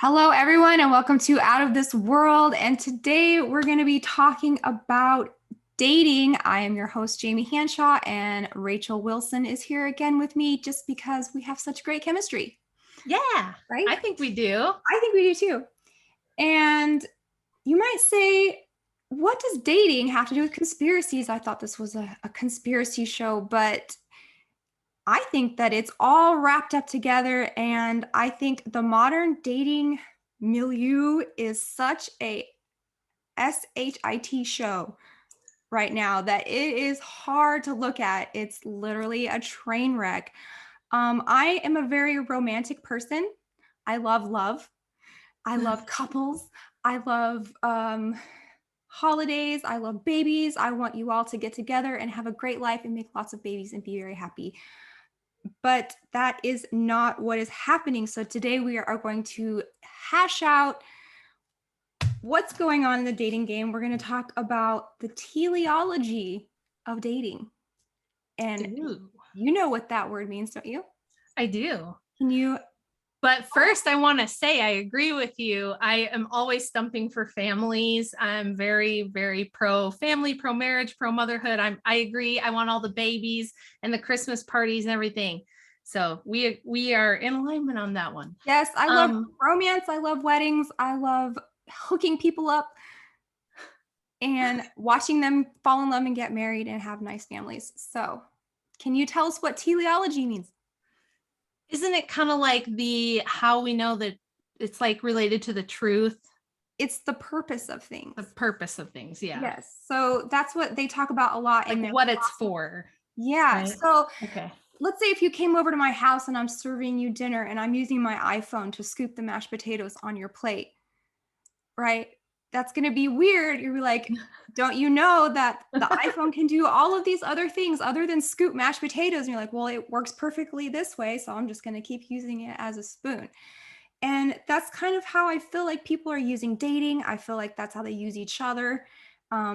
Hello, everyone, and welcome to Out of This World. And today we're going to be talking about dating. I am your host, Jamie Hanshaw, and Rachel Wilson is here again with me just because we have such great chemistry. Yeah, right? I think we do. I think we do too. And you might say, what does dating have to do with conspiracies? I thought this was a conspiracy show, but I think that it's all wrapped up together. And I think the modern dating milieu is such a SHIT show right now that it is hard to look at. It's literally a train wreck. I am a very romantic person. I love love. I love couples. I love holidays. I love babies. I want you all to get together and have a great life and make lots of babies and be very happy. But that is not what is happening. So today we are going to hash out what's going on in the dating game. We're going to talk about the teleology of dating. And you know what that word means, don't you? I do. Can you? But first, I want to say I agree with you. I am always stumping for families. I'm very, very pro family, pro marriage, pro motherhood. I agree. I want all the babies and the Christmas parties and everything. So we are in alignment on that one. Yes, I love romance. I love weddings. I love hooking people up and watching them fall in love and get married and have nice families. So can you tell us what teleology means? Isn't it kind of like how we know that it's like related to the truth? It's the purpose of things. The purpose of things, yeah. Yes. So that's what they talk about a lot like in their what it's for. Yeah. Right? So okay. Let's say if you came over to my house and I'm serving you dinner and I'm using my iPhone to scoop the mashed potatoes on your plate, right? That's going to be weird. You're like, don't you know that the iPhone can do all of these other things other than scoop mashed potatoes? And you're like, well, it works perfectly this way, so I'm just going to keep using it as a spoon. And that's kind of how I feel like people are using dating. I feel like that's how they use each other.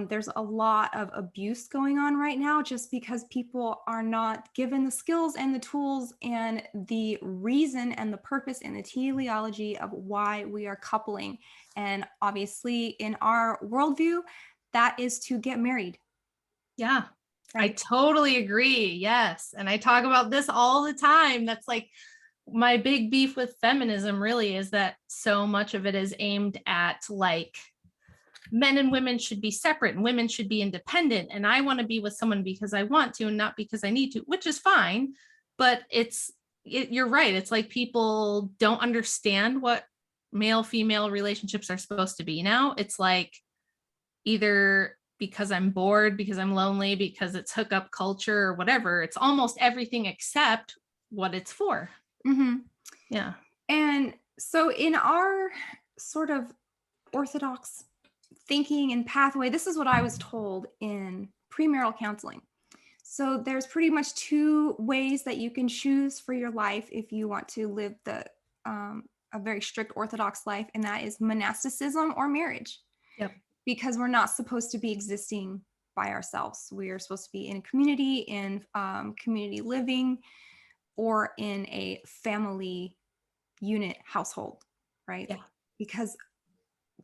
There's a lot of abuse going on right now just because people are not given the skills and the tools and the reason and the purpose and the teleology of why we are coupling. And obviously, in our worldview, that is to get married. Yeah, right? I totally agree. Yes. And I talk about this all the time. That's like my big beef with feminism, really, is that so much of it is aimed at like men and women should be separate and women should be independent. And I want to be with someone because I want to and not because I need to, which is fine. But you're right. It's like people don't understand what male-female relationships are supposed to be now. It's like either because I'm bored, because I'm lonely, because it's hookup culture or whatever. It's almost everything except what it's for. Mm-hmm. Yeah. And so in our sort of orthodox thinking and pathway, this is what I was told in premarital counseling. So there's pretty much two ways that you can choose for your life if you want to live a very strict orthodox life, and that is monasticism or marriage. Yep. Because we're not supposed to be existing by ourselves. We are supposed to be in a community, in community living, or in a family unit household, right? Yeah. Because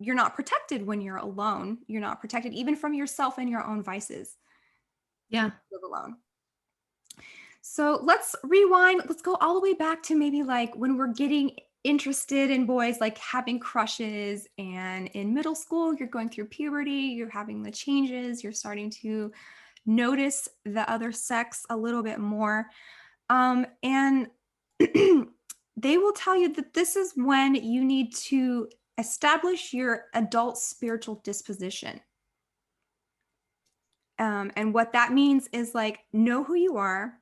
you're not protected when you're alone. You're not protected even from yourself and your own vices. Yeah. Live alone. So let's rewind. Let's go all the way back to maybe like when we're getting interested in boys, like having crushes, and in middle school, you're going through puberty, you're having the changes, you're starting to notice the other sex a little bit more. And they will tell you that this is when you need to establish your adult spiritual disposition. And what that means is like, know who you are,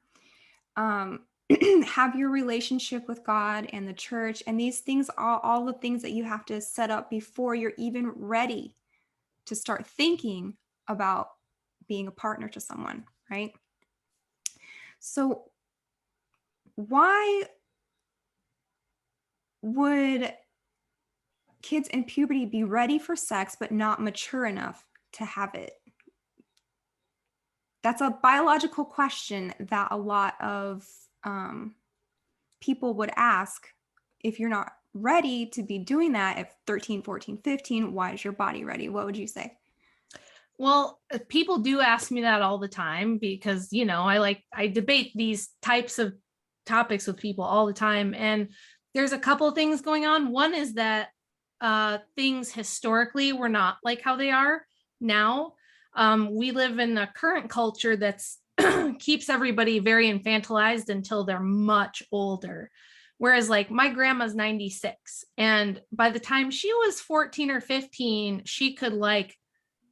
have your relationship with God and the church. And these things are all the things that you have to set up before you're even ready to start thinking about being a partner to someone, right? So why would kids in puberty be ready for sex but not mature enough to have it? That's a biological question that a lot of people would ask if you're not ready to be doing that at 13, 14, 15, why is your body ready? What would you say? Well, people do ask me that all the time because, I debate these types of topics with people all the time. And there's a couple of things going on. One is that things historically were not like how they are now. We live in a current culture that's keeps everybody very infantilized until they're much older. Whereas like my grandma's 96, and by the time she was 14 or 15, she could like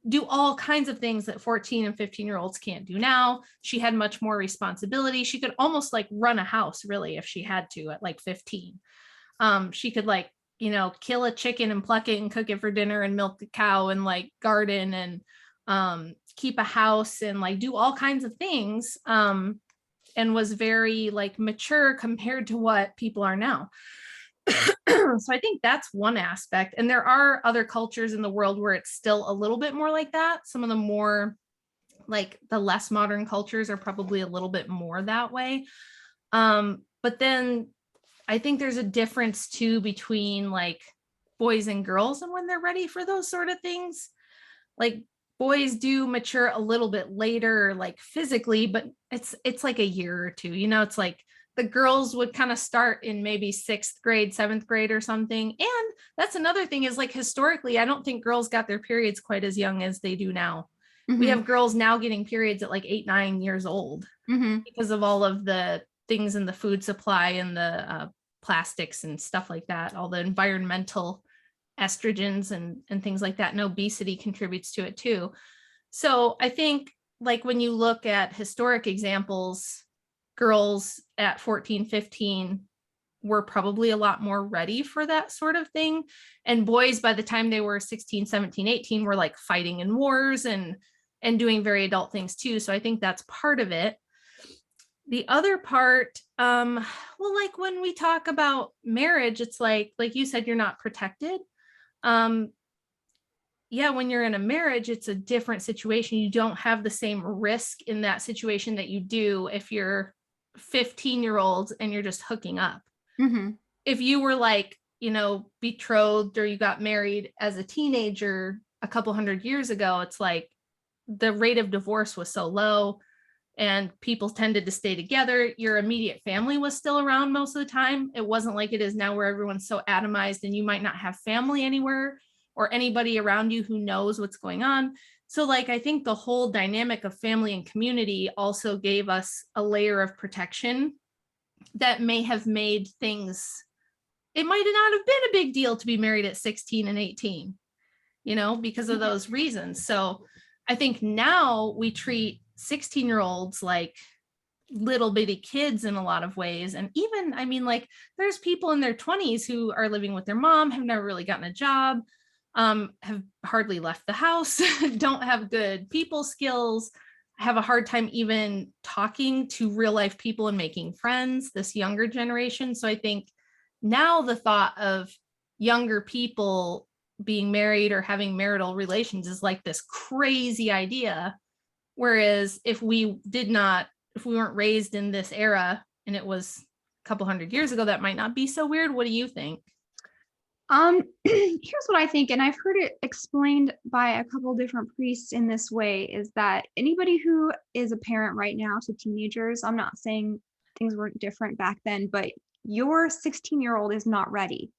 do all kinds of things that 14 and 15-year-olds can't do now. She had much more responsibility. She could almost like run a house really if she had to at like 15. She could like, kill a chicken and pluck it and cook it for dinner and milk the cow and like garden and keep a house and like do all kinds of things. And was very like mature compared to what people are now. So I think that's one aspect. And there are other cultures in the world where it's still a little bit more like that. Some of the more like the less modern cultures are probably a little bit more that way. But then I think there's a difference too between like boys and girls and when they're ready for those sort of things. Like boys do mature a little bit later, like physically, but it's like a year or two. It's like the girls would kind of start in maybe 6th grade, 7th grade or something. And that's another thing is like historically, I don't think girls got their periods quite as young as they do now. We Mm-hmm. have girls now getting periods at like 8, 9 years old Mm-hmm. because of all of the things in the food supply and the plastics and stuff like that, all the environmental estrogens and things like that. And obesity contributes to it too. So I think like when you look at historic examples, girls at 14, 15 were probably a lot more ready for that sort of thing. And boys, by the time they were 16, 17, 18, were like fighting in wars and doing very adult things too. So I think that's part of it. The other part, well, like when we talk about marriage, it's like you said, you're not protected. Um, yeah, when you're in a marriage, it's a different situation. You don't have the same risk in that situation that you do if you're 15-year-olds and you're just hooking up. Mm-hmm. If you were like, betrothed or you got married as a teenager a couple hundred years ago, it's like the rate of divorce was so low and people tended to stay together. Your immediate family was still around most of the time. It wasn't like it is now where everyone's so atomized and you might not have family anywhere or anybody around you who knows what's going on. So like, I think the whole dynamic of family and community also gave us a layer of protection that may have made things, it might not have been a big deal to be married at 16 and 18, because of those reasons. So I think now we treat 16-year-olds like little bitty kids in a lot of ways. And even, I mean, like there's people in their 20s who are living with their mom, have never really gotten a job, have hardly left the house, don't have good people skills, have a hard time even talking to real life people and making friends, this younger generation. So I think now the thought of younger people being married or having marital relations is like this crazy idea. Whereas if we weren't raised in this era and it was a couple hundred years ago, that might not be so weird. What do you think? Here's what I think, and I've heard it explained by a couple different priests in this way, is that anybody who is a parent right now to teenagers, I'm not saying things weren't different back then, but your 16-year-old is not ready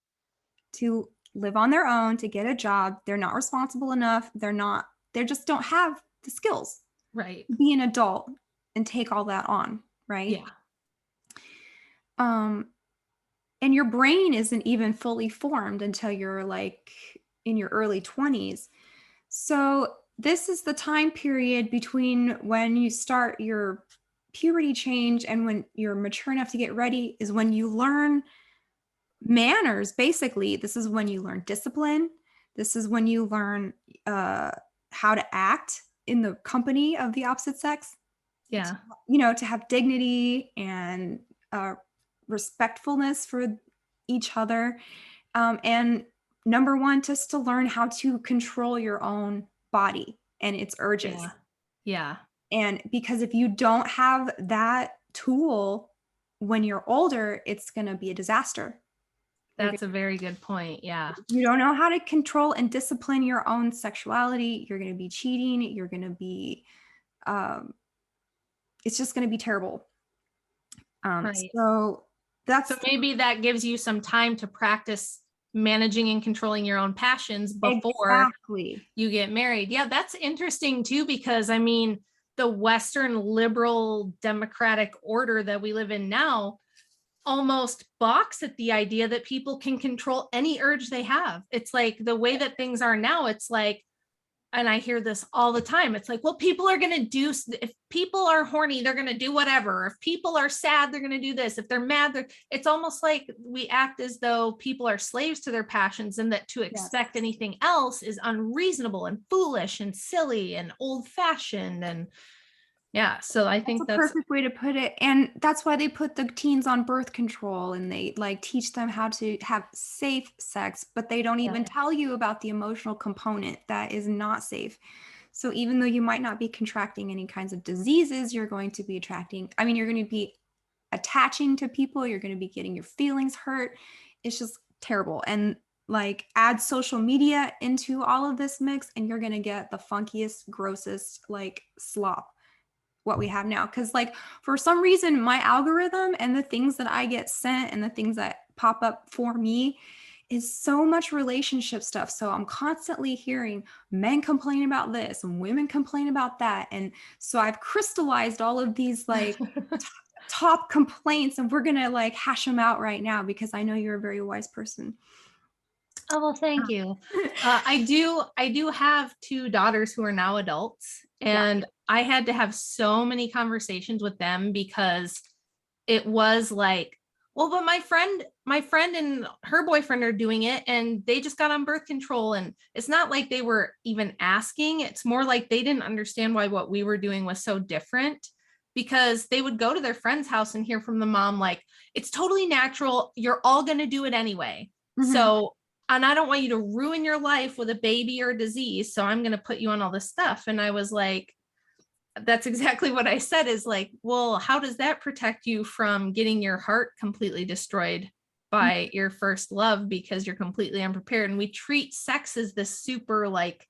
to live on their own, to get a job. They're not responsible enough. They just don't have the skills Right. to be an adult and take all that on, right? Yeah. And your brain isn't even fully formed until you're like in your early 20s. So this is the time period between when you start your puberty change and when you're mature enough to get ready, is when you learn manners. Basically, this is when you learn discipline. This is when you learn how to act in the company of the opposite sex. Yeah. To have dignity and respectfulness for each other. And number one, just to learn how to control your own body and its urges. Yeah. Yeah. And because if you don't have that tool when you're older, it's going to be a disaster. That's a very good point. Yeah. You don't know how to control and discipline your own sexuality. You're going to be cheating. You're going to be, um, it's just going to be terrible. Right. So that's So maybe that gives you some time to practice managing and controlling your own passions before exactly. you get married. Yeah, that's interesting too, because I mean, the Western liberal democratic order that we live in now almost balks at the idea that people can control any urge they have. It's like the way that things are now, it's like, and I hear this all the time. It's like, well, people are going to do, if people are horny, they're going to do whatever. If people are sad, they're going to do this. If they're mad, it's almost like we act as though people are slaves to their passions, and that to Yes. expect anything else is unreasonable and foolish and silly and old fashioned. And yeah, so I That's think a that's, perfect way to put it. And that's why they put the teens on birth control and they like teach them how to have safe sex, but they don't yeah. even tell you about the emotional component that is not safe. So even though you might not be contracting any kinds of diseases, you're going to be you're going to be attaching to people, you're going to be getting your feelings hurt. It's just terrible. And like add social media into all of this mix and you're going to get the funkiest, grossest like slop what we have now. Because like for some reason my algorithm and the things that I get sent and the things that pop up for me is so much relationship stuff. So I'm constantly hearing men complain about this and women complain about that. And so I've crystallized all of these like top complaints and we're gonna like hash them out right now because I know you're a very wise person. Oh, well, thank you. I do have two daughters who are now adults, Yeah. and I had to have so many conversations with them because it was like, well, but my friend and her boyfriend are doing it and they just got on birth control. And it's not like they were even asking. It's more like they didn't understand why what we were doing was so different, because they would go to their friend's house and hear from the mom, like, it's totally natural. You're all going to do it anyway. Mhm. So, and I don't want you to ruin your life with a baby or a disease. So I'm going to put you on all this stuff. And I was like, that's exactly what I said, is like, well, how does that protect you from getting your heart completely destroyed by your first love because you're completely unprepared? And we treat sex as this super like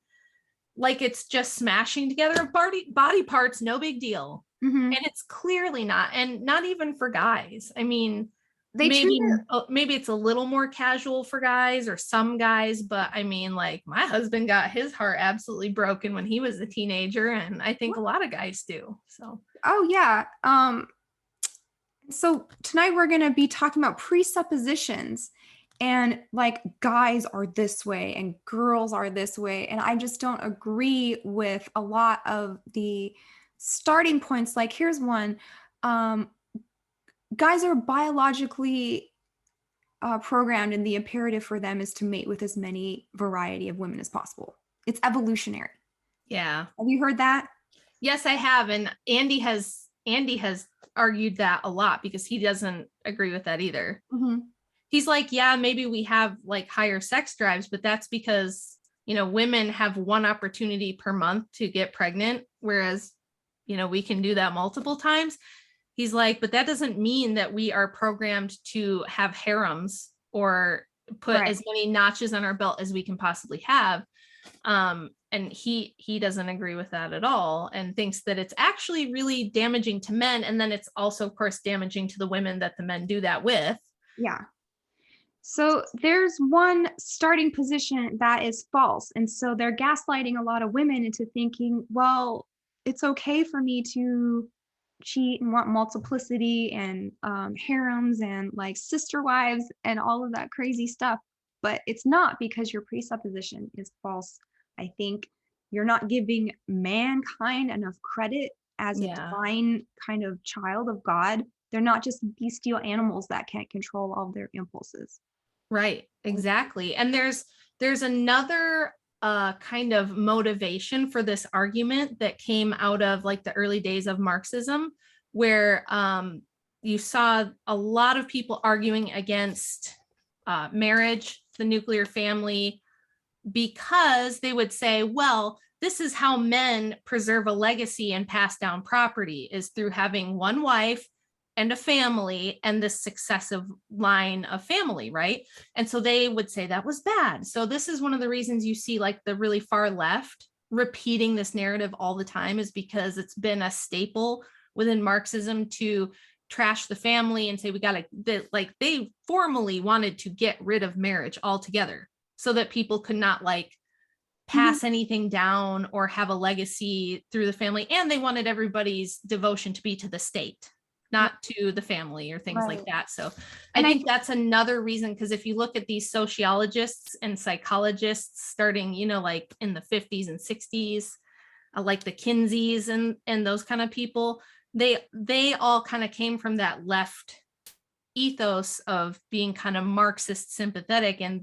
it's just smashing together body parts, no big deal. Mhm. And it's clearly not, and not even for guys. I mean, They treat maybe it. maybe it's a little more casual for guys or some guys, but I mean, like, my husband got his heart absolutely broken when he was a teenager, and I think a lot of guys do. So Oh yeah. So tonight we're going to be talking about presuppositions and like guys are this way and girls are this way. And I just don't agree with a lot of the starting points. Like, here's one. Um, Guys are biologically programmed, and the imperative for them is to mate with as many variety of women as possible. It's evolutionary. yeah. Have you heard that? Yes, I have. And Andy has argued that a lot because he doesn't agree with that either. Mm-hmm. He's like, yeah, maybe we have like higher sex drives, but that's because, women have one opportunity per month to get pregnant, whereas, we can do that multiple times. He's like, but that doesn't mean that we are programmed to have harems or put Right. as many notches on our belt as we can possibly have. And he doesn't agree with that at all, and thinks that it's actually really damaging to men. And then it's also, of course, damaging to the women that the men do that with. Yeah. So there's one starting position that is false. And so they're gaslighting a lot of women into thinking, well, it's okay for me to cheat and want multiplicity and harems and like sister wives and all of that crazy stuff. But it's not, because your presupposition is false. I think you're not giving mankind enough credit as a Yeah. divine kind of child of God. They're not just bestial animals that can't control all their impulses. Right, exactly. And there's another kind of motivation for this argument that came out of like the early days of Marxism, where you saw a lot of people arguing against marriage, the nuclear family, because they would say, well, this is how men preserve a legacy and pass down property, is through having one wife and a family and this successive line of family, right? And so they would say that was bad. So this is one of the reasons you see like the really far left repeating this narrative all the time, is because it's been a staple within Marxism to trash the family and say we got to, like they formally wanted to get rid of marriage altogether so that people could not like pass anything down or have a legacy through the family. And they wanted everybody's devotion to be to the state, not to the family or things like that. So I think that's another reason, because if you look at these sociologists and psychologists starting, you know, like in the 50s and 60s, like the Kinseys and those kind of people, they all kind of came from that left ethos of being kind of Marxist sympathetic. And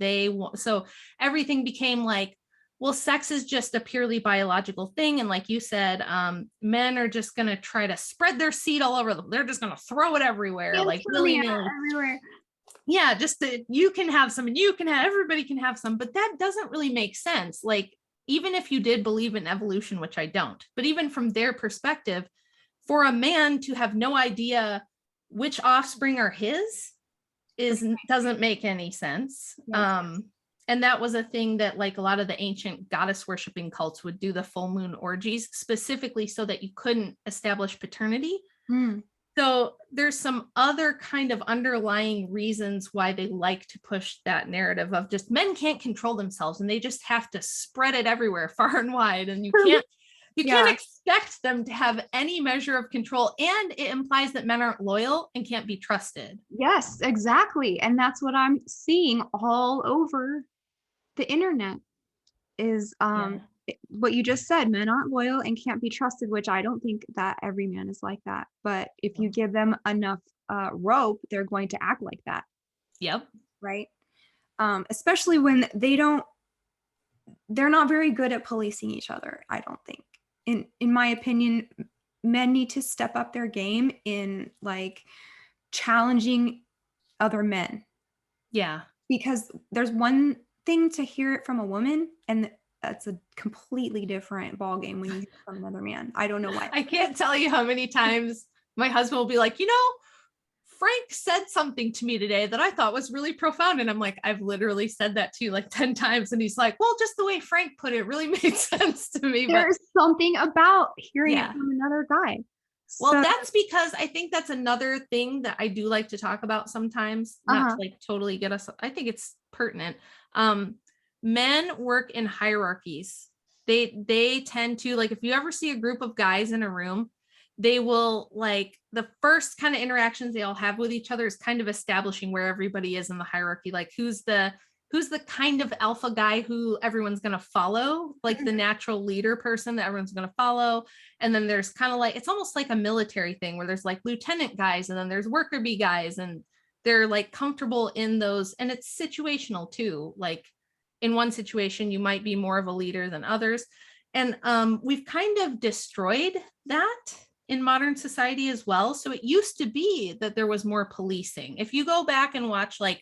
so everything became like, well, sex is just a purely biological thing. And like you said, men are just going to try to spread their seed all over. They're just going to throw it everywhere, like willy-nilly. Everywhere. Yeah, just that you can have some and you can have, everybody can have some, but that doesn't really make sense. Like, even if you did believe in evolution, which I don't, but even from their perspective, for a man to have no idea which offspring are his doesn't make any sense. Yes. And that was a thing that like a lot of the ancient goddess worshiping cults would do, the full moon orgies, specifically so that you couldn't establish paternity. So there's some other kind of underlying reasons why they like to push that narrative of just men can't control themselves and they just have to spread it everywhere far and wide. And you can't expect them to have any measure of control. And it implies that men aren't loyal and can't be trusted. Yes, exactly. And that's what I'm seeing all over the internet is what you just said. Men aren't loyal and can't be trusted, which I don't think that every man is like that. But if you give them enough rope, they're going to act like that. Yep. Right. Especially when they're not very good at policing each other, I don't think. In my opinion, men need to step up their game in like challenging other men. Yeah. Because there's one thing to hear it from a woman, and that's a completely different ballgame when you hear it from another man. I don't know why. I can't tell you how many times my husband will be like, you know, Frank said something to me today that I thought was really profound. And I'm like, I've literally said that to you like 10 times. And he's like, well, just the way Frank put it really made sense to me. There's something about hearing it from another guy. Well, that's because I think that's another thing that I do like to talk about sometimes, not to like totally get us. I think it's pertinent. Men work in hierarchies. They tend to, like, if you ever see a group of guys in a room, they will, like, the first kind of interactions they all have with each other is kind of establishing where everybody is in the hierarchy. Like who's the kind of alpha guy who everyone's going to follow, like the natural leader person that everyone's going to follow. And then there's kind of like, it's almost like a military thing where there's like lieutenant guys and then there's worker bee guys, and they're like comfortable in those. And it's situational too. Like in one situation, you might be more of a leader than others. And we've kind of destroyed that in modern society as well. So it used to be that there was more policing. If you go back and watch, like,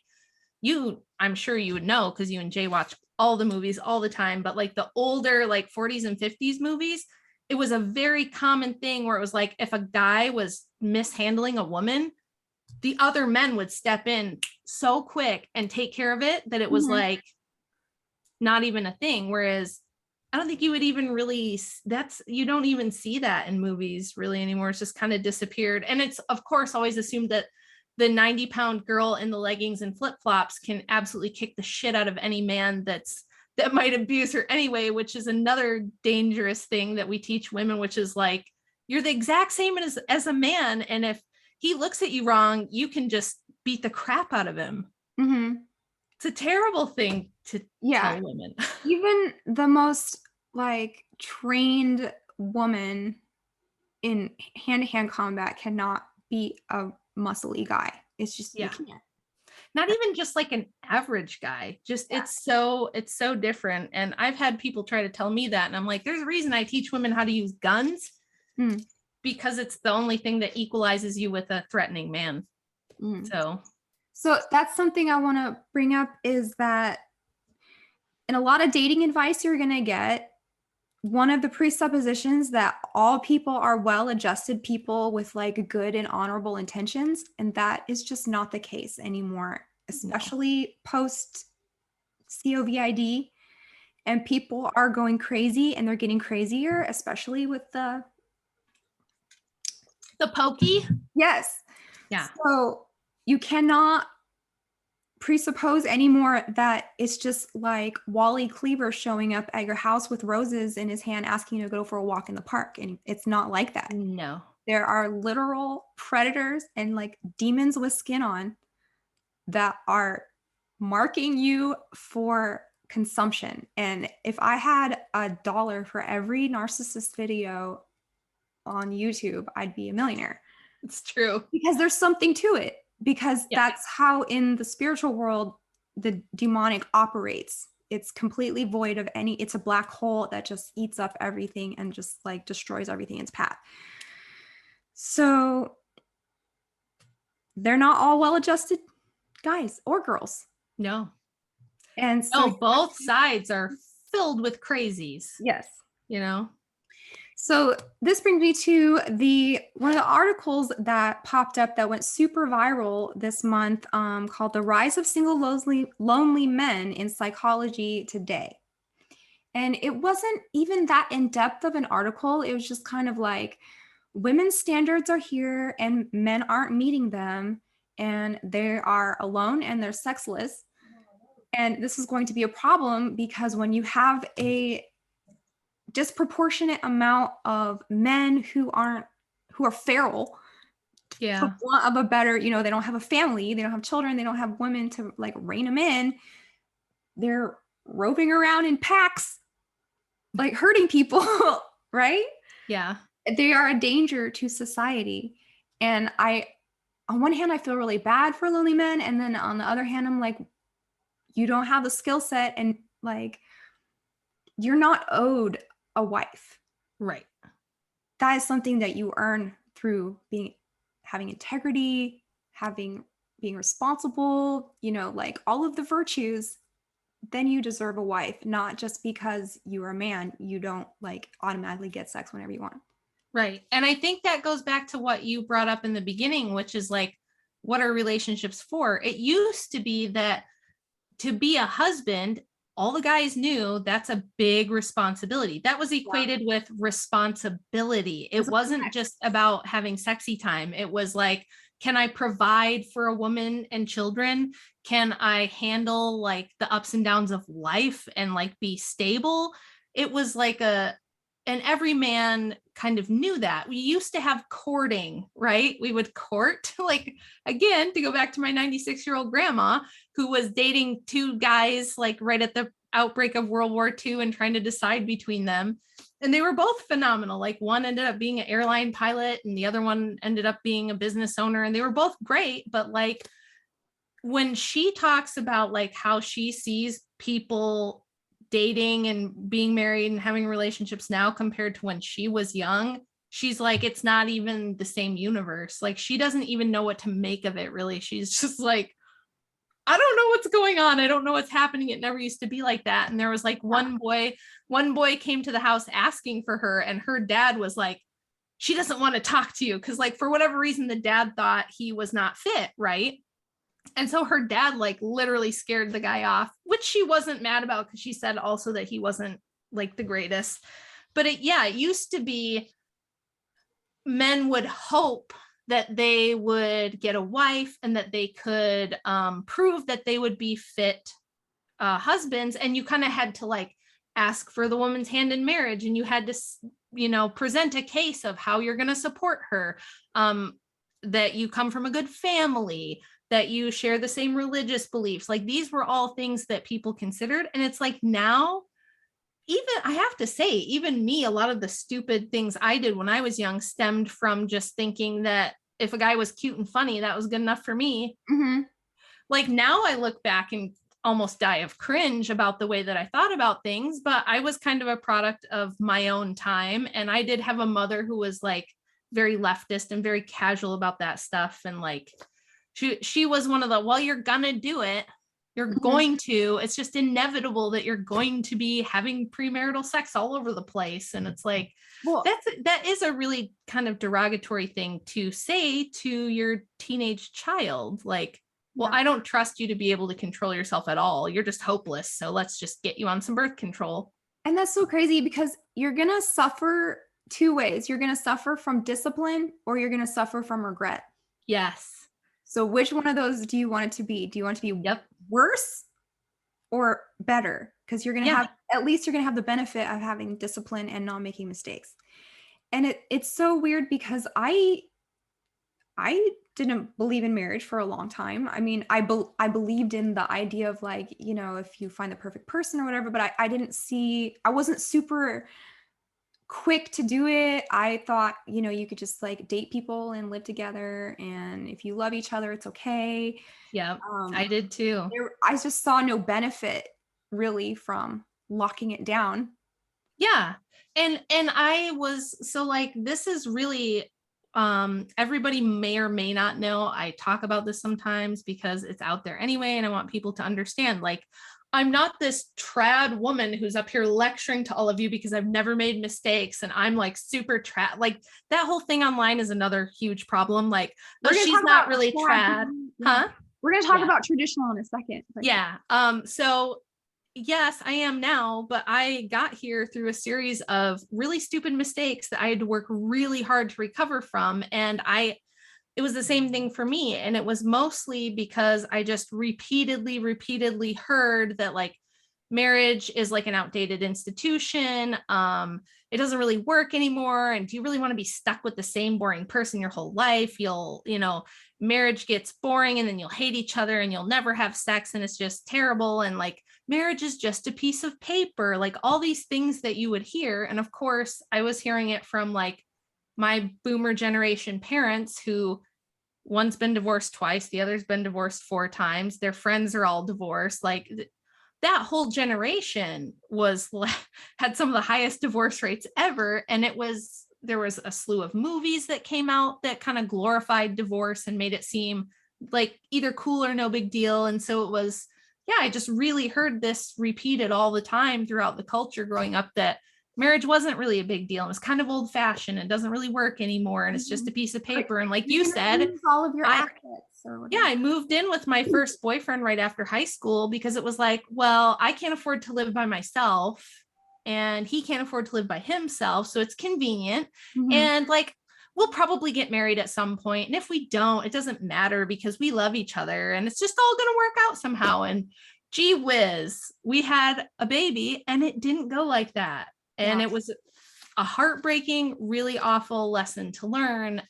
I'm sure you would know because you and Jay watch all the movies all the time, but like the older, like 40s and 50s movies, it was a very common thing where it was like, if a guy was mishandling a woman, the other men would step in so quick and take care of it that it was like not even a thing. Whereas I don't think you would even really, you don't even see that in movies really anymore. It's just kind of disappeared. And it's of course always assumed that the 90-pound girl in the leggings and flip-flops can absolutely kick the shit out of any man that might abuse her anyway, which is another dangerous thing that we teach women, which is like, you're the exact same as a man. And if he looks at you wrong, you can just beat the crap out of him. It's a terrible thing to tell women. Even the most like trained woman in hand-to-hand combat cannot beat a muscly guy. It's just you can't. Not even just like an average guy. Just it's so different. And I've had people try to tell me that, and I'm like, there's a reason I teach women how to use guns, because it's the only thing that equalizes you with a threatening man. So that's something I want to bring up, is that in a lot of dating advice you're going to get, one of the presuppositions that all people are well-adjusted people with like good and honorable intentions, and that is just not the case anymore, No. especially post COVID. And people are going crazy, and they're getting crazier, especially with the pokey. yes. Yeah. So you cannot presuppose anymore that it's just like Wally Cleaver showing up at your house with roses in his hand asking you to go for a walk in the park. And it's not like that. No. There are literal predators and like demons with skin on that are marking you for consumption. And if I had $1 for every narcissist video on YouTube, I'd be a millionaire. It's true. Because there's something to it. Because Yeah. that's how in the spiritual world the demonic operates. It's completely void of any, it's a black hole that just eats up everything and just like destroys everything in its path. So they're not all well-adjusted guys or girls. No. And so both sides are filled with crazies. Yes. You know? So this brings me to one of the articles that popped up that went super viral this month, called "The Rise of Single Lonely Men in Psychology Today." And it wasn't even that in depth of an article. It was just kind of like, women's standards are here and men aren't meeting them, and they are alone and they're sexless. And this is going to be a problem because when you have a disproportionate amount of men who are feral, Yeah. for want of a better, they don't have a family, they don't have children, they don't have women to like rein them in. They're roving around in packs, like hurting people, right? Yeah. They are a danger to society. And on one hand, I feel really bad for lonely men. And then on the other hand, I'm like, you don't have the skill set, and like, you're not owed a wife. Right. That is something that you earn through having integrity, being responsible, like all of the virtues. Then you deserve a wife, not just because you're a man, you don't like automatically get sex whenever you want. Right. And I think that goes back to what you brought up in the beginning, which is like, what are relationships for? It used to be that to be a husband, all the guys knew that's a big responsibility. That was equated with responsibility. It wasn't just about having sexy time. It was like, can I provide for a woman and children? Can I handle like the ups and downs of life and like be stable? It was like and every man kind of knew that. We used to have courting, right? We would court, like, again, to go back to my 96-year-old grandma who was dating two guys like right at the outbreak of World War II and trying to decide between them. And they were both phenomenal. Like, one ended up being an airline pilot and the other one ended up being a business owner, and they were both great. But like, when she talks about like how she sees people dating and being married and having relationships now compared to when she was young, she's like, it's not even the same universe. Like, she doesn't even know what to make of it, really. She's just like, I don't know what's going on. I don't know what's happening. It never used to be like that. And there was like one boy came to the house asking for her, and her dad was like, she doesn't want to talk to you. Cause like, for whatever reason, the dad thought he was not fit. Right. And so her dad like literally scared the guy off, which she wasn't mad about because she said also that he wasn't like the greatest. But it used to be men would hope that they would get a wife and that they could prove that they would be fit husbands. And you kind of had to like ask for the woman's hand in marriage, and you had to, present a case of how you're going to support her, that you come from a good family, that you share the same religious beliefs. Like, these were all things that people considered. And it's like, now, even, I have to say, even me, a lot of the stupid things I did when I was young stemmed from just thinking that if a guy was cute and funny, that was good enough for me. Mm-hmm. Like, now I look back and almost die of cringe about the way that I thought about things, but I was kind of a product of my own time. And I did have a mother who was like very leftist and very casual about that stuff. And like, she was one of the, well, you're gonna do it. You're Mhm. going to, it's just inevitable that you're going to be having premarital sex all over the place. And it's like, Well, that is a really kind of derogatory thing to say to your teenage child. Like, well, yeah. I don't trust you to be able to control yourself at all. You're just hopeless. So let's just get you on some birth control. And that's so crazy because you're going to suffer two ways. You're going to suffer from discipline or you're going to suffer from regret. Yes. So which one of those do you want it to be? Do you want it to be Yep. worse or better? Because you're going to Yeah. have, at least you're going to have the benefit of having discipline and not making mistakes. And it's so weird because I didn't believe in marriage for a long time. I mean, I believed in the idea of like, you know, if you find the perfect person or whatever, but I didn't see, I wasn't super quick to do it. I thought, you know, you could just like date people and live together. And if you love each other, it's okay. Yep. Um, I did too. I just saw no benefit really from locking it down. Yeah. And I was so like, this is really, everybody may or may not know, I talk about this sometimes because it's out there anyway, and I want people to understand, like, I'm not this trad woman who's up here lecturing to all of you because I've never made mistakes and I'm like super trad. Like, that whole thing online is another huge problem. Like, oh, We're going to she's talk not about really trad. yeah. Huh? We're going to talk Yeah. about traditional in a second. But Yeah. So yes, I am now, but I got here through a series of really stupid mistakes that I had to work really hard to recover from. And it was the same thing for me. And it was mostly because I just repeatedly heard that like marriage is like an outdated institution. It doesn't really work anymore. And do you really want to be stuck with the same boring person your whole life? Marriage gets boring and then you'll hate each other and you'll never have sex and it's just terrible. And like marriage is just a piece of paper, like all these things that you would hear. And of course, I was hearing it from like my boomer generation parents who one's been divorced twice, the other's been divorced 4 times, their friends are all divorced. Like that whole generation had some of the highest divorce rates ever. And there was a slew of movies that came out that kind of glorified divorce and made it seem like either cool or no big deal. And so it was, yeah, I just really heard this repeated all the time throughout the culture growing up, that marriage wasn't really a big deal. It was kind of old fashioned. It doesn't really work anymore. And it's just a piece of paper. And like you you're going to said, lose all of your I, assets or yeah, whatever. I moved in with my first boyfriend right after high school because it was like, well, I can't afford to live by myself and he can't afford to live by himself. So it's convenient. Mhm. And like, we'll probably get married at some point. And if we don't, it doesn't matter because we love each other and it's just all going to work out somehow. And gee whiz, we had a baby and it didn't go like that. And Yeah. it was a heartbreaking, really awful lesson to learn.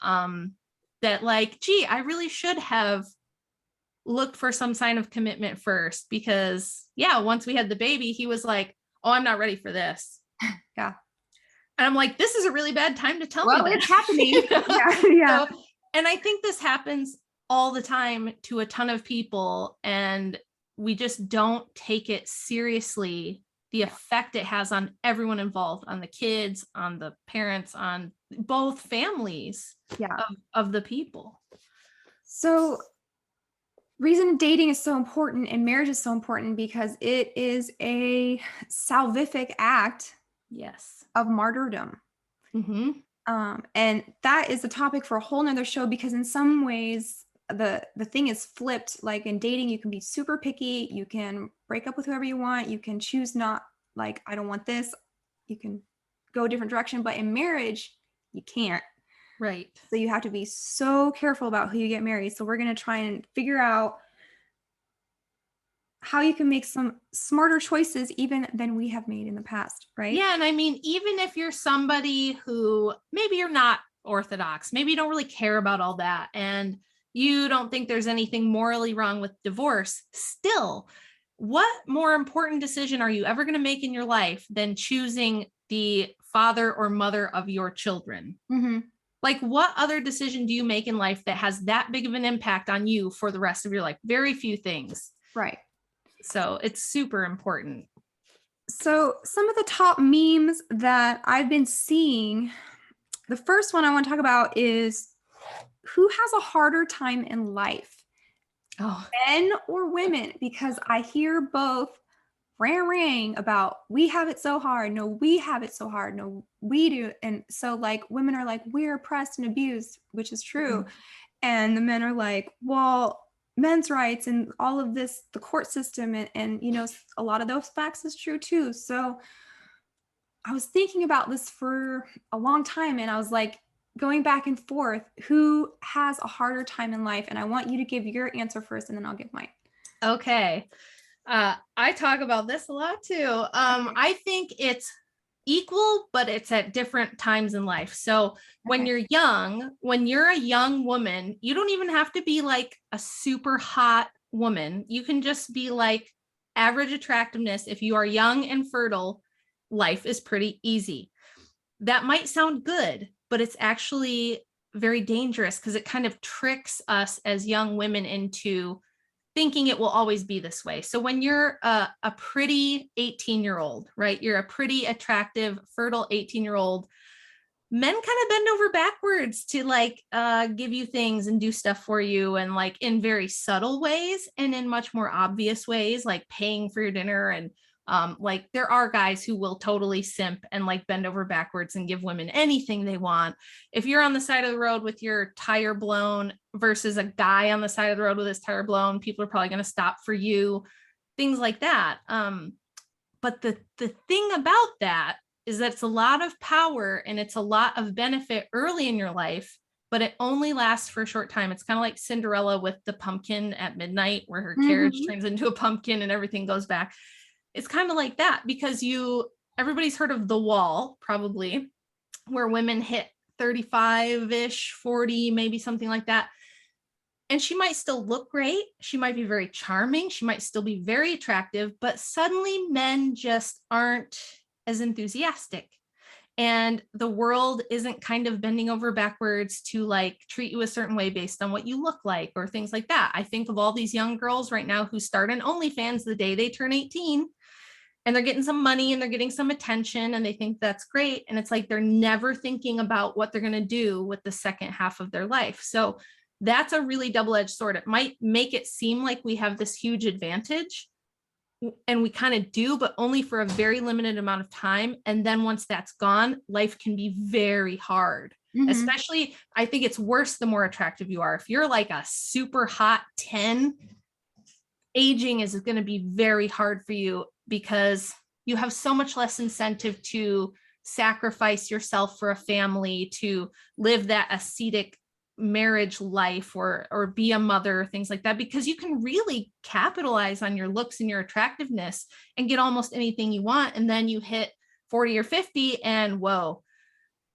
That like, gee, I really should have looked for some sign of commitment first, because yeah, once we had the baby, he was like, oh, I'm not ready for this. Yeah. And I'm like, this is a really bad time to tell me Well, that. it's happening. You know? Yeah. Yeah. So, and I think this happens all the time to a ton of people, and we just don't take it seriously, the effect it has on everyone involved, on the kids, on the parents, on both families Yeah. of the people. So reason dating is so important and marriage is so important because it is a salvific act Yes. of martyrdom. Mm-hmm. And that is a topic for a whole nother show because in some ways the thing is flipped. Like in dating, you can be super picky, you can break up with whoever you want, you can choose not, like, I don't want this, you can go a different direction, but in marriage, you can't. Right. So you have to be so careful about who you get married. So we're going to try and figure out how you can make some smarter choices even than we have made in the past, right? Yeah. And I mean, even if you're somebody who maybe you're not Orthodox, maybe you don't really care about all that, and you don't think there's anything morally wrong with divorce, still, what more important decision are you ever going to make in your life than choosing the father or mother of your children? Mm-hmm. Like, what other decision do you make in life that has that big of an impact on you for the rest of your life? Very few things. Right. So it's super important. So some of the top memes that I've been seeing, the first one I want to talk about is who has a harder time in life, Oh, men or women, because I hear both rang about we have it so hard. No, we have it so hard. No, we do. And so like women are like, we're oppressed and abused, which is true. mhm. And the men are like, well, men's rights and all of this, the court system, and you know, a lot of those facts is true too. So I was thinking about this for a long time and I was like going back and forth, who has a harder time in life? And I want you to give your answer first and then I'll give mine. Okay. I talk about this a lot too. Okay. I think it's equal, but it's at different times in life. So Okay. when you're a young woman, you don't even have to be like a super hot woman. You can just be like average attractiveness. If you are young and fertile, life is pretty easy. That might sound good, but it's actually very dangerous because it kind of tricks us as young women into thinking it will always be this way. So when you're a pretty 18-year-old, right? You're a pretty attractive, fertile 18-year-old, men kind of bend over backwards to like give you things and do stuff for you, and like in very subtle ways and in much more obvious ways, like paying for your dinner. And like there are guys who will totally simp and like bend over backwards and give women anything they want. If you're on the side of the road with your tire blown versus a guy on the side of the road with his tire blown, people are probably going to stop for you, things like that. But the thing about that is that it's a lot of power and it's a lot of benefit early in your life, but it only lasts for a short time. It's kind of like Cinderella with the pumpkin at midnight, where her carriage Mm-hmm. turns into a pumpkin and everything goes back. It's kind of like that because everybody's heard of the wall, probably, where women hit 35-ish, 40, maybe something like that. And she might still look great. She might be very charming. She might still be very attractive, but suddenly men just aren't as enthusiastic. And the world isn't kind of bending over backwards to like treat you a certain way based on what you look like or things like that. I think of all these young girls right now who start an OnlyFans the day they turn 18, and they're getting some money and they're getting some attention and they think that's great. And it's like they're never thinking about what they're going to do with the second half of their life. So that's a really double-edged sword. It might make it seem like we have this huge advantage, and we kind of do, but only for a very limited amount of time. And then once that's gone, life can be very hard. Mm-hmm. Especially, I think it's worse the more attractive you are. If you're like a super hot 10, aging is going to be very hard for you because you have so much less incentive to sacrifice yourself for a family, to live that ascetic marriage life, or be a mother, things like that, because you can really capitalize on your looks and your attractiveness and get almost anything you want. And then you hit 40 or 50 and whoa,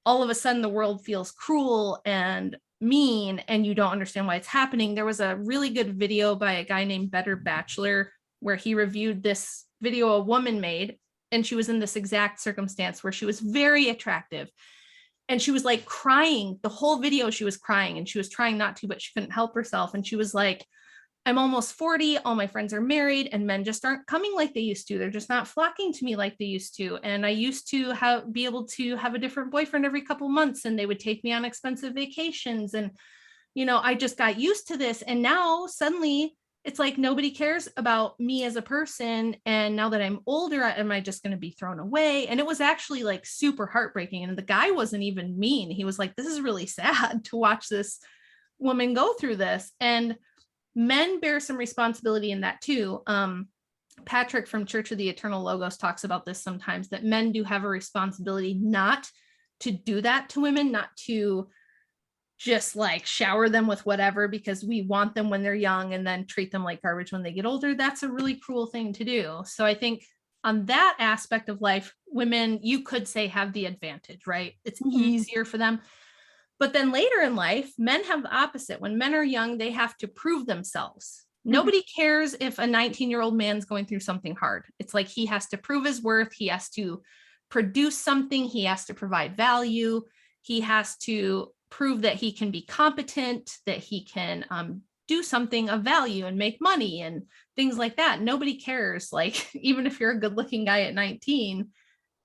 all of a sudden the world feels cruel and mean and you don't understand why it's happening. There was a really good video by a guy named Better Bachelor where he reviewed this video a woman made, and she was in this exact circumstance where she was very attractive and she was like crying the whole video. She was crying and she was trying not to, but she couldn't help herself. And she was like, I'm almost 40. All my friends are married and men just aren't coming like they used to. They're just not flocking to me like they used to. And I used to be able to have a different boyfriend every couple months and they would take me on expensive vacations. And, I just got used to this. And now suddenly it's like nobody cares about me as a person. And now that I'm older, am I just going to be thrown away? And it was actually like super heartbreaking. And the guy wasn't even mean. He was like, this is really sad to watch this woman go through this. And men bear some responsibility in that too. Patrick from Church of the Eternal Logos talks about this sometimes, that men do have a responsibility not to do that to women, not to just like shower them with whatever because we want them when they're young and then treat them like garbage when they get older. That's a really cruel thing to do. So I think on that aspect of life, women, you could say, have the advantage, right? It's Mm-hmm. easier for them. But then later in life, men have the opposite. When men are young, they have to prove themselves. Mm-hmm. Nobody cares if a 19-year-old man's going through something hard. It's like he has to prove his worth. He has to produce something. He has to provide value. He has to prove that he can be competent, that he can do something of value and make money and things like that. Nobody cares. Like, even if you're a good looking guy at 19,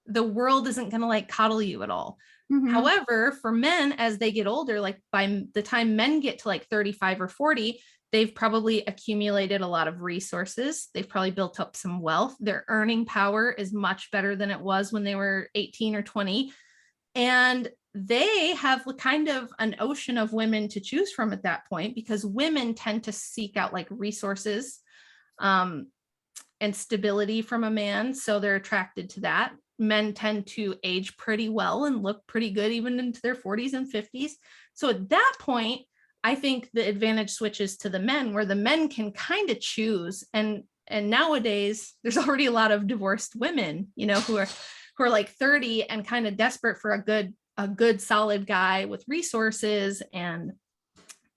the world isn't going to like coddle you at all. Mm-hmm. However, for men, as they get older, like by the time men get to like 35 or 40, They've probably accumulated a lot of resources. They've probably built up some wealth. Their earning power is much better than it was when they were 18 or 20. And they have kind of an ocean of women to choose from at that point, because women tend to seek out like resources and stability from a man. So they're attracted to that. Men tend to age pretty well and look pretty good even into their 40s and 50s. So at that point, I think the advantage switches to the men, where the men can kind of choose. And nowadays there's already a lot of divorced women, you know, who are like 30 and kind of desperate for a good solid guy with resources, and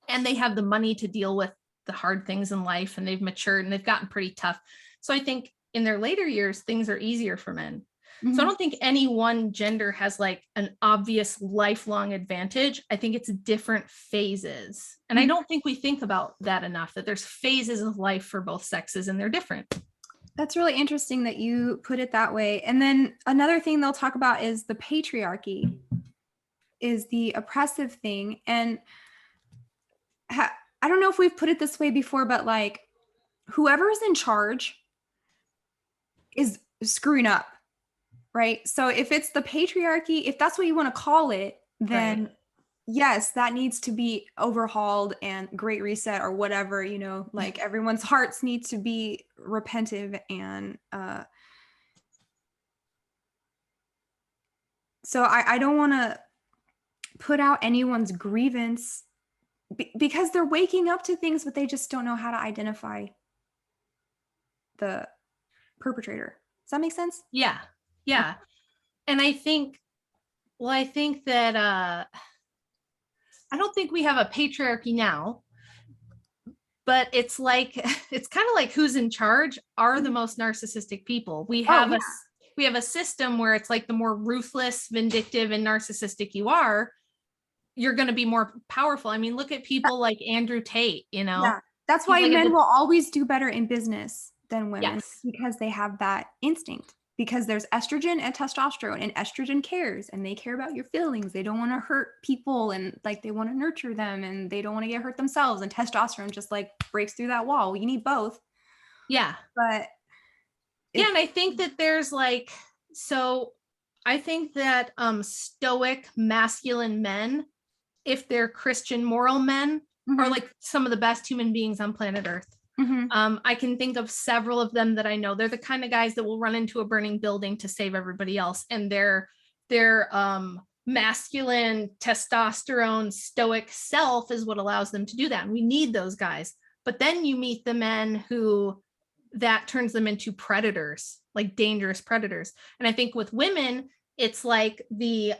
they have the money to deal with the hard things in life, and they've matured and they've gotten pretty tough. So I think in their later years, things are easier for men. Mm-hmm. So I don't think any one gender has like an obvious lifelong advantage. I think it's different phases. And I don't think we think about that enough, that there's phases of life for both sexes and they're different. That's really interesting that you put it that way. And then another thing they'll talk about is the patriarchy, is the oppressive thing. And I don't know if we've put it this way before, but like whoever's in charge is screwing up, right? So if it's the patriarchy, if that's what you want to call it, then right. Yes, that needs to be overhauled and great reset or whatever, you know, like everyone's hearts need to be repentive. And so I don't want to put out anyone's grievance because they're waking up to things, but they just don't know how to identify the perpetrator. Does that make sense? Yeah. Yeah. And I think that I don't think we have a patriarchy now, but it's like, it's kind of like who's in charge are the most narcissistic people. We have a system where it's like the more ruthless, vindictive, and narcissistic you are, you're going to be more powerful. I mean, look at people like Andrew Tate, you know? Yeah. That's why men will always do better in business than women. Yes. Because they have that instinct. Because there's estrogen and testosterone, and estrogen cares, and they care about your feelings. They don't want to hurt people, and like they want to nurture them, and they don't want to get hurt themselves. And testosterone just like breaks through that wall. You need both. Yeah. But yeah, and I think that there's like, so I think that stoic masculine men, if they're Christian moral men, mm-hmm. are like some of the best human beings on planet Earth. Mm-hmm. I can think of several of them that I know. They're the kind of guys that will run into a burning building to save everybody else. And their masculine, testosterone, stoic self is what allows them to do that. And we need those guys. But then you meet the men who that turns them into predators, like dangerous predators. And I think with women, it's like the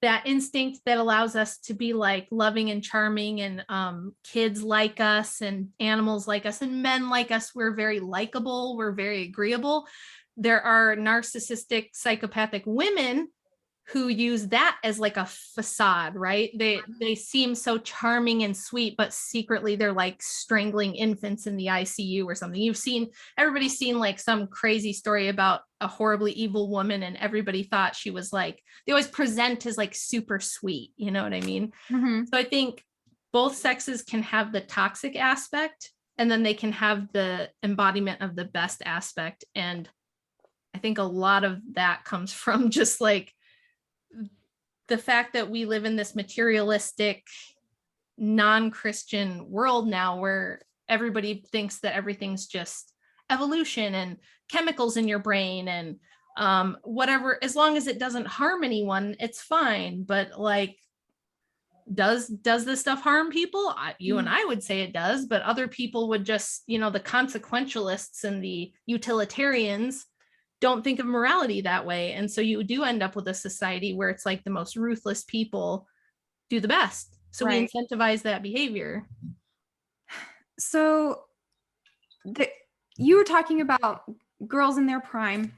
that instinct that allows us to be like loving and charming, and kids like us and animals like us and men like us. We're very likable. We're very agreeable. There are narcissistic, psychopathic women who use that as like a facade, right? They seem so charming and sweet, but secretly they're like strangling infants in the ICU or something. Everybody's seen like some crazy story about a horribly evil woman, and everybody thought she was like, they always present as like super sweet, you know what I mean? Mm-hmm. So I think both sexes can have the toxic aspect, and then they can have the embodiment of the best aspect. And I think a lot of that comes from just like the fact that we live in this materialistic, non-Christian world now, where everybody thinks that everything's just evolution and chemicals in your brain and whatever, as long as it doesn't harm anyone, it's fine. But like, does this stuff harm people? You and I would say it does, but other people would just, you know, the consequentialists and the utilitarians don't think of morality that way. And so you do end up with a society where it's like the most ruthless people do the best. So right. We incentivize that behavior. So you were talking about girls in their prime,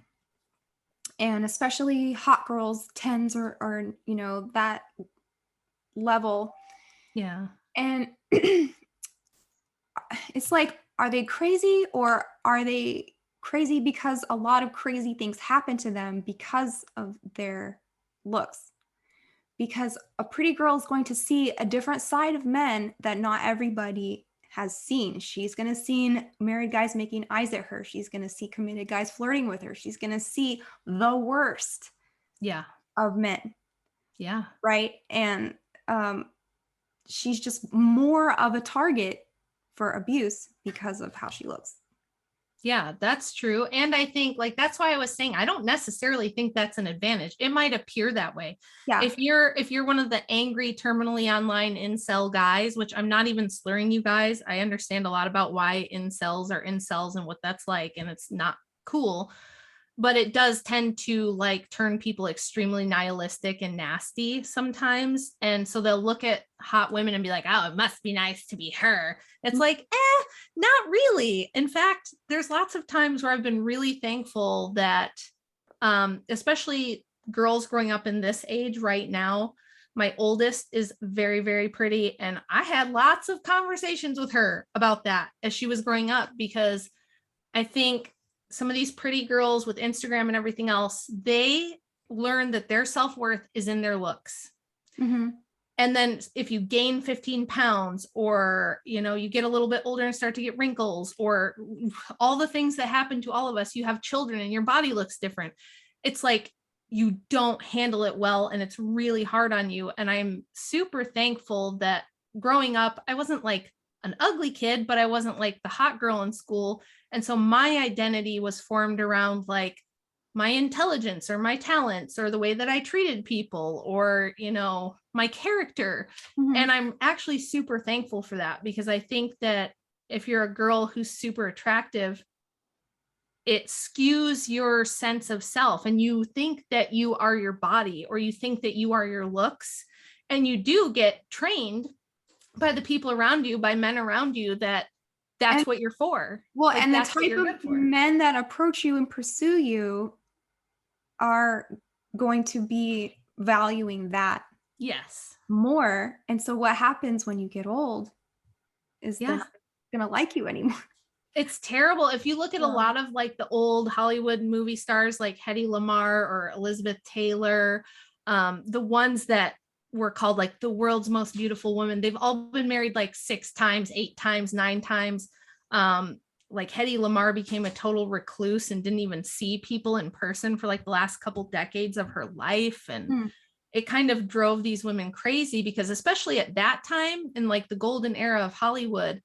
and especially hot girls, 10s or you know, that level. Yeah. And it's like, are they crazy, or are they crazy because a lot of crazy things happen to them because of their looks? because a pretty girl is going to see a different side of men that not everybody has seen. She's going to see married guys making eyes at her. She's going to see committed guys flirting with her. She's going to see the worst Yeah. of men. Yeah. Right. And she's just more of a target for abuse because of how she looks. Yeah, that's true. And I think like that's why I was saying I don't necessarily think that's an advantage. It might appear that way. Yeah. If you're one of the angry terminally online incel guys, which I'm not even slurring you guys. I understand a lot about why incels are incels and what that's like, and it's not cool. But it does tend to like turn people extremely nihilistic and nasty sometimes. And so they'll look at hot women and be like, oh, it must be nice to be her. It's like, not really. In fact, there's lots of times where I've been really thankful that, especially girls growing up in this age right now, my oldest is very, very pretty. And I had lots of conversations with her about that as she was growing up, because I think some of these pretty girls with Instagram and everything else, they learn that their self-worth is in their looks. Mm-hmm. And then if you gain 15 pounds or, you get a little bit older and start to get wrinkles or all the things that happen to all of us, you have children and your body looks different. It's like you don't handle it well and it's really hard on you. And I'm super thankful that growing up, I wasn't like an ugly kid, but I wasn't like the hot girl in school. And so my identity was formed around like my intelligence or my talents or the way that I treated people or, my character. Mm-hmm. And I'm actually super thankful for that, because I think that if you're a girl who's super attractive, it skews your sense of self and you think that you are your body or you think that you are your looks. And you do get trained by the people around you, by men around you, that's what you're for. Well, like, and the type of men that approach you and pursue you are going to be valuing that more. And so what happens when you get old is they're not gonna like you anymore. It's terrible. If you look at a lot of like the old Hollywood movie stars like Hedy Lamarr or Elizabeth Taylor, the ones that were called like the world's most beautiful woman, they've all been married like 6 times, 8 times, 9 times. Like Hedy Lamarr became a total recluse and didn't even see people in person for like the last couple decades of her life. And it kind of drove these women crazy, because especially at that time in like the golden era of Hollywood,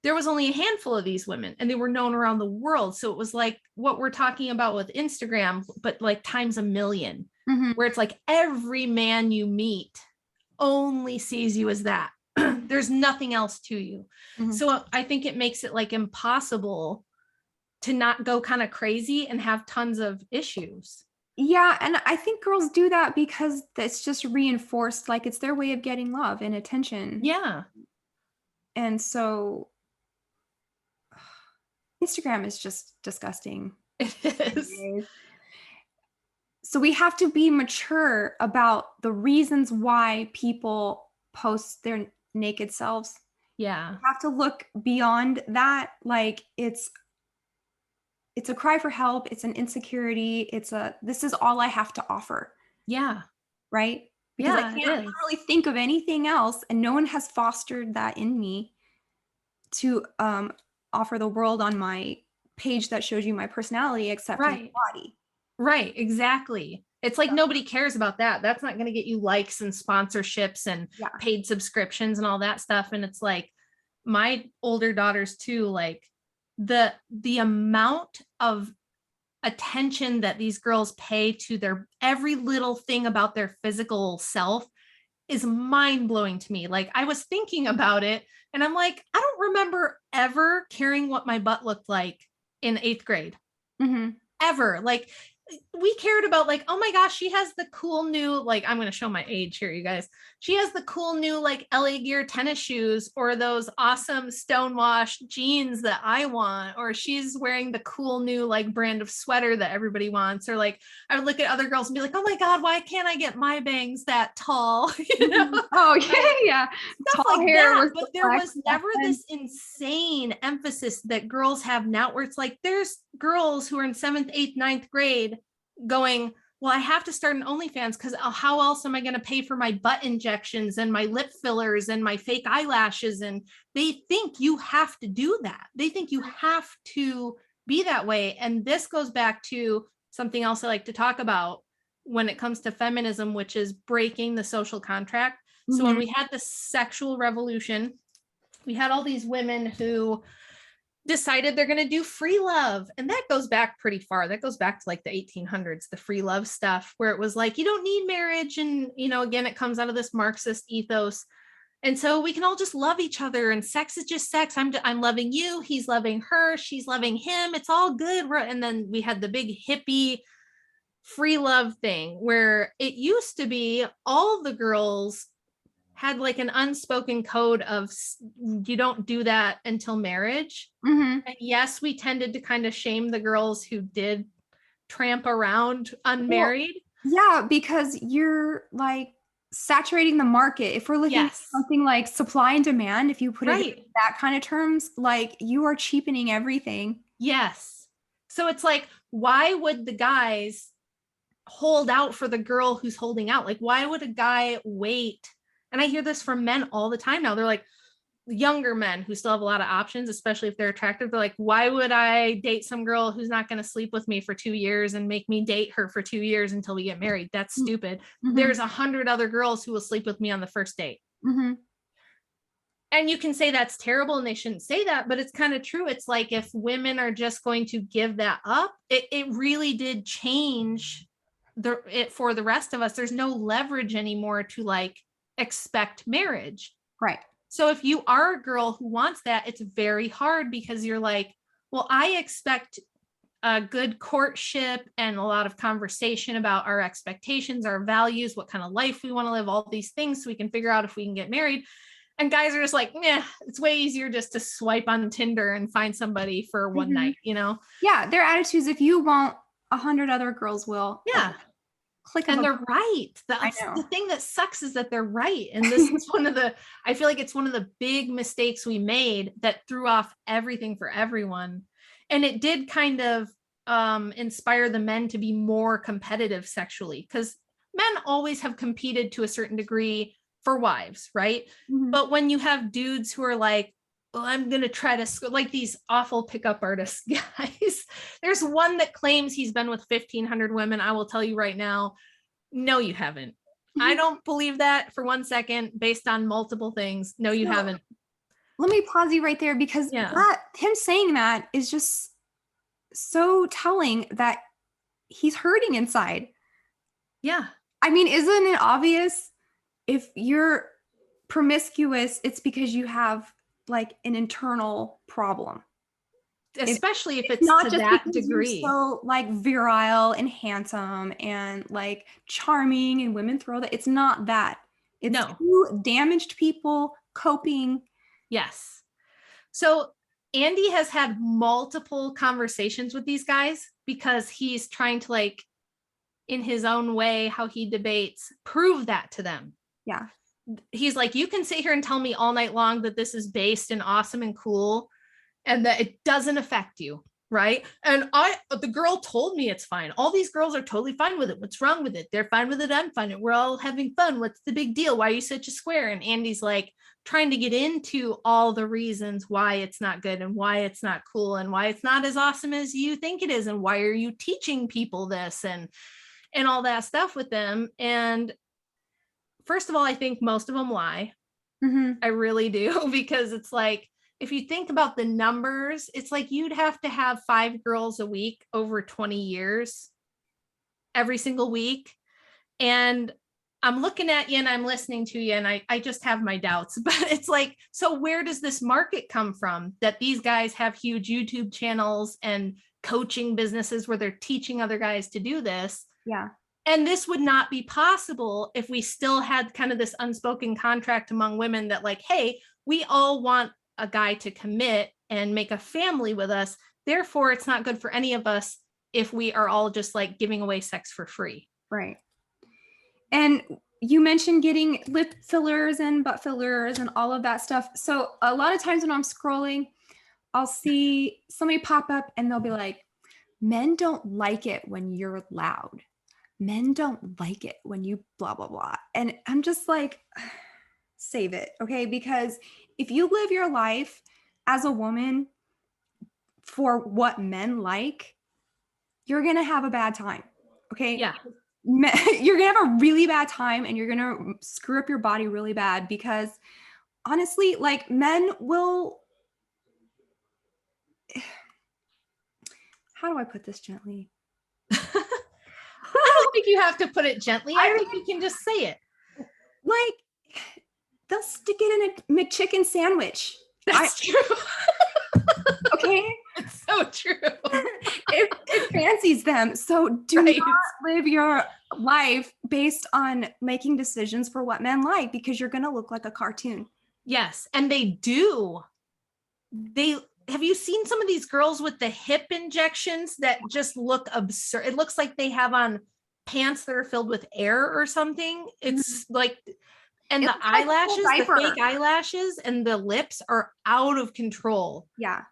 there was only a handful of these women and they were known around the world. So it was like what we're talking about with Instagram, but like times a million, where it's like every man you meet only sees you as that. There's nothing else to you. So I think it makes it like impossible to not go kind of crazy and have tons of issues. Yeah. And I think girls do that because it's just reinforced, like it's their way of getting love and attention. Yeah. And so Instagram is just disgusting. It is. So we have to be mature about the reasons why people post their naked selves. Yeah. You have to look beyond that. Like it's a cry for help. It's an insecurity. This is all I have to offer. Yeah. Right? Because I can't really think of anything else. And no one has fostered that in me to offer the world on my page that shows you my personality except my body. Right, exactly. It's like nobody cares about that. That's not going to get you likes and sponsorships and paid subscriptions and all that stuff. And it's like my older daughters too, like the amount of attention that these girls pay to their every little thing about their physical self is mind-blowing to me. Like I was thinking about it and I'm like, I don't remember ever caring what my butt looked like in 8th grade. Ever. Like we cared about like, oh my gosh, she has the cool new, like, I'm going to show my age here, you guys. She has the cool new like LA Gear tennis shoes or those awesome stonewashed jeans that I want, or she's wearing the cool new like brand of sweater that everybody wants. Or like, I would look at other girls and be like, oh my God, why can't I get my bangs that tall? Oh yeah. Stuff tall like hair that. But there was never this insane emphasis that girls have now, where it's like, there's girls who are in 7th, 8th, 9th grade going, well, I have to start an OnlyFans because how else am I going to pay for my butt injections and my lip fillers and my fake eyelashes? And they think you have to do that. They think you have to be that way. And this goes back to something else I like to talk about when it comes to feminism, which is breaking the social contract. So when we had the sexual revolution, we had all these women who decided they're going to do free love. And that goes back pretty far. That goes back to like the 1800s, the free love stuff, where it was like, you don't need marriage. And, you know, again, it comes out of this Marxist ethos. And so we can all just love each other, and sex is just sex. I'm loving you. He's loving her. She's loving him. It's all good. And then we had the big hippie free love thing where it used to be all the girls had like an unspoken code of you don't do that until marriage. And yes, we tended to kind of shame the girls who did tramp around unmarried. Well, yeah, because you're like saturating the market. If we're looking at something like supply and demand, if you put it in that kind of terms, like you are cheapening everything. Yes. So it's like, why would the guys hold out for the girl who's holding out? Like, why would a guy wait? And I hear this from men all the time now. They're like, younger men who still have a lot of options, especially if they're attractive. They're like, why would I date some girl who's not going to sleep with me for 2 years and make me date her for 2 years until we get married? That's stupid. There's 100 other girls who will sleep with me on the first date. And you can say that's terrible and they shouldn't say that, but it's kind of true. It's like, if women are just going to give that up, it really did change it for the rest of us. There's no leverage anymore to like expect marriage. Right. So if you are a girl who wants that, it's very hard because you're like, well, I expect a good courtship and a lot of conversation about our expectations, our values, what kind of life we want to live, all these things, so we can figure out if we can get married. And guys are just like, yeah, it's way easier just to swipe on Tinder and find somebody for one night, you know? Yeah, their attitudes, if you want, 100 other girls will. Yeah. Click and they're right. The thing that sucks is that they're right. And this is I feel like it's one of the big mistakes we made that threw off everything for everyone. And it did kind of inspire the men to be more competitive sexually, because men always have competed to a certain degree for wives, right? But when you have dudes who are like, well, I'm going to try to, like these awful pickup artist guys. There's one that claims he's been with 1,500 women. I will tell you right now, no, you haven't. I don't believe that for 1 second, based on multiple things. No, you haven't. Let me pause you right there, because him saying that is just so telling that he's hurting inside. Yeah. I mean, isn't it obvious? If you're promiscuous, it's because you have like an internal problem, especially if it's not to just that degree. You're so like virile and handsome and like charming, and women throw that. It's not that. It's two damaged people coping. Yes. So Andy has had multiple conversations with these guys because he's trying to, like, in his own way, how he debates, prove that to them. Yeah. He's like, you can sit here and tell me all night long that this is based and awesome and cool and that it doesn't affect you, right? And the girl told me it's fine. All these girls are totally fine with it. What's wrong with it? They're fine with it. I'm fine. We're all having fun. What's the big deal? Why are you such a square? And Andy's like trying to get into all the reasons why it's not good and why it's not cool and why it's not as awesome as you think it is. And why are you teaching people this and all that stuff with them? And first of all, I think most of them lie. I really do, because it's like, if you think about the numbers, it's like you'd have to have 5 girls a week over 20 years, every single week. And I'm looking at you and I'm listening to you and I just have my doubts, but it's like, so where does this market come from that these guys have huge YouTube channels and coaching businesses where they're teaching other guys to do this? Yeah. And this would not be possible if we still had kind of this unspoken contract among women that, like, hey, we all want a guy to commit and make a family with us. Therefore, it's not good for any of us if we are all just like giving away sex for free. Right. And you mentioned getting lip fillers and butt fillers and all of that stuff. So a lot of times when I'm scrolling, I'll see somebody pop up and they'll be like, men don't like it when you're loud. men don't like it when you blah, blah, blah. And I'm just like, save it. Okay. Because if you live your life as a woman for what men like, you're going to have a bad time. Okay. Yeah. You're going to have a really bad time and you're going to screw up your body really bad because honestly, like men will, how do I put this gently? I don't think you have to put it gently. I think you can just say it. Like, they'll stick it in a McChicken sandwich. That's true. Okay. It's so true. It fancies them. So do Right. not live your life based on making decisions for what men like, because you're going to look like a cartoon. Yes. And they do. Have you seen some of these girls with the hip injections that just look absurd? It looks like they have on pants that are filled with air or something. It's like, and the eyelashes, the fake eyelashes and the lips are out of control. Yeah.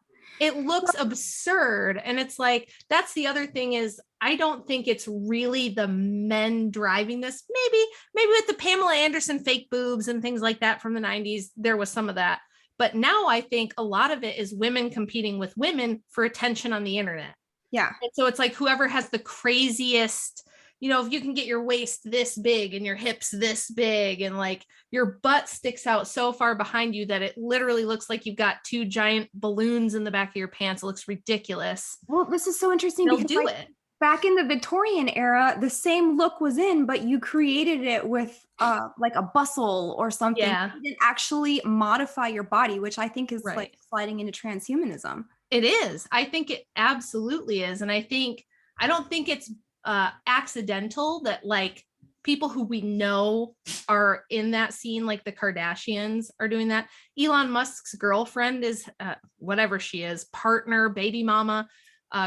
It looks absurd. And it's like, that's the other thing is, I don't think it's really the men driving this. Maybe with the Pamela Anderson fake boobs and things like that from the 90s, there was some of that. But now I think a lot of it is women competing with women for attention on the internet. Yeah. And so it's like whoever has the craziest, if you can get your waist this big and your hips this big and like your butt sticks out so far behind you that it literally looks like you've got two giant balloons in the back of your pants. It looks ridiculous. Well, this is so interesting They'll because do it. Back in the Victorian era, the same look was in, but you created it with like a bustle or something. Yeah. You didn't actually modify your body, which I think is Right. like sliding into transhumanism. It is. I think it absolutely is. And I don't think it's accidental that like people who we know are in that scene, like the Kardashians are doing that. Elon Musk's girlfriend is whatever she is, partner, baby mama,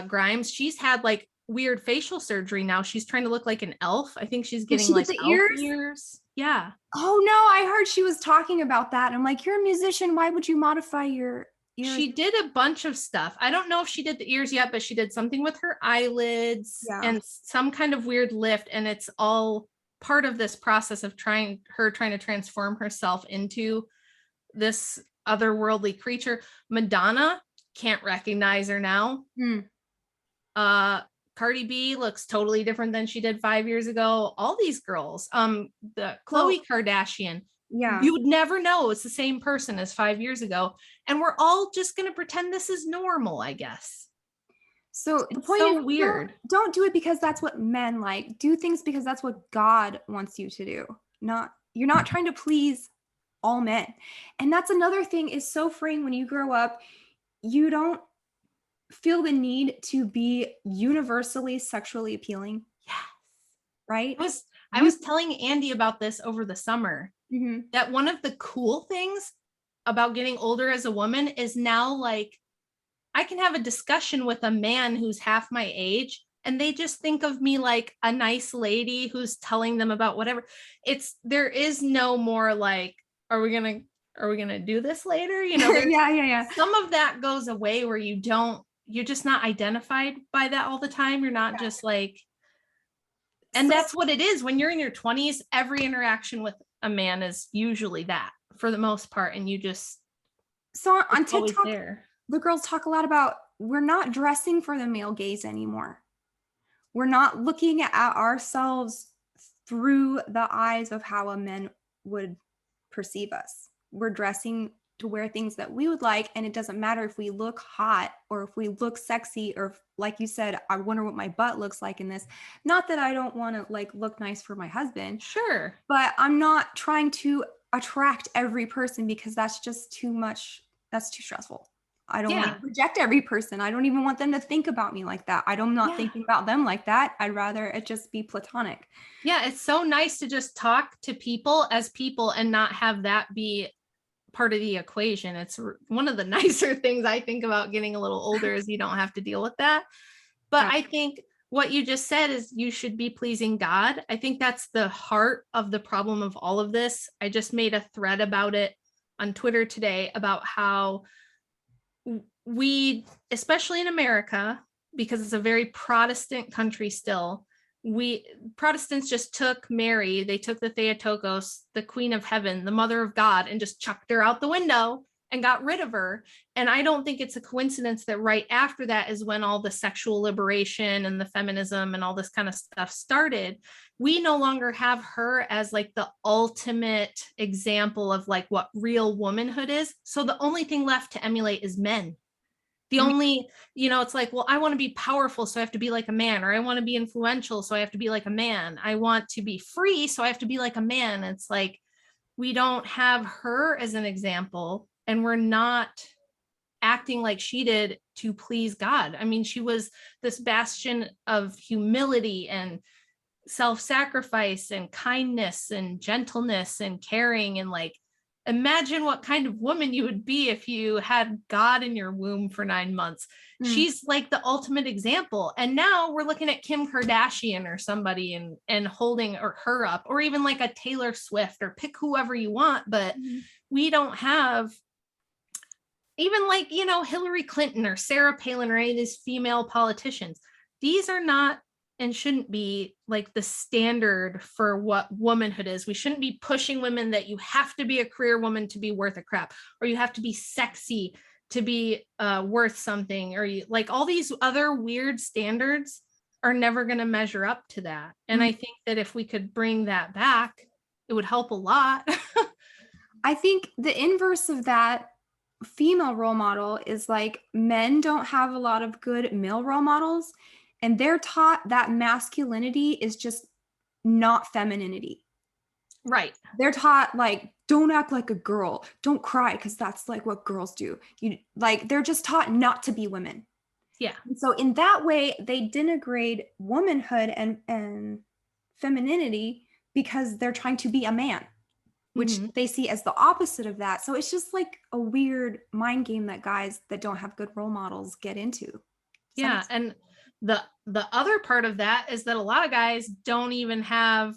Grimes. She's had like weird facial surgery now. She's trying to look like an elf. I think she's getting like the ears. Yeah. Oh no, I heard she was talking about that. I'm like, you're a musician. Why would you modify your ears? She did a bunch of stuff. I don't know if she did the ears yet, but she did something with her eyelids and some kind of weird lift. And it's all part of this process of trying to transform herself into this otherworldly creature. Madonna can't recognize her now. Cardi B looks totally different than she did 5 years ago. All these girls, the Khloe Kardashian, you would never know it's the same person as 5 years ago. And we're all just going to pretend this is normal, I guess. So the point is weird. Don't do it because that's what men like. Do things because that's what God wants you to do. You're not trying to please all men. And that's another thing is so freeing when you grow up. You don't feel the need to be universally sexually appealing. Yes. Right? I was telling Andy about this over the summer, that one of the cool things about getting older as a woman is now like I can have a discussion with a man who's half my age and they just think of me like a nice lady who's telling them about whatever. There is no more like, are we going to do this later? Yeah. Some of that goes away where you're just not identified by that all the time. You're not just like, and that's what it is. When you're in your 20s, every interaction with a man is usually that for the most part. And you just, so on TikTok, the girls talk a lot about, we're not dressing for the male gaze anymore. We're not looking at ourselves through the eyes of how a man would perceive us. We're dressing to wear things that we would like. And it doesn't matter if we look hot or if we look sexy, or if, like you said, I wonder what my butt looks like in this. Not that I don't want to like look nice for my husband. Sure. But I'm not trying to attract every person because that's just too much. That's too stressful. I don't want to reject every person. I don't even want them to think about me like that. I'm not thinking about them like that. I'd rather it just be platonic. Yeah, it's so nice to just talk to people as people and not have that be part of the equation. It's one of the nicer things I think about getting a little older is you don't have to deal with that. But I think what you just said is you should be pleasing God. I think that's the heart of the problem of all of this. I just made a thread about it on Twitter today about how we, especially in America, because it's a very Protestant country still, Protestants just took Mary, they took the Theotokos, the Queen of Heaven, the Mother of God, and just chucked her out the window and got rid of her. And I don't think it's a coincidence that right after that is when all the sexual liberation and the feminism and all this kind of stuff started. We no longer have her as like the ultimate example of like what real womanhood is. So the only thing left to emulate is men. The only, it's like, well, I want to be powerful, so I have to be like a man, or I want to be influential, so I have to be like a man. I want to be free, so I have to be like a man. It's like, we don't have her as an example, and we're not acting like she did to please God. I mean, she was this bastion of humility and self-sacrifice and kindness and gentleness and caring, and like, imagine what kind of woman you would be if you had God in your womb for 9 months. She's like the ultimate example. And now we're looking at Kim Kardashian or somebody and holding her up, or even like a Taylor Swift, or pick whoever you want. But we don't have even like, Hillary Clinton or Sarah Palin or any of these female politicians. These are not and shouldn't be like the standard for what womanhood is. We shouldn't be pushing women that you have to be a career woman to be worth a crap, or you have to be sexy to be worth something, or you like all these other weird standards are never going to measure up to that. And I think that if we could bring that back, it would help a lot. I think the inverse of that female role model is like men don't have a lot of good male role models, and they're taught that masculinity is just not femininity. Right. They're taught like, don't act like a girl, don't cry, because that's like what girls do. They're just taught not to be women. Yeah. And so in that way, they denigrate womanhood and femininity because they're trying to be a man, which they see as the opposite of that. So it's just like a weird mind game that guys that don't have good role models get into. Yeah. And the other part of that is that a lot of guys don't even have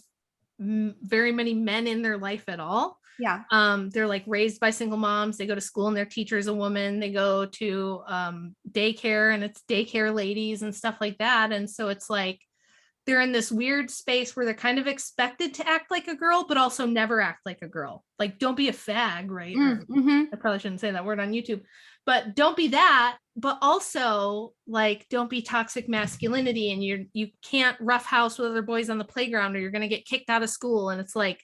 very many men in their life at all. Yeah. They're like raised by single moms. They go to school and their teacher is a woman. They go to daycare and it's daycare ladies and stuff like that. And so it's like they're in this weird space where they're kind of expected to act like a girl, but also never act like a girl. Like, don't be a fag, right? I probably shouldn't say that word on YouTube, but don't be that. But also, like, don't be toxic masculinity, and you can't roughhouse with other boys on the playground, or you're going to get kicked out of school. And it's like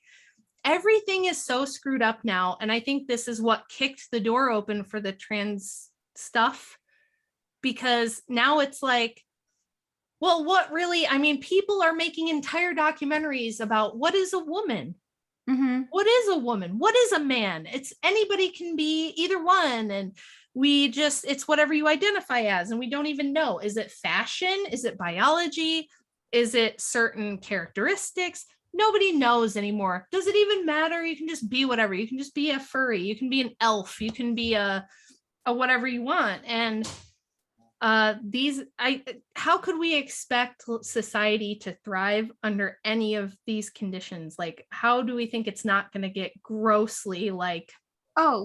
everything is so screwed up now. And I think this is what kicked the door open for the trans stuff, because now it's like, well, what really, I mean, people are making entire documentaries about what is a woman? What is a woman? What is a man? It's anybody can be either one. And it's whatever you identify as. And we don't even know. Is it fashion? Is it biology? Is it certain characteristics? Nobody knows anymore. Does it even matter? You can just be whatever. You can just be a furry. You can be an elf. You can be a whatever you want. And how could we expect society to thrive under any of these conditions? Like, how do we think it's not going to get grossly like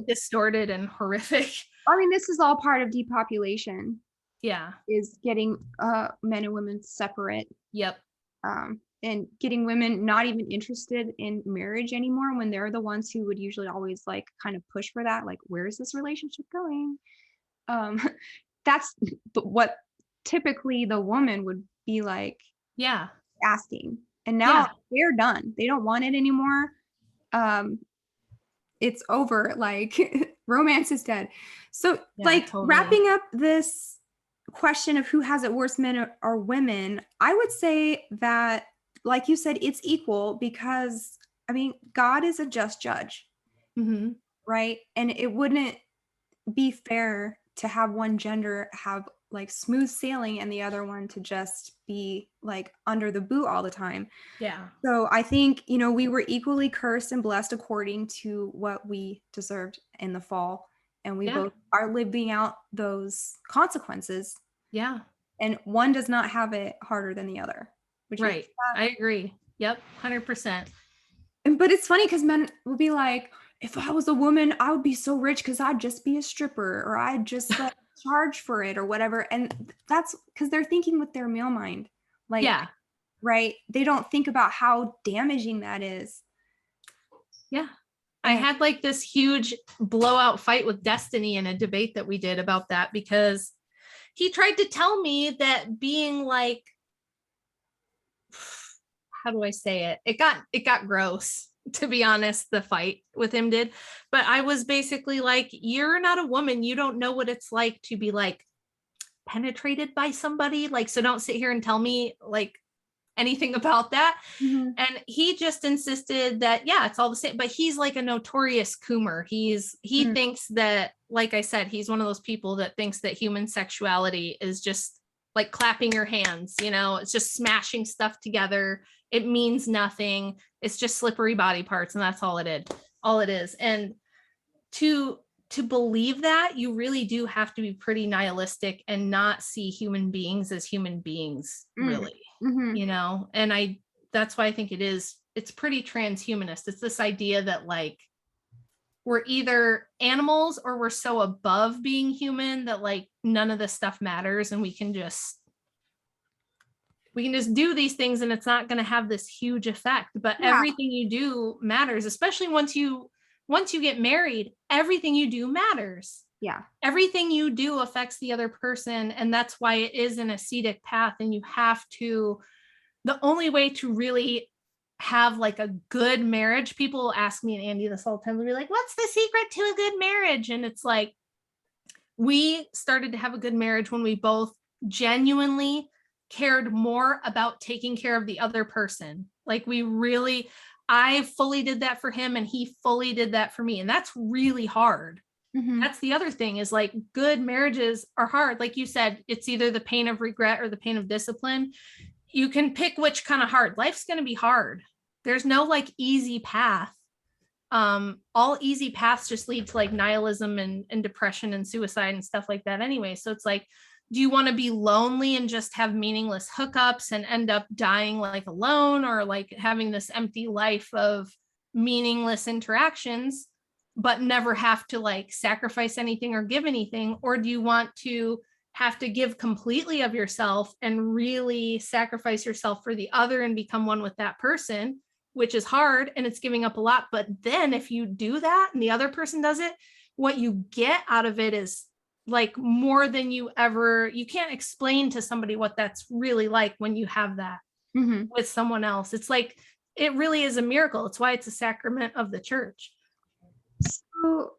distorted and horrific? I mean, this is all part of depopulation. Yeah. Is getting men and women separate. Yep. And getting women not even interested in marriage anymore, when they're the ones who would usually always like kind of push for that. Like, where's this relationship going? That's what typically the woman would be like, asking. And now they're done. They don't want it anymore. It's over. Like, romance is dead. So totally. Wrapping up this question of who has it worse, men or women, I would say that, like you said, it's equal, because I mean, God is a just judge, right? And it wouldn't be fair to have one gender have like smooth sailing and the other one to just be like under the boot all the time. Yeah. So I think, we were equally cursed and blessed according to what we deserved in the fall. And we both are living out those consequences. Yeah. And one does not have it harder than the other. Right. I agree. Yep. 100%. But it's funny because men will be like, if I was a woman, I would be so rich because I'd just be a stripper, or I'd just like charge for it or whatever. And that's because they're thinking with their male mind. Like, right? They don't think about how damaging that is. Yeah. I And had like this huge blowout fight with Destiny in a debate that we did about that, because he tried to tell me that being like, how do I say it? It got gross, to be honest, the fight with him did. But I was basically like, you're not a woman. You don't know what it's like to be like penetrated by somebody. Like, so don't sit here and tell me like anything about that. Mhm. And he just insisted that, yeah, it's all the same. But he's like a notorious coomer. He Mm. thinks that, like I said, he's one of those people that thinks that human sexuality is just like clapping your hands, it's just smashing stuff together. It means nothing. It's just slippery body parts, and that's all it is. And to to believe that, you really do have to be pretty nihilistic and not see human beings as human beings, Mm. really. Mhm. And I that's why I think it's pretty transhumanist. It's this idea that like we're either animals or we're so above being human that like none of this stuff matters, and we can just do these things and it's not going to have this huge effect. But Yeah. everything you do matters, especially once you get married. Everything you do matters. Yeah. Everything you do affects the other person, and that's why it is an ascetic path. And you have to the only way to really have like a good marriage, people ask me and Andy this all the time. They'll be like, what's the secret to a good marriage? And it's like, we started to have a good marriage when we both genuinely cared more about taking care of the other person. Like I fully did that for him and he fully did that for me. And that's really hard. Mhm. That's the other thing, is like good marriages are hard. Like you said, it's either the pain of regret or the pain of discipline. You can pick which kind of hard. Life's going to be hard. There's no like easy path. All easy paths just lead to like nihilism and depression and suicide and stuff like that anyway. So it's like, do you want to be lonely and just have meaningless hookups and end up dying like alone, or like having this empty life of meaningless interactions but never have to like sacrifice anything or give anything? Or do you want to have to give completely of yourself and really sacrifice yourself for the other and become one with that person, which is hard and it's giving up a lot. But then if you do that and the other person does it, what you get out of it is like more than you can't explain to somebody what that's really like when you have that Mhm. with someone else. It's like, it really is a miracle. It's why it's a sacrament of the church. So,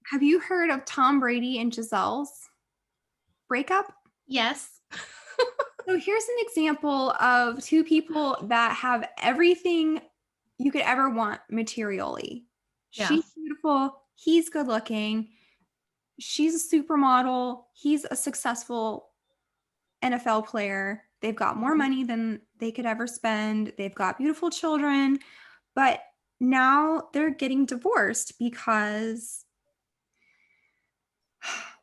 have you heard of Tom Brady and Giselle's breakup? Yes. So here's an example of two people that have everything you could ever want materially. Yeah. She's beautiful, he's good looking, she's a supermodel, he's a successful NFL player. They've got more money than they could ever spend. They've got beautiful children, but now they're getting divorced because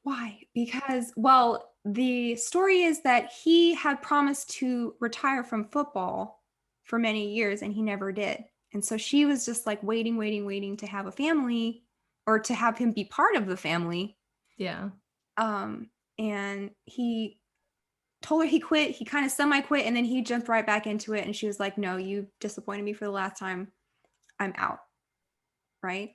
why? Because, well, the story is that he had promised to retire from football for many years and he never did. And so she was just like waiting, waiting, waiting to have a family or to have him be part of the family. Yeah. Um, and he told her he quit. He kind of semi quit and then he jumped right back into it. And she was like, no, you disappointed me for the last time. I'm out. Right.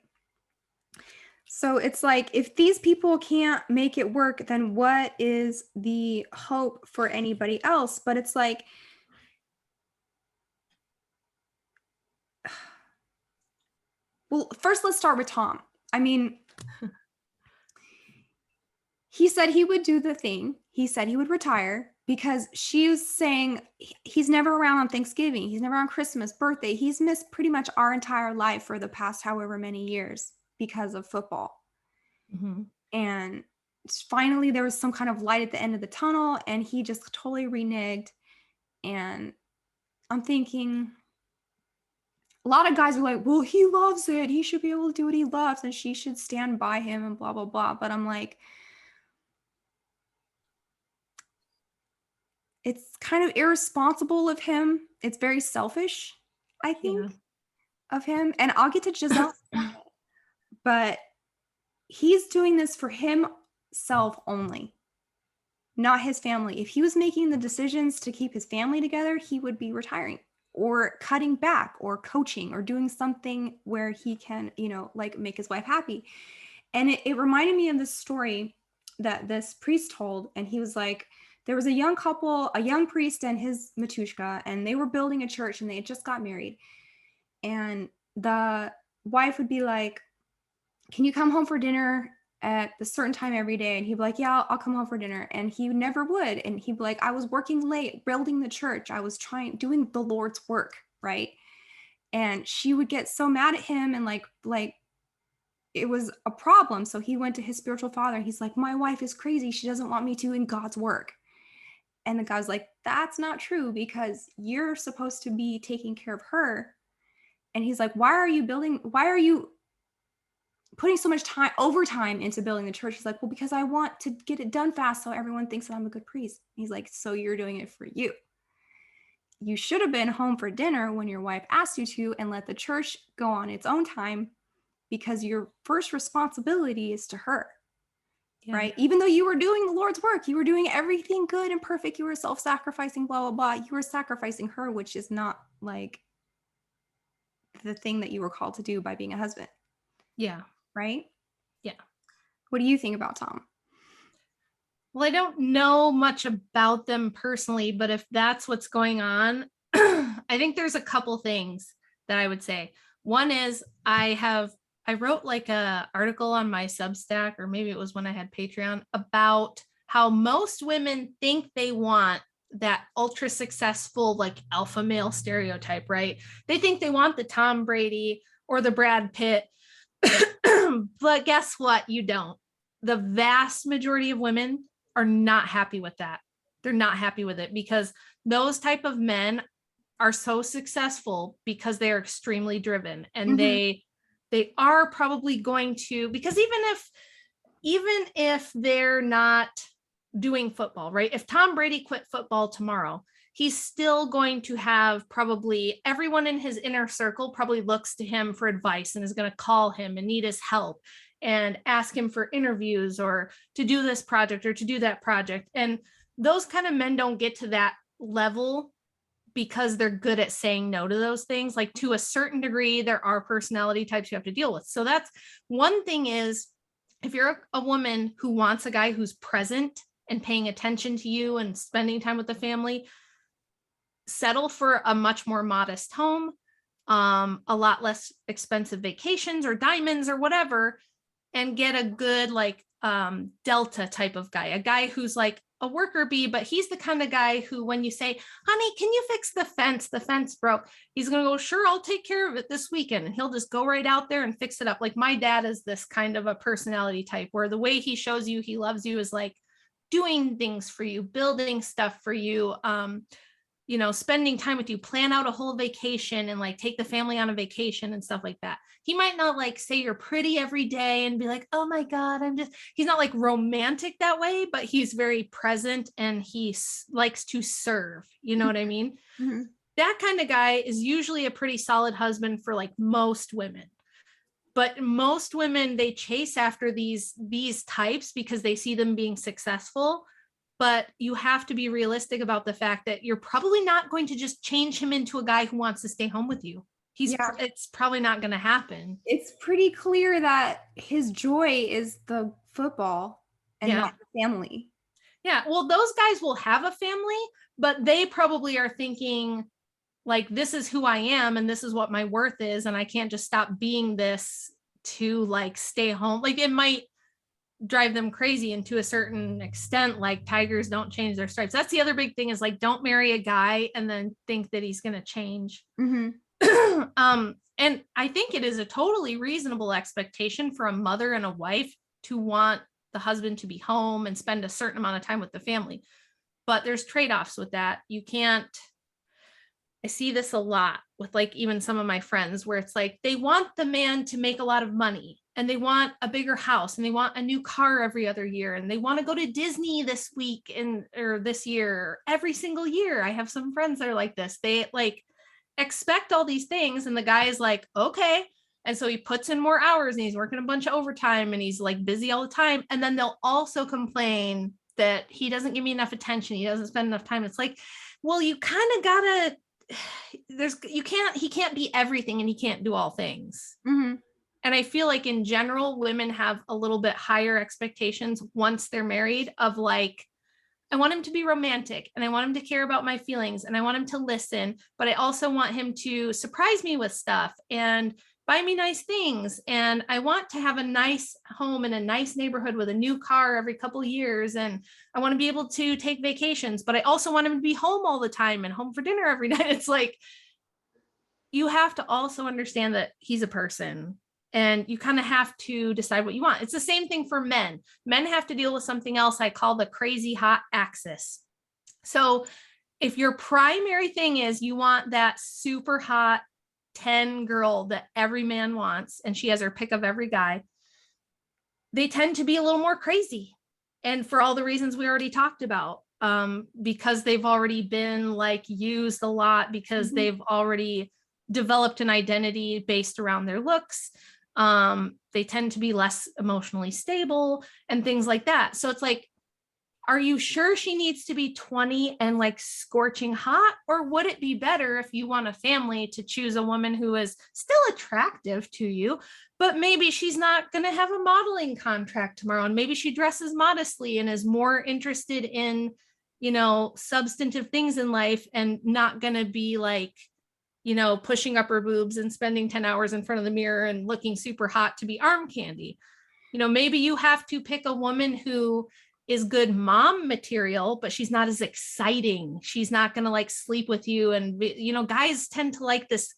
So it's like, if these people can't make it work, then what is the hope for anybody else? But it's like, well, first let's start with Tom. I mean, he said he would do the thing. He said he would retire because she was saying he's never around on Thanksgiving. He's never on Christmas, birthday. He's missed pretty much our entire life for the past however many years because of football. Mm-hmm. And finally, there was some kind of light at the end of the tunnel, and he just totally reneged. And I'm thinking, a lot of guys are like, well, he loves it. He should be able to do what he loves, and she should stand by him and blah, blah, blah. But I'm like, it's kind of irresponsible of him. It's very selfish, I Yeah. think, of him. And I'll get to Giselle, but he's doing this for himself only, not his family. If he was making the decisions to keep his family together, he would be retiring or cutting back or coaching or doing something where he can, like make his wife happy. And it reminded me of this story that this priest told. And he was like, there was a young couple, a young priest and his matushka, and they were building a church and they had just got married. And the wife would be like, can you come home for dinner at a certain time every day? And he'd be like, yeah, I'll come home for dinner. And he never would. And he'd be like, I was working late building the church. I was doing the Lord's work. Right. And she would get so mad at him and like it was a problem. So he went to his spiritual father. He's like, my wife is crazy. She doesn't want me to in God's work. And the guy was like, that's not true, because you're supposed to be taking care of her. And he's like, why are you putting so much overtime into building the church? He's like, well, because I want to get it done fast so everyone thinks that I'm a good priest. He's like, so you're doing it for you. You should have been home for dinner when your wife asked you to and let the church go on its own time, because your first responsibility is to her. Yeah. Right? Even though you were doing the Lord's work, you were doing everything good and perfect, you were self-sacrificing, blah, blah, blah. You were sacrificing her, which is not like the thing that you were called to do by being a husband. Yeah. Right? Yeah. What do you think about Tom? Well, I don't know much about them personally, but if that's what's going on, I think there's a couple things that I would say. One is I wrote like a article on my Substack, or maybe it was when I had Patreon, about how most women think they want that ultra successful, like alpha male stereotype, right? They think they want the Tom Brady or the Brad Pitt, but guess what? You don't. The vast majority of women are not happy with that. They're not happy with it, because those type of men are so successful because they are extremely driven, and they are probably going to, because even if they're not doing football, right? If Tom Brady quit football tomorrow, he's still going to have probably everyone in his inner circle probably looks to him for advice and is going to call him and need his help and ask him for interviews or to do this project or to do that project. And those kind of men don't get to that level because they're good at saying no to those things. Like, to a certain degree, there are personality types you have to deal with. So that's one thing. Is if you're a woman who wants a guy who's present and paying attention to you and spending time with the family, settle for a much more modest home, a lot less expensive vacations or diamonds or whatever, and get a good like Delta type of guy, a guy who's like a worker bee, but he's the kind of guy who, when you say, honey, can you fix the fence broke, he's going to go, sure, I'll take care of it this weekend. And he'll just go right out there and fix it up. Like, my dad is this kind of a personality type where the way he shows you he loves you is like doing things for you, building stuff for you, spending time with you, plan out a whole vacation and like take the family on a vacation and stuff like that. He might not like say you're pretty every day and be like, oh my God, he's not like romantic that way, but he's very present and he likes to serve. You know what I mean? Mm-hmm. That kind of guy is usually a pretty solid husband for like most women. But most women, they chase after these types because they see them being successful. But you have to be realistic about the fact that you're probably not going to just change him into a guy who wants to stay home with you. It's probably not going to happen. It's pretty clear that his joy is the football and not the family. Yeah. Well, those guys will have a family, but they probably are thinking like, this is who I am and this is what my worth is. And I can't just stop being this to like stay home. Like, it might drive them crazy, and to a certain extent, like, tigers don't change their stripes. That's the other big thing, is like, don't marry a guy and then think that he's going to change. Mm-hmm. And I think it is a totally reasonable expectation for a mother and a wife to want the husband to be home and spend a certain amount of time with the family. But there's trade-offs with that. You can't, I see this a lot with like even some of my friends, where it's like they want the man to make a lot of money and they want a bigger house and they want a new car every other year and they want to go to Disney this week or this year, every single year. I have some friends that are like this. They like expect all these things and the guy is like, okay. And so he puts in more hours and he's working a bunch of overtime and he's like busy all the time. And then they'll also complain that he doesn't give me enough attention. He doesn't spend enough time. It's like, well, you kind of gotta, he can't be everything and he can't do all things. Mm-hmm. And I feel like in general, women have a little bit higher expectations once they're married of like, I want him to be romantic and I want him to care about my feelings and I want him to listen, but I also want him to surprise me with stuff and buy me nice things. And I want to have a nice home in a nice neighborhood with a new car every couple of years. And I want to be able to take vacations, but I also want him to be home all the time and home for dinner every night. It's like, you have to also understand that he's a person and you kind of have to decide what you want. It's the same thing for men. Men have to deal with something else I call the crazy hot axis. So if your primary thing is you want that super hot 10 girl that every man wants, and she has her pick of every guy, they tend to be a little more crazy. And for all the reasons we already talked about, because they've already been like used a lot, because Mm-hmm. they've already developed an identity based around their looks. They tend to be less emotionally stable and things like that. So it's like, are you sure she needs to be 20 and like scorching hot? Or would it be better if you want a family to choose a woman who is still attractive to you, but maybe she's not going to have a modeling contract tomorrow, and maybe she dresses modestly and is more interested in, substantive things in life and not going to be like, pushing up her boobs and spending 10 hours in front of the mirror and looking super hot to be arm candy. Maybe you have to pick a woman who is good mom material, but she's not as exciting. She's not going to like sleep with you. And, guys tend to like this,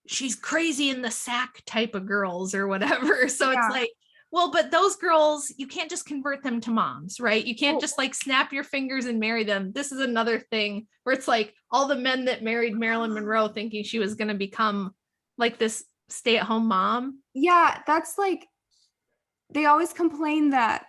she's crazy in the sack type of girls or whatever. So it's Yeah. like, well, but those girls, you can't just convert them to moms, right? You can't just like snap your fingers and marry them. This is another thing where it's like all the men that married Marilyn Monroe thinking she was going to become like this stay-at-home mom. Yeah, that's like, they always complain that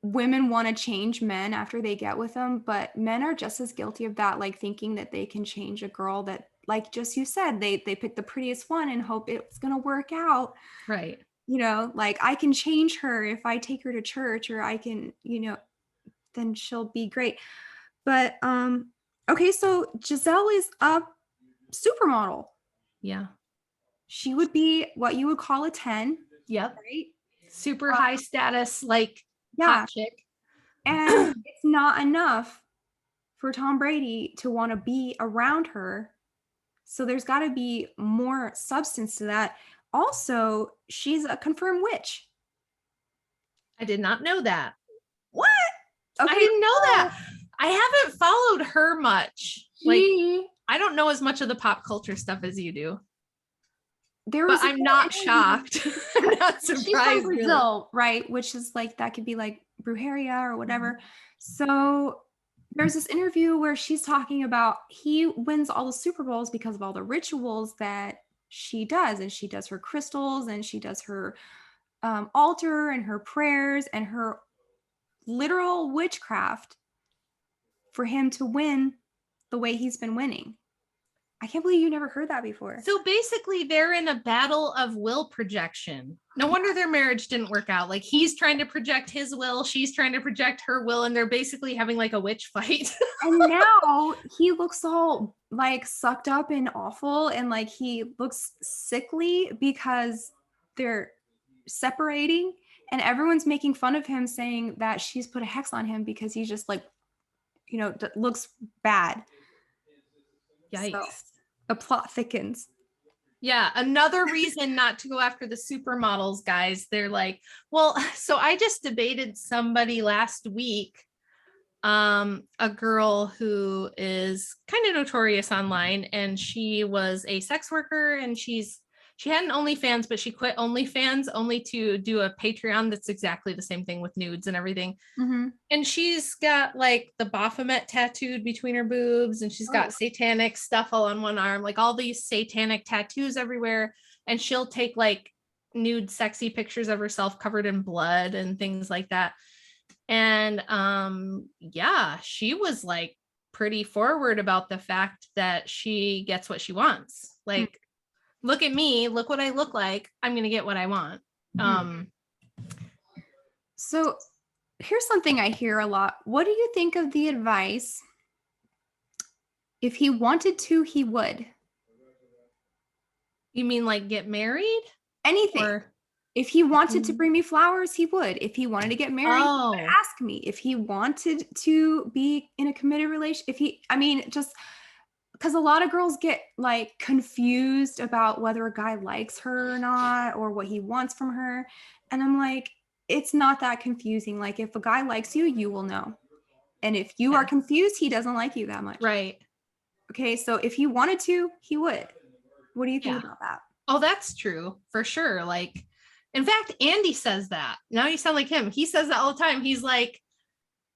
women want to change men after they get with them, but men are just as guilty of that, like thinking that they can change a girl that, like just you said, they pick the prettiest one and hope it's going to work out. Right. Like I can change her if I take her to church, or I can, then she'll be great. But okay, so Giselle is a supermodel. Yeah. She would be what you would call a 10. Yep. Right? Super high status, like Yeah. hot chick. And it's not enough for Tom Brady to want to be around her. So there's got to be more substance to that. Also, she's a confirmed witch. I did not know that. What? Okay, I didn't know that. I haven't followed her much. Like, I don't know as much of the pop culture stuff as you do. But I'm not shocked. I'm not surprised. She's from Brazil, really. Right? Which is like, that could be like brujeria or whatever. Mm-hmm. So there's this interview where she's talking about he wins all the Super Bowls because of all the rituals that she does. And she does her crystals, and she does her altar and her prayers and her literal witchcraft for him to win the way he's been winning. I can't believe you never heard that before. So basically they're in a battle of will projection. No wonder their marriage didn't work out. Like, he's trying to project his will, she's trying to project her will, and they're basically having like a witch fight. And now he looks all like sucked up and awful, and like he looks sickly because they're separating, and everyone's making fun of him, saying that she's put a hex on him because he just like, looks bad. Yikes. So the plot thickens. Yeah, another reason not to go after the supermodels, guys. They're like, well, so I just debated somebody last week, a girl who is kind of notorious online, and she was a sex worker, and she had an OnlyFans, but she quit OnlyFans only to do a Patreon that's exactly the same thing with nudes and everything. Mm-hmm. And she's got like the Baphomet tattooed between her boobs, and she's got satanic stuff all on one arm, like all these satanic tattoos everywhere. And she'll take like nude, sexy pictures of herself covered in blood and things like that. And yeah, she was like pretty forward about the fact that she gets what she wants. Like, look at me, look what I look like, I'm gonna get what I want. So Here's something I hear a lot. What do you think of the advice? If he wanted to, he would. You mean like get married? Anything. Or If he wanted to bring me flowers, he would. If he wanted to get married, he would oh, ask me. If he wanted to be in a committed relationship, just because a lot of girls get like confused about whether a guy likes her or not, or what he wants from her. And I'm like, it's not that confusing. Like, if a guy likes you, you will know. And if you are yeah, confused, he doesn't like you that much. right. Okay. So if he wanted to, he would. What do you think Yeah. about that? Oh, that's true for sure. Like, in fact, Andy says that. Now you sound like him. He says that all the time. He's like,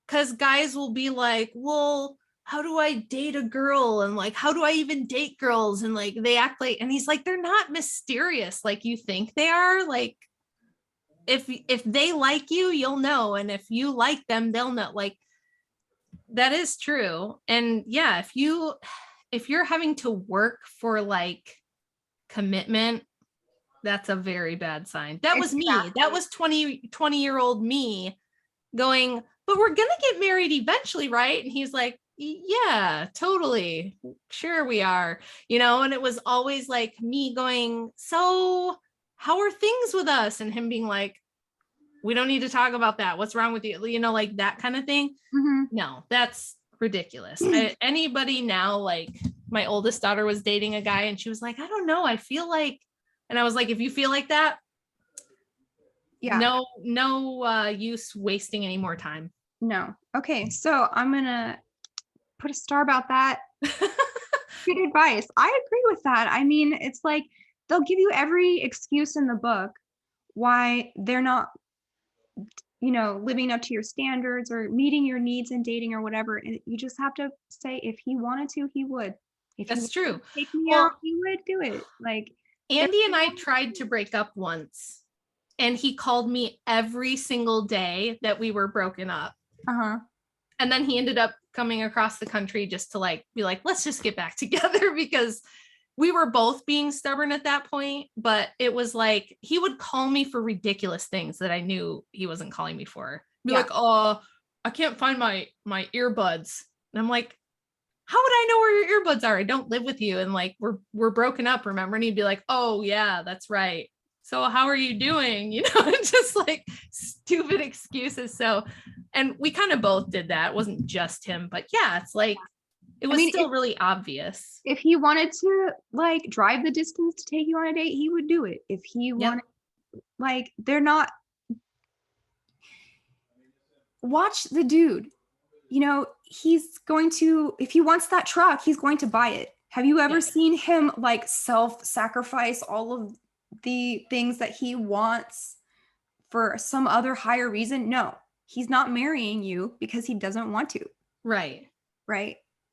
because guys will be like, well, how do I date a girl? And like, how do I even date girls? And like, they act like, and he's like, they're not mysterious like you think they are. Like, if they like you, you'll know. And if you like them, they'll know. Like, that is true. And yeah, if you're having to work for like commitment, that's a very bad sign. That was me. That Exactly. was 20-year-old me going, but we're gonna get married eventually, right? And he's like, yeah, totally, sure we are, and it was always like me going, so how are things with us? And him being like, we don't need to talk about that, what's wrong with you, like that kind of thing. Mm-hmm. No, that's ridiculous. Anybody now, like my oldest daughter was dating a guy and she was like, I don't know, I feel like, and I was like, if you feel like that, Yeah. no use wasting any more time. No. Okay. So I'm going to put a star about that. Good advice. I agree with that. I mean, it's like they'll give you every excuse in the book why they're not, living up to your standards or meeting your needs in dating or whatever. And you just have to say, if he wanted to, he would. If he That's wanted true. to take me out, Well, he would do it. Like, Andy and I tried to break up once, and he called me every single day that we were broken up. uh-huh. And then he ended up coming across the country just to like be like, let's just get back together, because we were both being stubborn at that point. But it was like he would call me for ridiculous things that I knew he wasn't calling me for. Be like, oh, I can't find my earbuds. And I'm like, how would I know where your earbuds are? I don't live with you. And like, we're broken up, remember? And he'd be like, oh yeah, that's right. So how are you doing? Just like stupid excuses. So, and we kind of both did that. It wasn't just him, but yeah, it's like, it was still really obvious. If he wanted to like drive the distance to take you on a date, he would do it. If he wanted, like, they're not, watch the dude, he's going to, if he wants that truck, he's going to buy it. Have you ever seen him like self-sacrifice all of the things that he wants for some other higher reason? No, he's not marrying you because he doesn't want to. Right.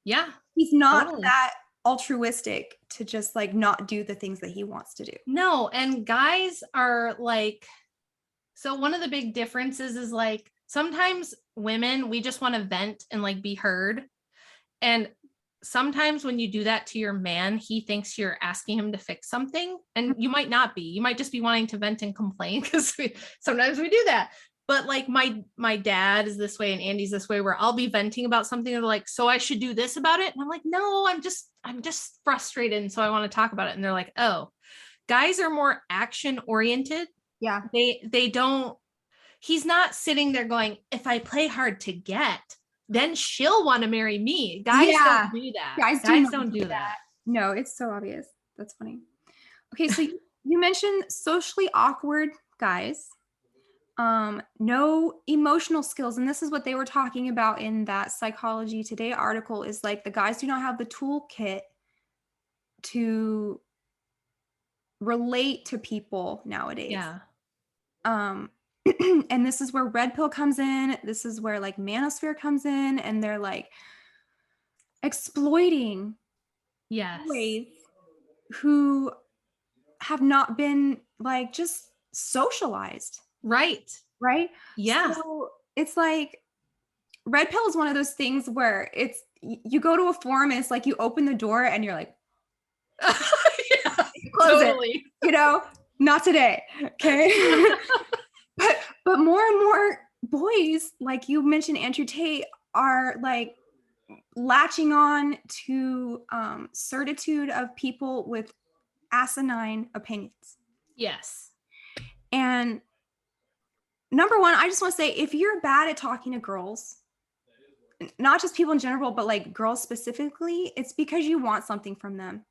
Yeah. He's not that altruistic to just like not do the things that he wants to do. No, and guys are like, so one of the big differences is like sometimes women, we just want to vent and like be heard. And sometimes when you do that to your man, he thinks you're asking him to fix something, and you might not be. You might just be wanting to vent and complain, because sometimes we do that. But like my dad is this way and Andy's this way, where I'll be venting about something and they're like, so I should do this about it. And I'm like, no, I'm just frustrated. And so I want to talk about it. And they're like, oh, guys are more action oriented. Yeah. They don't, he's not sitting there going, if I play hard to get, then she'll want to marry me. Guys don't do that. Guys don't do that. No, it's so obvious. That's funny. Okay, so you mentioned socially awkward guys. No emotional skills. And this is what they were talking about in that Psychology Today article, is like the guys do not have the toolkit to relate to people nowadays. Yeah. And this is where Red Pill comes in. This is where like Manosphere comes in, and they're like exploiting boys who have not been like just socialized. Right. Yeah. So it's like Red Pill is one of those things where it's, you go to a forum and it's like you open the door and you're like, yeah, close totally. it, not today. Okay. but more and more boys, like you mentioned, Andrew Tate, are like latching on to certitude of people with asinine opinions. Yes. And number one, I just want to say, if you're bad at talking to girls, not just people in general, but like girls specifically, it's because you want something from them.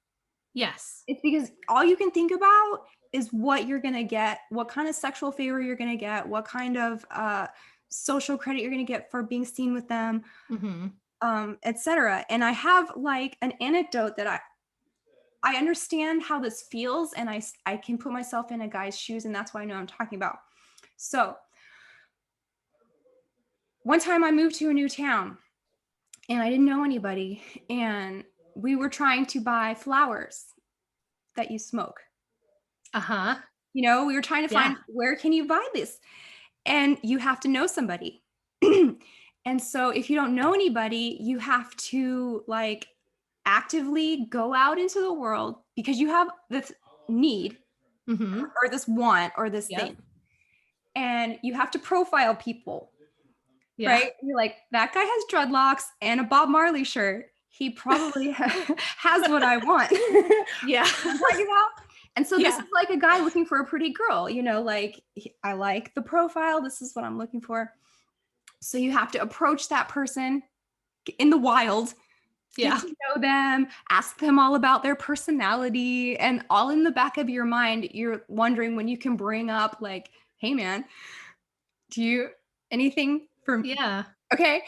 Yes. It's because all you can think about is what you're going to get, what kind of sexual favor you're going to get, what kind of social credit you're going to get for being seen with them, etc. And I have like an anecdote that I understand how this feels, and I can put myself in a guy's shoes, and that's why I know I'm talking about. So one time I moved to a new town and I didn't know anybody, and we were trying to buy flowers that you smoke. Uh-huh. You know, we were trying to find, where can you buy this? And you have to know somebody. And so if you don't know anybody, you have to like actively go out into the world because you have this need or this want or this thing. And you have to profile people. Yeah. Right? You're like, that guy has dreadlocks and a Bob Marley shirt. He probably has what I want. Yeah. I'm talking about. And so this is like a guy looking for a pretty girl, you know, like I like the profile. This is what I'm looking for. So you have to approach that person in the wild, get to know them, ask them all about their personality, and all in the back of your mind, you're wondering when you can bring up like, hey man, do you anything for me? Yeah. Okay.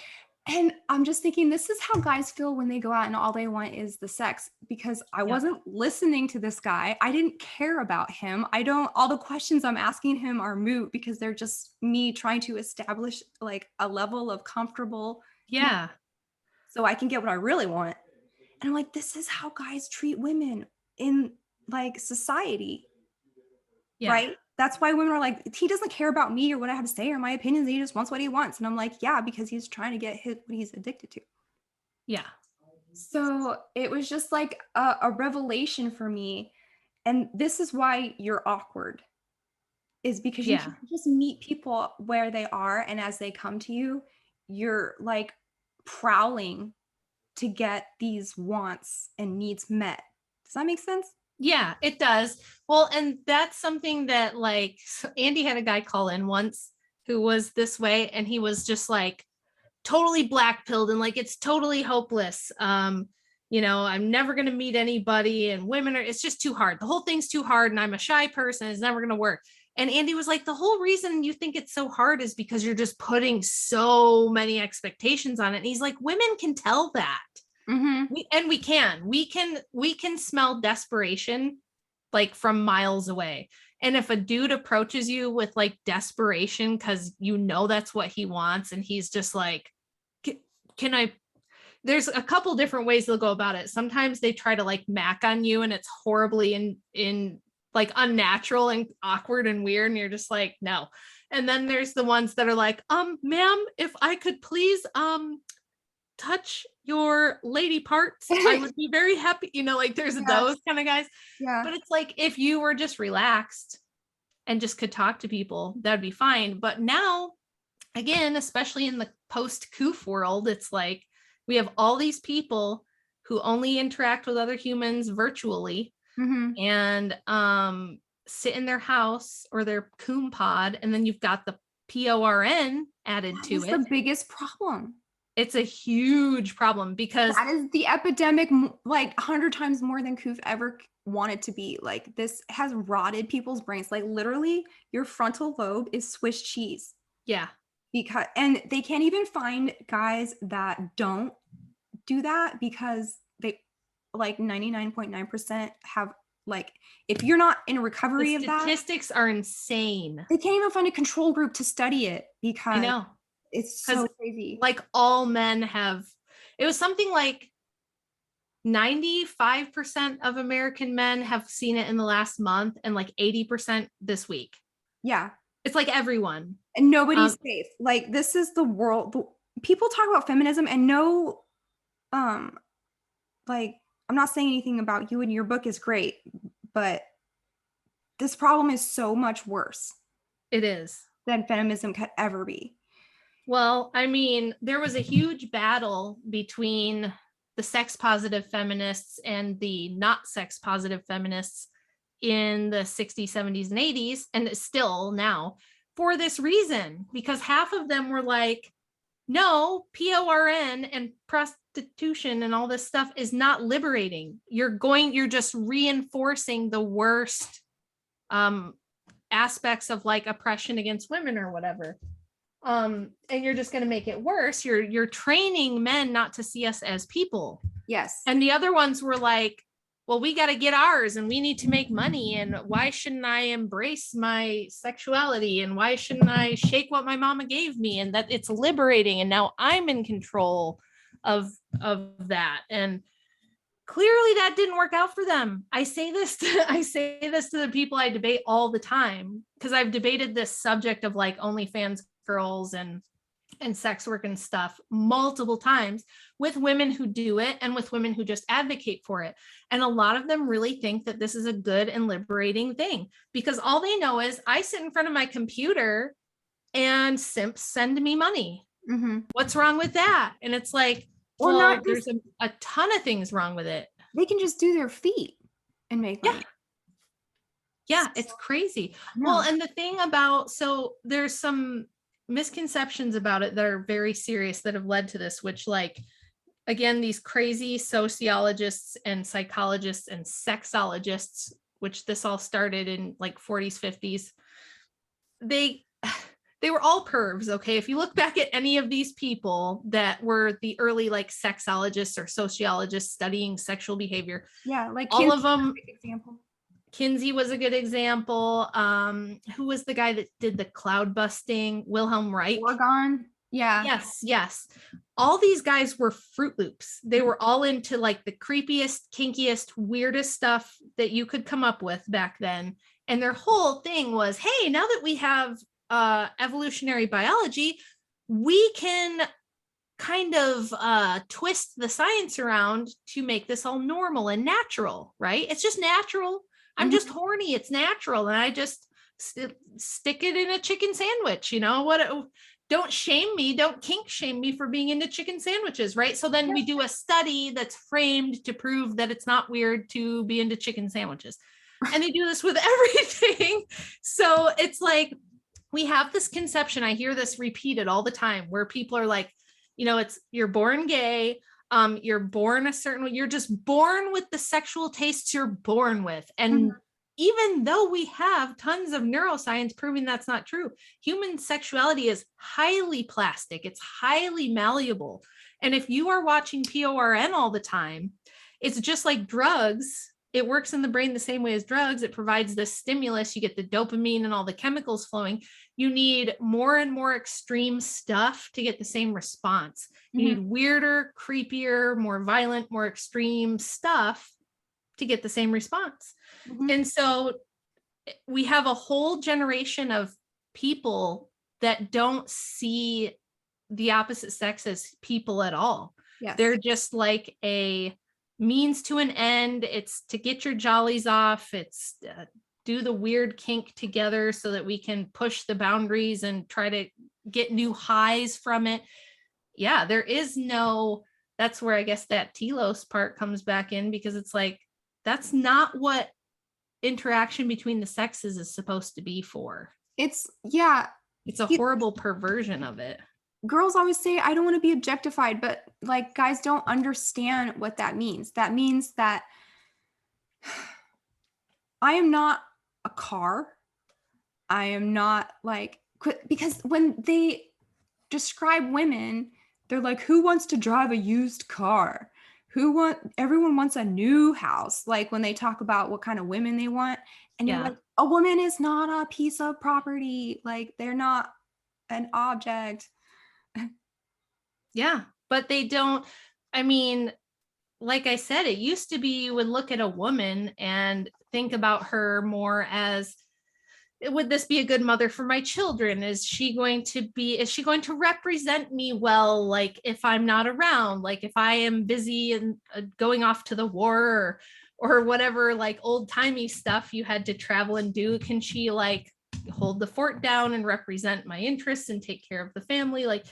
And I'm just thinking, this is how guys feel when they go out and all they want is the sex, because I wasn't listening to this guy. I didn't care about him. All the questions I'm asking him are moot because they're just me trying to establish like a level of comfortable. Yeah. So I can get what I really want. And I'm like, this is how guys treat women in like society. Yeah. Right? That's why women are like, he doesn't care about me or what I have to say or my opinions. He just wants what he wants. And I'm like, yeah, because he's trying to get what he's addicted to. Yeah. So it was just like a revelation for me. And this is why you're awkward, is because you can't just meet people where they are. And as they come to you, you're like prowling to get these wants and needs met. Does that make sense? Yeah, it does. Well, and that's something that like Andy had a guy call in once who was this way, and he was just like totally black pilled and like it's totally hopeless. You know, I'm never gonna meet anybody, and women are, it's just too hard. The whole thing's too hard, and I'm a shy person, it's never gonna work. And Andy was like, the whole reason you think it's so hard is because you're just putting so many expectations on it. And he's like, women can tell that. We can smell desperation like from miles away. And if a dude approaches you with like desperation because you know that's what he wants, and he's just like, can I, there's a couple different ways they'll go about it. Sometimes they try to like mac on you and it's horribly in like unnatural and awkward and weird, and you're just like, no. And then there's the ones that are like, ma'am, if I could please touch your lady parts, I would be very happy. You know, like there's those kind of guys. Yeah. But it's like, if you were just relaxed and just could talk to people, that'd be fine. But now, again, especially in the post-coof world, it's like we have all these people who only interact with other humans virtually and sit in their house or their coom pod, and then you've got the PORN added to it. That's the biggest problem. It's a huge problem because that is the epidemic, like 100 times more than coof ever wanted to be. Like this has rotted people's brains. Like literally your frontal lobe is Swiss cheese. Yeah. And they can't even find guys that don't do that because they like 99.9% have like, if you're not in a recovery of that, statistics are insane. They can't even find a control group to study it because I know. It's so crazy. Like all men have, it was something like 95% of American men have seen it in the last month and like 80% this week. Yeah. It's like everyone. And nobody's safe. Like this is the world. People talk about feminism and no, like I'm not saying anything about you and your book is great, but this problem is so much worse. It is. Than feminism could ever be. Well, I mean, there was a huge battle between the sex positive feminists and the not sex positive feminists in the 60s, 70s, and 80s, and still now, for this reason, because half of them were like, no, PORN and prostitution and all this stuff is not liberating. You're just reinforcing the worst aspects of like oppression against women or whatever. And you're just going to make it worse. You're training men not to see us as people. Yes. And the other ones were like, well, we got to get ours and we need to make money. And why shouldn't I embrace my sexuality? And why shouldn't I shake what my mama gave me? And that it's liberating. And now I'm in control of that. And clearly that didn't work out for them. I say this to the people I debate all the time, because I've debated this subject of like OnlyFans girls and sex work and stuff multiple times with women who do it and with women who just advocate for it. And a lot of them really think that this is a good and liberating thing, because all they know is I sit in front of my computer and simps send me money. Mm-hmm. What's wrong with that? And it's like, well, there's a ton of things wrong with it. They can just do their feet and make money. Yeah, it's crazy. Well, and the thing about, so there's some misconceptions about it that are very serious that have led to this, which like, again, these crazy sociologists and psychologists and sexologists, which this all started in like 40s, 50s, they were all pervs. Okay. If you look back at any of these people that were the early like sexologists or sociologists studying sexual behavior. Yeah. Like all of them. Example. Kinsey was a good example. Who was the guy that did the cloud busting? Wilhelm Reich. Oregon. Yeah. Yes. All these guys were Fruit Loops. They were all into like the creepiest, kinkiest, weirdest stuff that you could come up with back then. And their whole thing was, hey, now that we have evolutionary biology, we can kind of twist the science around to make this all normal and natural, right? It's just natural. I'm just horny. It's natural. And I just stick it in a chicken sandwich. You know what? Don't shame me. Don't kink shame me for being into chicken sandwiches, right? So then we do a study that's framed to prove that it's not weird to be into chicken sandwiches. And they do this with everything. So it's like, we have this conception. I hear this repeated all the time where people are like, you know, it's, you're born gay. You're born a certain way. You're just born with the sexual tastes you're born with. And even though we have tons of neuroscience proving that's not true, human sexuality is highly plastic. It's highly malleable. And if you are watching PORN all the time, it's just like drugs. It works in the brain the same way as drugs. It provides this stimulus. You get the dopamine and all the chemicals flowing. You need more and more extreme stuff to get the same response. You need weirder, creepier, more violent, more extreme stuff to get the same response. And so we have a whole generation of people that don't see the opposite sex as people at all. Yes. They're just like a means to an end. It's to get your jollies off. It's do the weird kink together so that we can push the boundaries and try to get new highs from it. Yeah, there is no, that's where I guess that telos part comes back in, because it's like, that's not what interaction between the sexes is supposed to be for. It's a horrible perversion of it. Girls always say, I don't want to be objectified, but like guys don't understand what that means. That means that I am not a car. I am not like, because when they describe women, they're like, who wants to drive a used car? Everyone wants a new house. Like when they talk about what kind of women they want, and you're like, a woman is not a piece of property. Like they're not an object. Yeah, but they don't, I mean, like I said, it used to be you would look at a woman and think about her more as, would this be a good mother for my children? Is she going to represent me well? Like if I'm not around, like if I am busy and going off to the war or whatever, like old timey stuff you had to travel and do, can she like hold the fort down and represent my interests and take care of the family. Like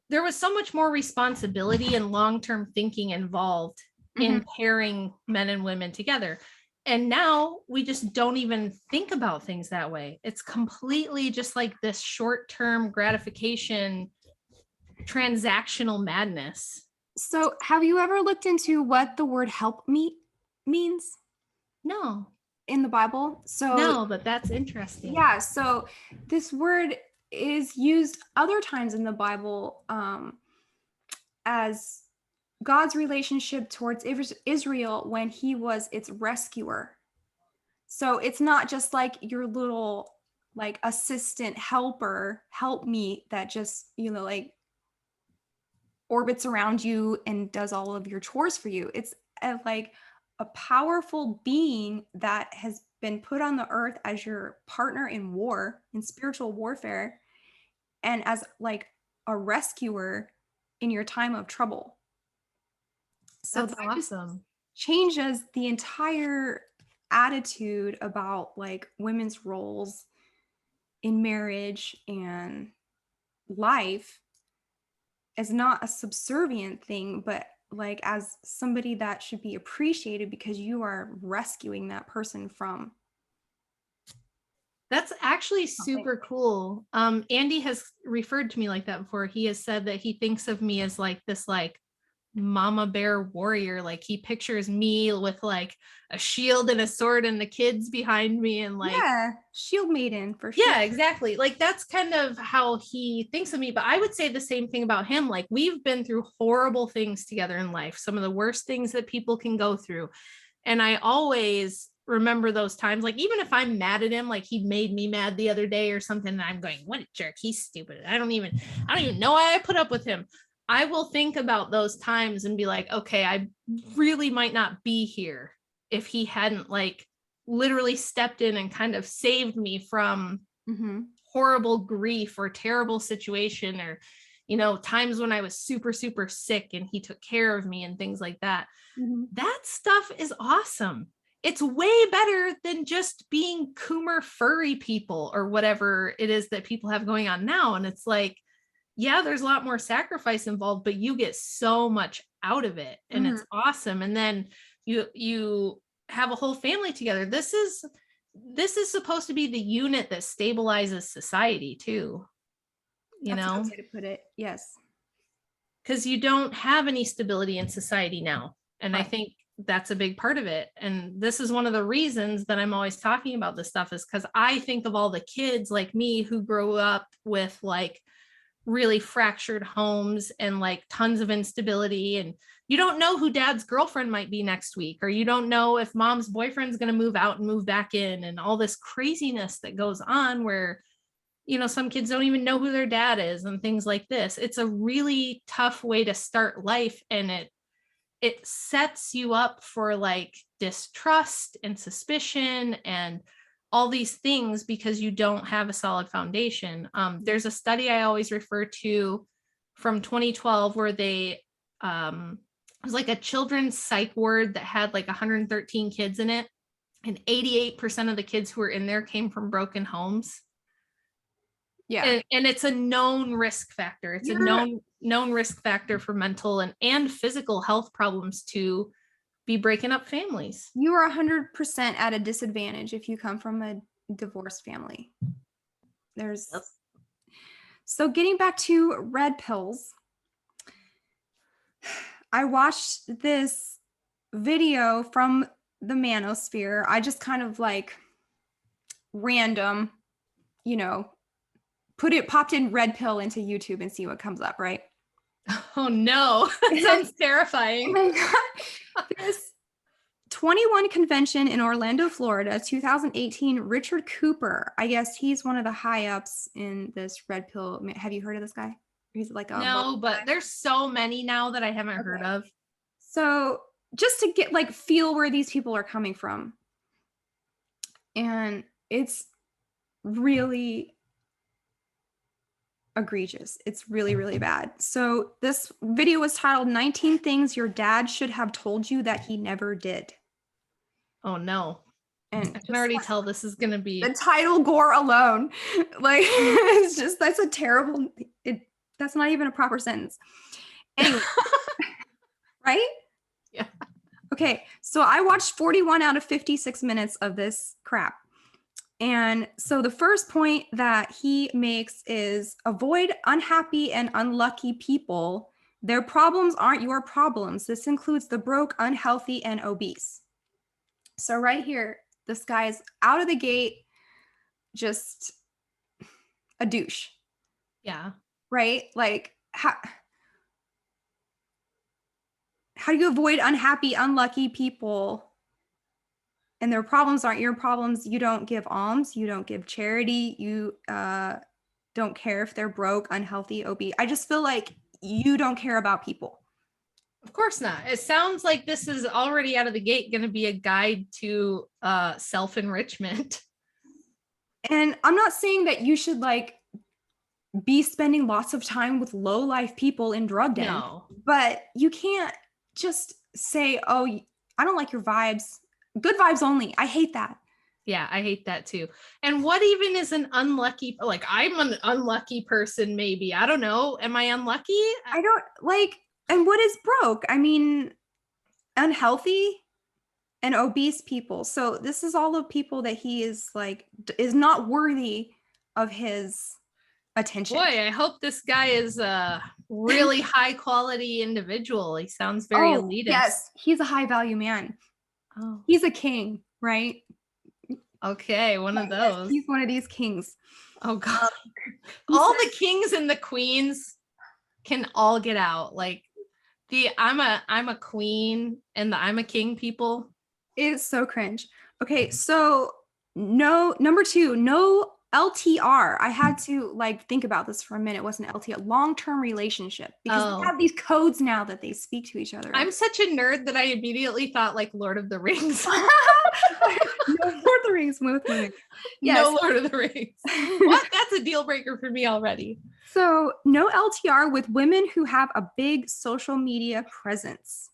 there was so much more responsibility and long-term thinking involved in pairing men and women together. And now we just don't even think about things that way. It's completely just like this short-term gratification, transactional madness. So, have you ever looked into what the word help meet means No, in the Bible? So, no, but that's interesting. yeah, so this word is used other times in the Bible as God's relationship towards Israel when he was its rescuer. So it's not just like your little like assistant helper, help me that just, like orbits around you and does all of your chores for you. It's like a powerful being that has been put on the earth as your partner in war, in spiritual warfare, and as like a rescuer in your time of trouble. So That's that just awesome. changes the entire attitude about like women's roles in marriage and life as not a subservient thing, but like as somebody that should be appreciated because you are rescuing that person from That's actually something. super cool. Andy has referred to me like that before. He has said that he thinks of me as like this like mama bear warrior. Like he pictures me with like a shield and a sword and the kids behind me and like Yeah, shield maiden for sure. yeah, exactly. Like that's kind of how he thinks of me. But I would say the same thing about him. Like we've been through horrible things together in life, some of the worst things that people can go through. And I always remember those times, like even if I'm mad at him, like he made me mad the other day or something, and I'm going, what a jerk, he's stupid. I don't even know why I put up with him. I will think about those times and be like, okay, I really might not be here if he hadn't like literally stepped in and kind of saved me from horrible grief or terrible situation or times when I was super super sick and he took care of me and things like that. That stuff is awesome. It's way better than just being Coomer furry people or whatever it is that people have going on now. And it's like, yeah, there's a lot more sacrifice involved, but you get so much out of it and it's awesome. And then you have a whole family together. This is supposed to be the unit that stabilizes society too. That's a good way to put it. Yes. Because you don't have any stability in society now. And I think that's a big part of it. And this is one of the reasons that I'm always talking about this stuff is because I think of all the kids like me who grew up with like really fractured homes and like tons of instability. And you don't know who dad's girlfriend might be next week, or you don't know if mom's boyfriend's going to move out and move back in, and all this craziness that goes on where some kids don't even know who their dad is and things like this. It's a really tough way to start life, and it sets you up for like distrust and suspicion and all these things because you don't have a solid foundation. There's a study I always refer to from 2012 where it was like a children's psych ward that had like 113 kids in it, and 88% of the kids who were in there came from broken homes. Yeah. And it's a known risk factor. It's a known risk factor for mental and physical health problems to be breaking up families. You are 100% at a disadvantage if you come from a divorced family. So getting back to red pills, I watched this video from the manosphere. I just kind of like random, popped in red pill into YouTube and see what comes up, right? Oh no, that sounds terrifying. Oh my God. This 21 convention in Orlando, Florida, 2018, Richard Cooper. I guess he's one of the high ups in this red pill. Have you heard of this guy? He's like no, but there's so many now that I haven't heard of. So just to get like feel where these people are coming from. And it's really egregious. It's really, really bad. So this video was titled 19 Things Your Dad Should Have Told You That He Never Did. Oh no. And I can just already like, tell this is gonna be. the title gore alone, like it's just, that's a terrible, that's not even a proper sentence. Anyway, right? Yeah. Okay, so I watched 41 out of 56 minutes of this crap. And so the first point that he makes is avoid unhappy and unlucky people. Their problems aren't your problems. This includes the broke, unhealthy, and obese. So right here, this guy is out of the gate, just a douche, Yeah. right? Like, how do you avoid unhappy, unlucky people? And their problems aren't your problems. You don't give alms. You don't give charity. You don't care if they're broke, unhealthy, obese. I just feel like you don't care about people. Of course not. It sounds like this is already out of the gate going to be a guide to self-enrichment. And I'm not saying that you should like be spending lots of time with low life people in drug dens, No. but you can't just say, oh, I don't like your vibes. Good vibes only. I hate that. Yeah, I hate that too. And what even is an unlucky, like I'm an unlucky person, maybe. I don't know. Am I unlucky? I don't like, and what is broke? I mean, unhealthy and obese people. So this is all the people that he is like, is not worthy of his attention. Boy, I hope this guy is a really high quality individual. He sounds very Oh, elitist. yes, he's a high value man. Oh, He's a king, right? okay. One of Yes, those. he's one of these kings. Oh, God. All the kings and the queens can all get out. Like the I'm a queen and the I'm a king people. It's so cringe. Okay, so no, number two, no LTR. I had to like think about this for a minute. It wasn't LTR, long-term relationship, because they Oh, have these codes now that they speak to each other. I'm such a nerd that I immediately thought like Lord of the Rings. No Lord of the Rings with women. Yes. No Lord of the Rings. What? That's a deal breaker for me already. So no LTR with women who have a big social media presence.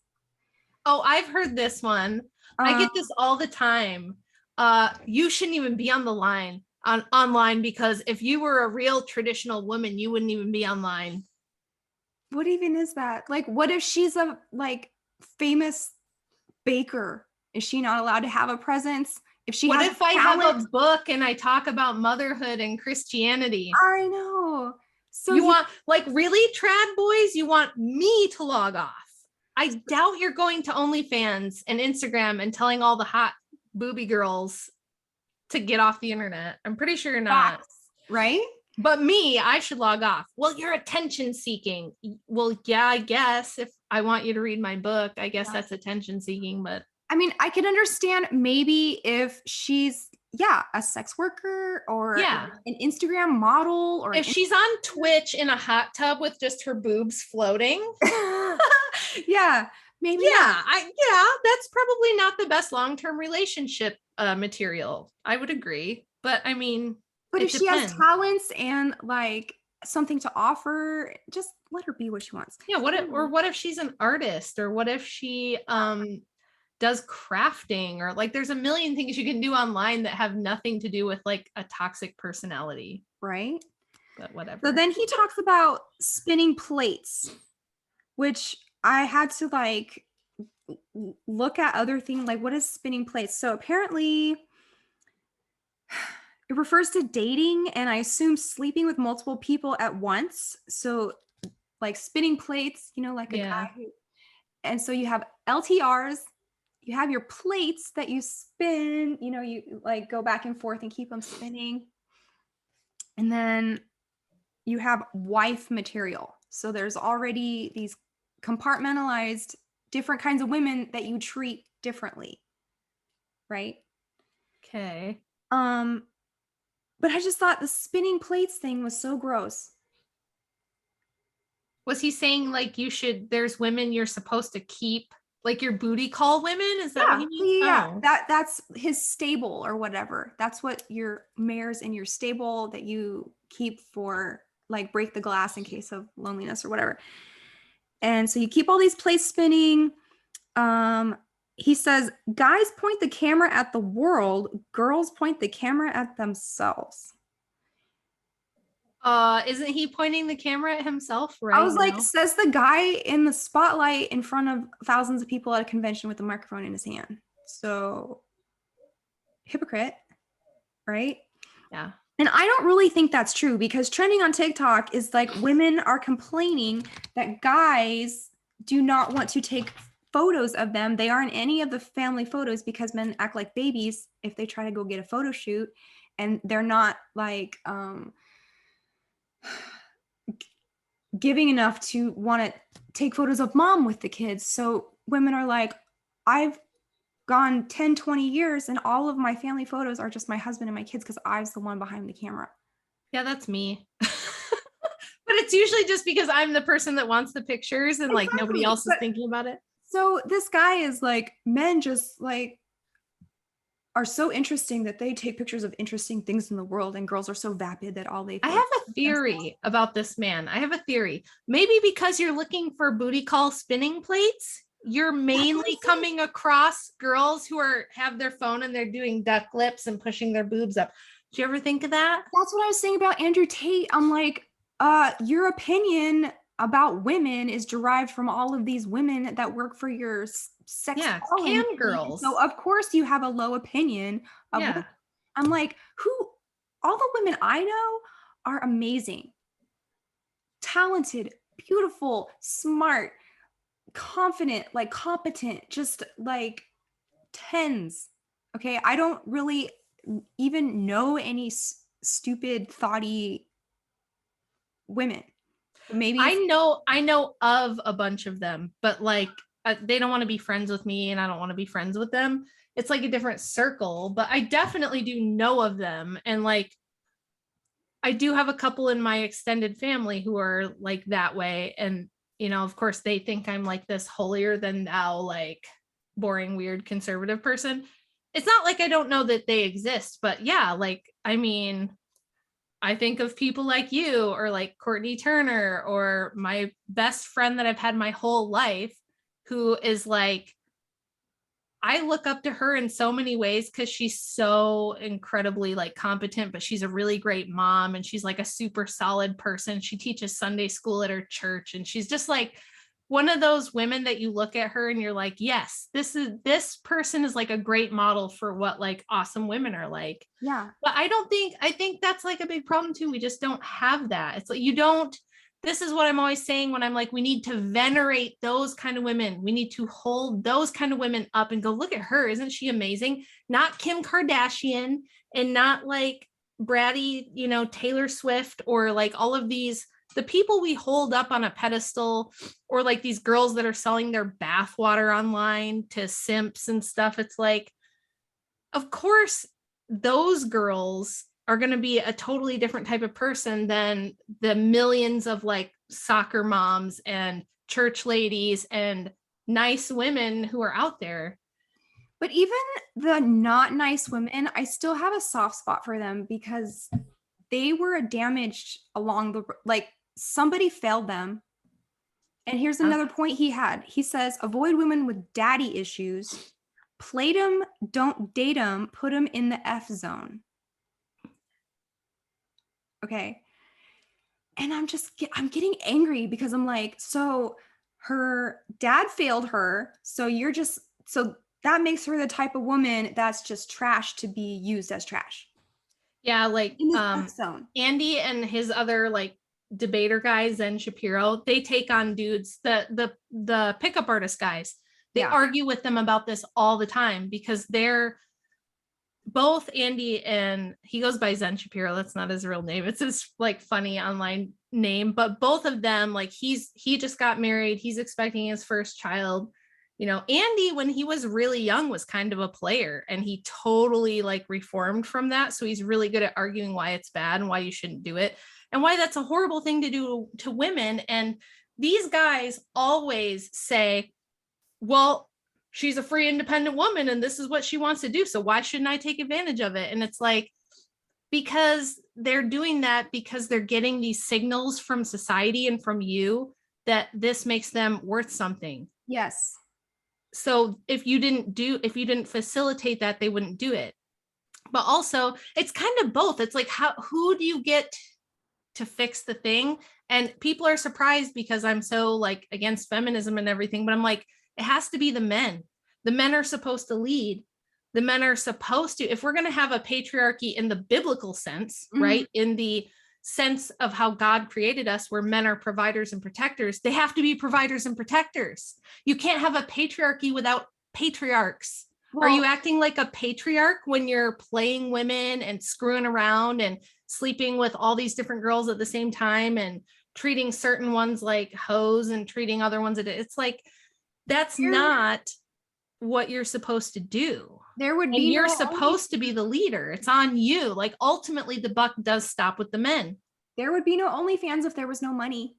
Oh, I've heard this one. I get this all the time. You shouldn't even be on the line online because if you were a real traditional woman, you wouldn't even be online. What even is that? Like, what if she's a like famous baker? Is she not allowed to have a presence? If she What has if I have a talent? book and I talk about motherhood and Christianity? I know. So You want, like, really, trad boys? You want me to log off? I doubt you're going to OnlyFans and Instagram and telling all the hot booby girls to get off the internet. I'm pretty sure you're not. facts, right? But me, I should log off. Well, you're attention seeking. Well, yeah, I guess if I want you to read my book, I guess that's attention seeking. But I mean, I can understand maybe if she's, yeah, a sex worker or yeah, an Instagram model or if she's on Twitch in a hot tub with just her boobs floating, yeah, maybe yeah, that's probably not the best long-term relationship material. I would agree. But I mean, but it if she has depends. talents and like something to offer, just let her be what she wants. Yeah, what if she's an artist, or what if she does crafting, or like there's a million things you can do online that have nothing to do with like a toxic personality. Right? But whatever. So then he talks about spinning plates, which I had to like look at other things like what is spinning plates. So apparently it refers to dating and I assume sleeping with multiple people at once. So like spinning plates, you know, like a guy who, and so you have LTRs, you have your plates that you spin, you know, you like go back and forth and keep them spinning. And then you have wife material. So there's already these compartmentalized different kinds of women that you treat differently. Right? Okay. But I just thought the spinning plates thing was so gross. Was he saying like there's women you're supposed to keep, like your booty call women? Is that what he means? Yeah. Oh. That's his stable or whatever. That's what your mares in your stable that you keep for like break the glass in case of loneliness or whatever. And so you keep all these plates spinning. he says, guys point the camera at the world, girls point the camera at themselves. Isn't he pointing the camera at himself I right was like, now? says the guy in the spotlight in front of thousands of people at a convention with a microphone in his hand. So, hypocrite, right? Yeah. And I don't really think that's true because trending on TikTok is like women are complaining that guys do not want to take photos of them. They aren't any of the family photos because men act like babies if they try to go get a photo shoot, and they're not like giving enough to want to take photos of mom with the kids. So women are like, I've gone 10, 20 years and all of my family photos are just my husband and my kids because I was the one behind the camera. Yeah, that's me. But it's usually just because I'm the person that wants the pictures and like nobody else is thinking about it. So this guy is like, men just like are so interesting that they take pictures of interesting things in the world, and girls are so vapid that all they I have a theory about this man. I have a theory. Maybe because you're looking for booty call spinning plates, you're mainly coming across girls who have their phone and they're doing duck lips and pushing their boobs up. Do you ever think of that? That's what I was saying about Andrew Tate. I'm like, your opinion about women is derived from all of these women that work for your sex calling. Cam girls. So of course you have a low opinion of women. I'm like, all the women I know are amazing, talented, beautiful, smart, confident, like competent, just like tens. Okay, I don't really even know any stupid, thoughty women. Maybe I know of a bunch of them, but like they don't want to be friends with me and I don't want to be friends with them. It's like a different circle, but I definitely do know of them. And like I do have a couple in my extended family who are like that way. And, you know, of course, they think I'm like this holier than thou, like boring, weird, conservative person. It's not like I don't know that they exist, but yeah, like, I mean, I think of people like you or like Courtney Turner or my best friend that I've had my whole life who is like, I look up to her in so many ways because she's so incredibly like competent, but she's a really great mom and she's like a super solid person. She teaches Sunday school at her church and she's just like one of those women that you look at her and you're like, yes, this person is like a great model for what like awesome women are like. Yeah. But I think that's like a big problem too. We just don't have that. It's like this is what I'm always saying when I'm like, we need to venerate those kind of women. We need to hold those kind of women up and go, look at her. Isn't she amazing? Not Kim Kardashian and not like bratty, you know, Taylor Swift or like all of these, the people we hold up on a pedestal or like these girls that are selling their bathwater online to simps and stuff. It's like, of course, those girls are going to be a totally different type of person than the millions of like soccer moms and church ladies and nice women who are out there. But even the not nice women, I still have a soft spot for them because they were damaged along the, like somebody failed them. And here's another point he had. He says, avoid women with daddy issues. Play them, don't date them, put them in the F zone. Okay. And I'm getting angry because I'm like, so her dad failed her. So that makes her the type of woman that's just trash to be used as trash. Yeah. Like, In this F zone. Andy and his other like debater guys, Zen Shapiro, they take on dudes, the pickup artist guys. They argue with them about this all the time because they're both Andy and he goes by Zen Shapiro. That's not his real name. It's his like funny online name, but both of them, like he just got married. He's expecting his first child. You know, Andy, when he was really young, was kind of a player and he totally like reformed from that. So he's really good at arguing why it's bad and why you shouldn't do it and why that's a horrible thing to do to women. And these guys always say, well, she's a free, independent woman and this is what she wants to do. So why shouldn't I take advantage of it? And it's like, because they're doing that because they're getting these signals from society and from you that this makes them worth something. Yes. So if you didn't facilitate that, they wouldn't do it. But also it's kind of both. It's like, who do you get to fix the thing? And people are surprised because I'm so like against feminism and everything, but I'm like, it has to be the men. The men are supposed to lead. The men are supposed to, if we're going to have a patriarchy in the biblical sense, right? In the sense of how God created us, where men are providers and protectors, they have to be providers and protectors. You can't have a patriarchy without patriarchs. Well, are you acting like a patriarch when you're playing women and screwing around and sleeping with all these different girls at the same time and treating certain ones like hoes and treating other ones? It's like, that's not what you're supposed to do. There would be, and you're supposed to be the leader. It's on you. Like, ultimately the buck does stop with the men. There would be no OnlyFans if there was no money.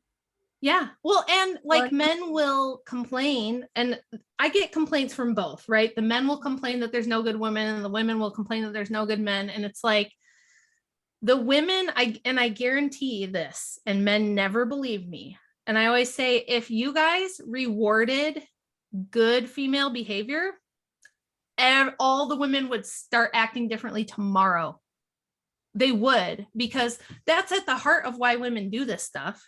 Yeah. Well, and like, men will complain, and I get complaints from both, right? The men will complain that there's no good women, and the women will complain that there's no good men. And it's like, the women, I guarantee this, and men never believe me. And I always say, if you guys rewarded good female behavior, and all the women would start acting differently tomorrow. They would, because that's at the heart of why women do this stuff.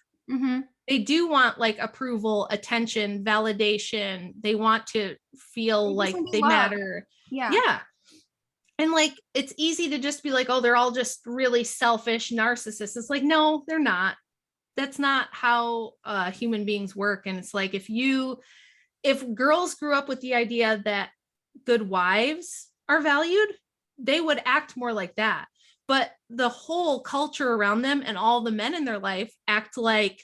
They do want like approval, attention, validation. They want to feel like they matter. Yeah. And like, it's easy to just be like, oh, they're all just really selfish narcissists. It's like, no, they're not. That's not how human beings work. And it's like, if girls grew up with the idea that good wives are valued, they would act more like that. But the whole culture around them and all the men in their life act like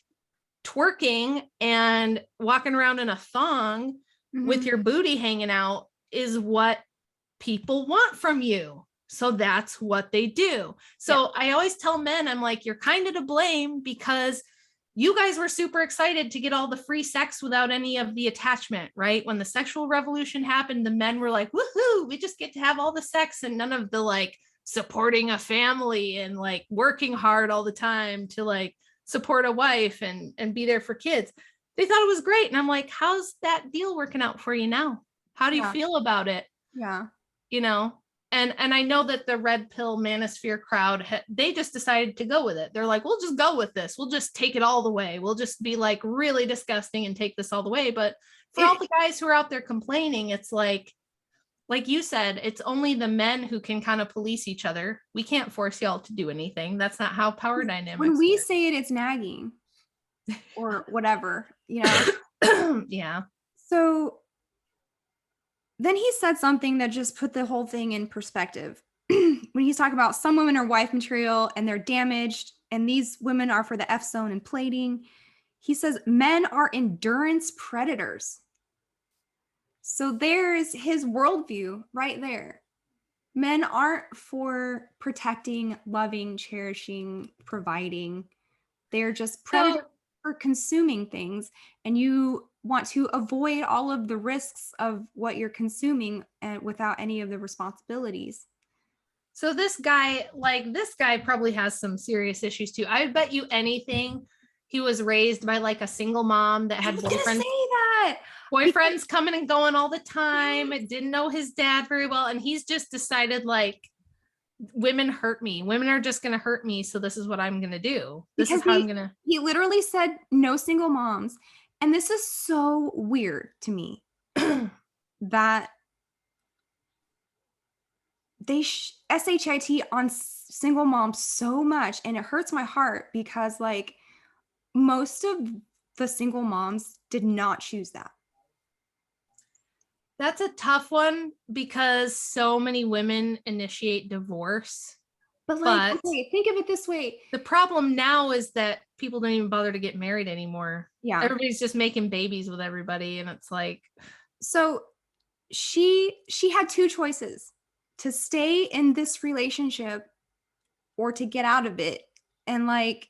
twerking and walking around in a thong with your booty hanging out is what people want from you. So that's what they do. So I always tell men, I'm like, you're kind of to blame, because you guys were super excited to get all the free sex without any of the attachment, right? When the sexual revolution happened, the men were like, woohoo, we just get to have all the sex and none of the like supporting a family and like working hard all the time to like support a wife and be there for kids. They thought it was great. And I'm like, how's that deal working out for you now? How do you feel about it? Yeah. You know? And I know that the red pill manosphere crowd, they just decided to go with it. They're like, we'll just go with this. We'll just take it all the way. We'll just be like really disgusting and take this all the way. But for all the guys who are out there complaining, it's like you said, it's only the men who can kind of police each other. We can't force y'all to do anything. That's not how power dynamics When we work. say it, it's nagging or whatever, you know? Yeah. So then he said something that just put the whole thing in perspective. When he's talking about some women are wife material and they're damaged, and these women are for the F zone and plating, he says men are endurance predators. So there's his worldview right there. Men aren't for protecting, loving, cherishing, providing. They're just predators for consuming things, and you want to avoid all of the risks of what you're consuming and without any of the responsibilities. So this guy probably has some serious issues too. I bet you anything he was raised by like a single mom that had boyfriends coming and going all the time. It didn't know his dad very well. And he's just decided like, women hurt me. Women are just going to hurt me. So this is what I'm going to do. This is how I'm going to. He literally said no single moms. And this is so weird to me that they SHIT on single moms so much. And it hurts my heart because like most of the single moms did not choose that. That's a tough one because so many women initiate divorce. But like, okay, think of it this way. The problem now is that people don't even bother to get married anymore. Yeah. Everybody's just making babies with everybody. And it's like. So she had two choices: to stay in this relationship or to get out of it. And like,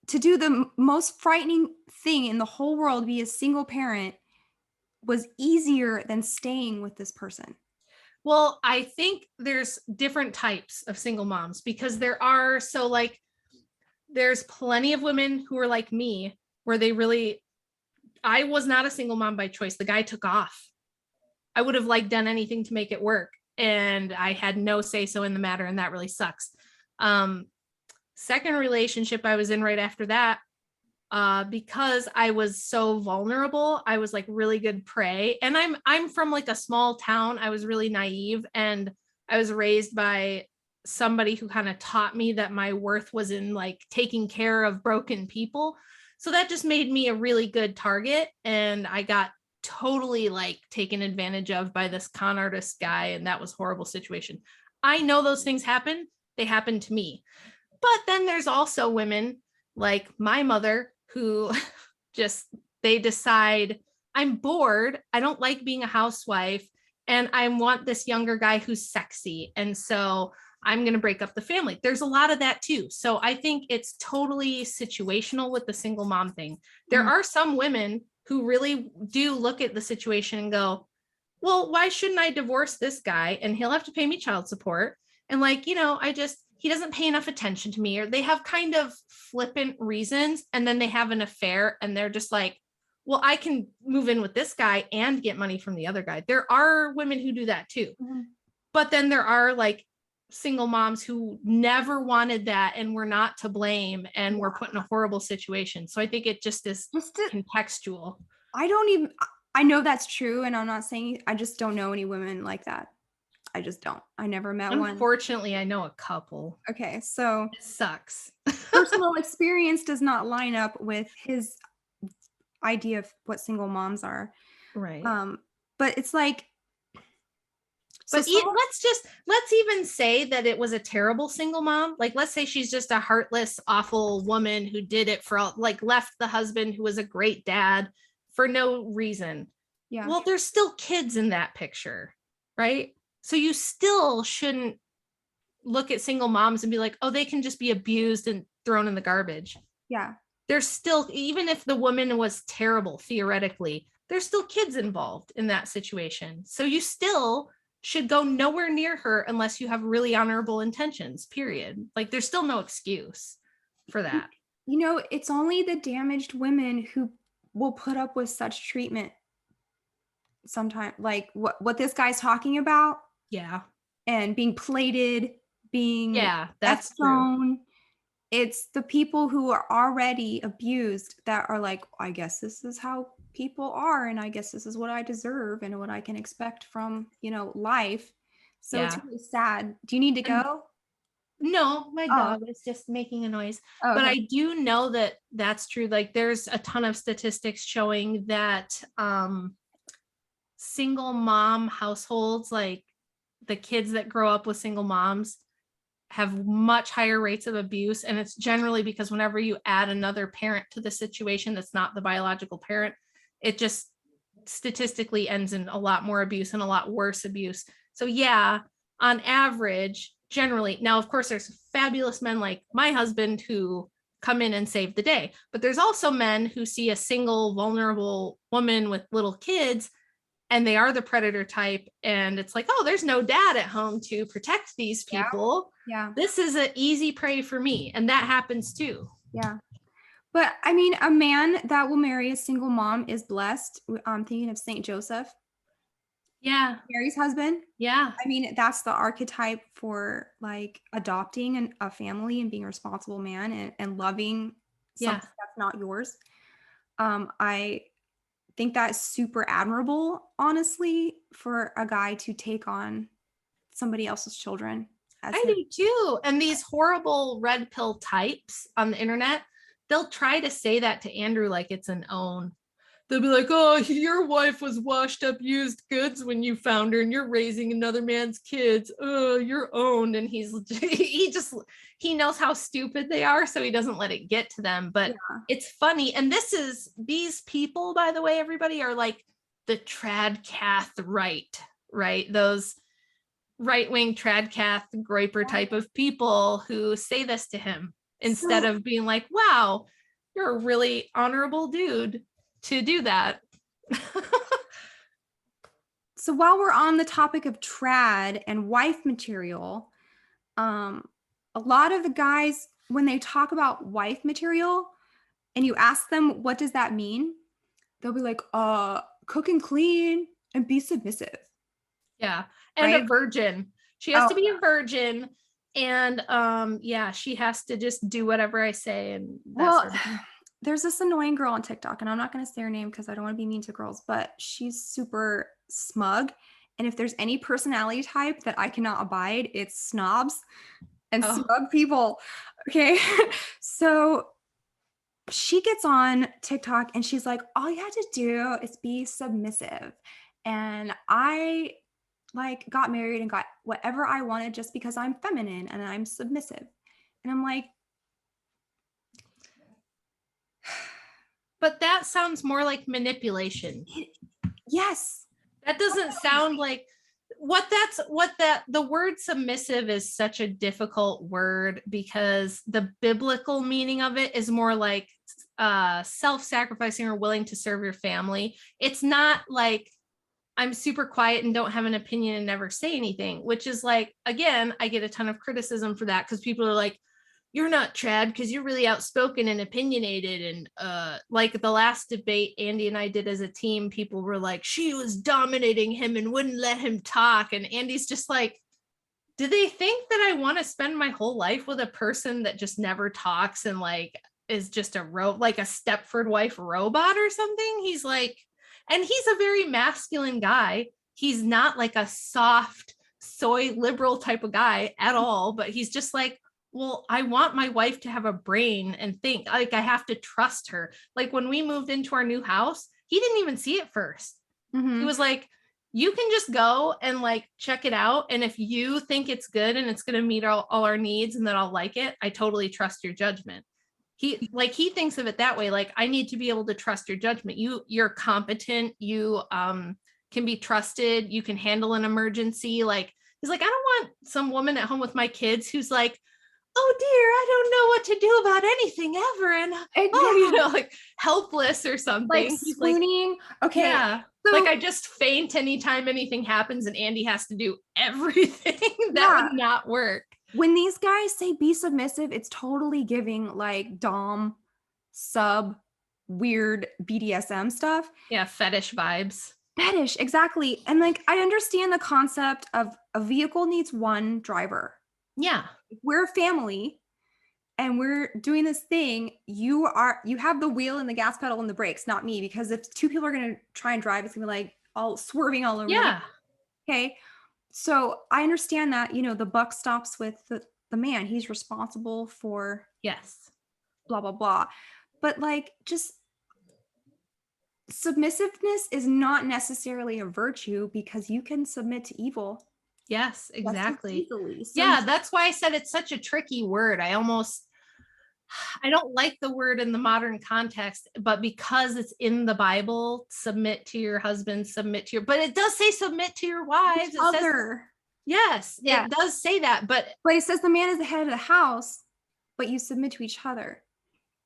to do the most frightening thing in the whole world, be a single parent, was easier than staying with this person. Well, I think there's different types of single moms because there's plenty of women who are like me, where they really I was not a single mom by choice. The guy took off. I would have like done anything to make it work. And I had no say so in the matter. And that really sucks. Second relationship I was in right after that, because I was so vulnerable, I was like really good prey. And I'm from like a small town. I was really naive, and I was raised by somebody who kind of taught me that my worth was in like taking care of broken people. So that just made me a really good target. And I got totally like taken advantage of by this con artist guy. And that was a horrible situation. I know those things happen. They happen to me. But then there's also women like my mother who just, they decide, I'm bored. I don't like being a housewife. And I want this younger guy who's sexy. And so I'm going to break up the family. There's a lot of that too. So I think it's totally situational with the single mom thing. There are some women who really do look at the situation and go, well, why shouldn't I divorce this guy? And he'll have to pay me child support. And like, you know, he doesn't pay enough attention to me, or they have kind of flippant reasons. And then they have an affair and they're just like, well, I can move in with this guy and get money from the other guy. There are women who do that too. But then there are like single moms who never wanted that and were not to blame and were put in a horrible situation. So I think it just is contextual. I know that's true. And I'm not saying, I just don't know any women like that. I just don't. I never met one. Unfortunately, I know a couple. Okay, so it sucks. Personal experience does not line up with his idea of what single moms are. Right. But it's like, but let's even say that it was a terrible single mom. Like, let's say she's just a heartless, awful woman who did it for all, like left the husband who was a great dad for no reason. Yeah. Well, there's still kids in that picture, right? So you still shouldn't look at single moms and be like, oh, they can just be abused and thrown in the garbage. Yeah. There's still, even if the woman was terrible, theoretically, there's still kids involved in that situation. So you still should go nowhere near her unless you have really honorable intentions, period. Like, there's still no excuse for that. You know, it's only the damaged women who will put up with such treatment sometimes, like what this guy's talking about. Yeah. And being plated, being that's true. It's the people who are already abused that are like, I guess this is how people are, and I guess this is what I deserve and what I can expect from, you know, life. So it's really sad. Do you need to go? No, my dog is just making a noise. Oh, but I do know that that's true. Like, there's a ton of statistics showing that single mom households, like the kids that grow up with single moms, have much higher rates of abuse. And it's generally because whenever you add another parent to the situation that's not the biological parent, it just statistically ends in a lot more abuse and a lot worse abuse. So yeah, on average, generally, now of course there's fabulous men like my husband who come in and save the day, but there's also men who see a single vulnerable woman with little kids and they are the predator type, and it's like, oh, there's no dad at home to protect these people. Yeah. This is an easy prey for me. And that happens too. Yeah. But I mean, a man that will marry a single mom is blessed. I'm thinking of Saint Joseph. Yeah. Mary's husband. Yeah. I mean, that's the archetype for like adopting a family and being a responsible man and loving something that's not yours. I think that's super admirable, honestly, for a guy to take on somebody else's children. I do too. And these horrible red pill types on the internet, they'll try to say that to Andrew like it's an own. They'll be like, oh, your wife was washed up used goods when you found her and you're raising another man's kids. Oh, you're owned. And he knows how stupid they are, so he doesn't let it get to them. But it's funny. And these people, by the way, everybody, are like the tradcath right? Those right-wing tradcath groiper type of people who say this to him instead of being like, wow, you're a really honorable dude to do that. So while we're on the topic of trad and wife material, a lot of the guys, when they talk about wife material and you ask them, what does that mean? they'll be like, cook and clean and be submissive. Yeah. And a Right? virgin. She has Oh, to be a virgin. And yeah, she has to just do whatever I say and that well, sort of thing. there's this annoying girl on TikTok, and I'm not going to say her name because I don't want to be mean to girls, but she's super smug. And if there's any personality type that I cannot abide, it's snobs and Oh, smug people. Okay. So she gets on TikTok and she's like, all you have to do is be submissive. And I like got married and got whatever I wanted just because I'm feminine and I'm submissive. And I'm like, but that sounds more like manipulation. yes. That doesn't sound like the word submissive is such a difficult word because the biblical meaning of it is more like self-sacrificing or willing to serve your family. It's not like I'm super quiet and don't have an opinion and never say anything, which is like, again, I get a ton of criticism for that because people are like, you're not trad because you're really outspoken and opinionated. And like the last debate Andy and I did as a team, people were like, she was dominating him and wouldn't let him talk. And Andy's just like, do they think that I want to spend my whole life with a person that just never talks and like is just like a Stepford wife robot or something? He's like, and he's a very masculine guy. He's not like a soft soy liberal type of guy at all, but he's just like, well, I want my wife to have a brain and think. Like I have to trust her. Like when we moved into our new house, he didn't even see it first. He was like, you can just go and like check it out. And if you think it's good and it's going to meet all our needs and that I'll like it, I totally trust your judgment. He thinks of it that way. Like I need to be able to trust your judgment. You're competent. You can be trusted. You can handle an emergency. Like he's like, I don't want some woman at home with my kids who's like, oh dear, I don't know what to do about anything ever. And Yeah. like helpless or Like something. He's like, swooning. Okay. yeah, like So I just faint anytime anything happens and Andy has to do everything. That yeah, would not work. when these guys say be submissive, it's totally giving like Dom, sub, weird BDSM stuff. Yeah, fetish vibes. Fetish, exactly. And like I understand the concept of a vehicle needs one driver. Yeah. We're a family and we're doing this thing. You have the wheel and the gas pedal and the brakes, not me, because if two people are gonna try and drive, it's gonna be like all swerving all over the Yeah. okay. So I understand that, the buck stops with the man. He's responsible for Yes. blah, blah, blah. But like, just submissiveness is not necessarily a virtue because you can submit to evil Yes, just as exactly. easily. So Yeah, that's why I said it's such a tricky word. I don't like the word in the modern context, but because it's in the Bible, submit to your husband, but it does say submit to your wives. It says, other, yes, yeah. it does say that, but It says the man is the head of the house, but you submit to each other.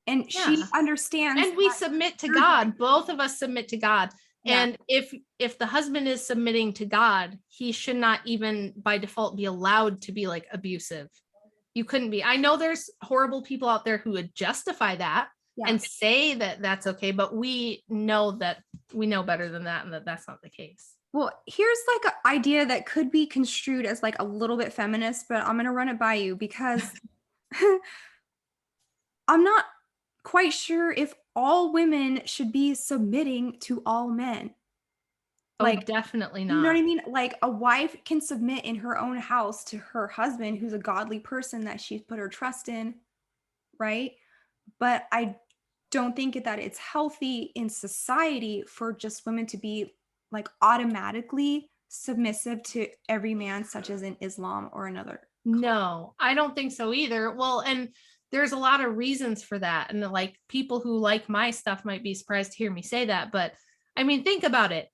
And she yeah. understands And we that submit to you're God. Both of us submit to God. yeah. And if the husband is submitting to God, he should not even by default be allowed to be like abusive. You couldn't be. I know there's horrible people out there who would justify that Yeah. and say that that's okay, but we know better than that and that that's not the case. Well, here's like an idea that could be construed as like a little bit feminist, but I'm going to run it by you because I'm not quite sure if all women should be submitting to all men. Oh, Like, definitely you know what not. I mean? Like a wife can submit in her own house to her husband who's a godly person that she's put her trust in, right? But I don't think that it's healthy in society for just women to be like automatically submissive to every man, such as in Islam or another. No, I don't think so either. Well, and there's a lot of reasons for that. And like people who like my stuff might be surprised to hear me say that. But I mean, think about it.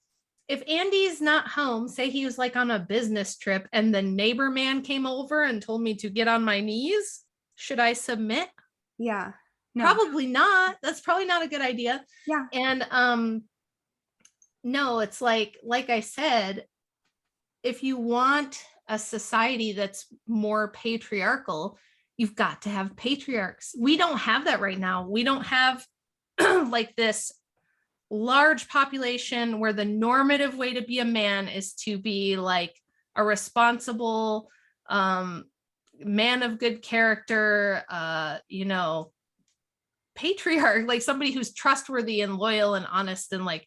If Andy's not home, say he was like on a business trip and the neighbor man came over and told me to get on my knees, should I submit? Yeah. No. Probably not. That's probably not a good idea. Yeah. And no, it's like I said, if you want a society that's more patriarchal, you've got to have patriarchs. We don't have that right now. We don't have like this large population where the normative way to be a man is to be like a responsible man of good character, you know, patriarch, like somebody who's trustworthy and loyal and honest and like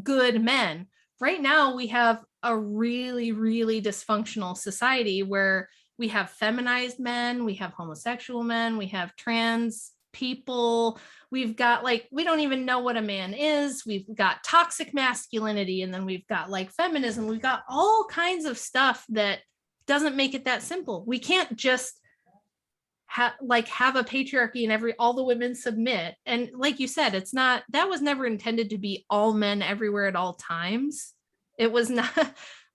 good men. Right now, we have a really, really dysfunctional society where we have feminized men, we have homosexual men, we have trans people, we've got like, we don't even know what a man is, we've got toxic masculinity, and then we've got like feminism, we've got all kinds of stuff that doesn't make it that simple. We can't just have a patriarchy and all the women submit. And like you said, it's not, that was never intended to be all men everywhere at all times. It was not,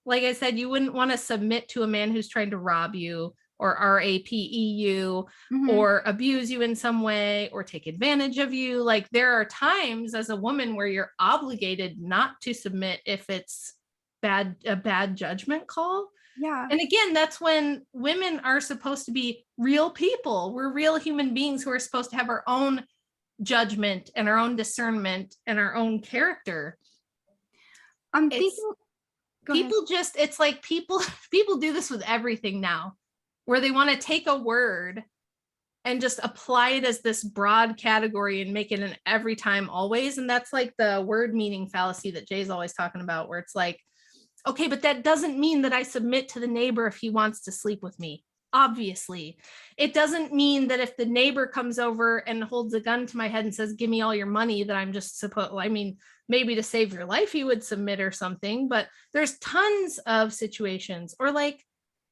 like I said, you wouldn't want to submit to a man who's trying to rob you or rape you or abuse you in some way or take advantage of you. Like there are times as a woman where you're obligated not to submit if it's a bad judgment call. Yeah. And again, that's when women are supposed to be real people. We're real human beings who are supposed to have our own judgment and our own discernment and our own character. I'm thinking people just, it's like people do this with everything now, where they want to take a word and just apply it as this broad category and make it an every time always. And that's like the word meaning fallacy that Jay's always talking about, where it's like, okay, but that doesn't mean that I submit to the neighbor if he wants to sleep with me. Obviously, it doesn't mean that if the neighbor comes over and holds a gun to my head and says, give me all your money, that I'm just supposed, I mean, maybe to save your life, you would submit or something, but there's tons of situations. Or like,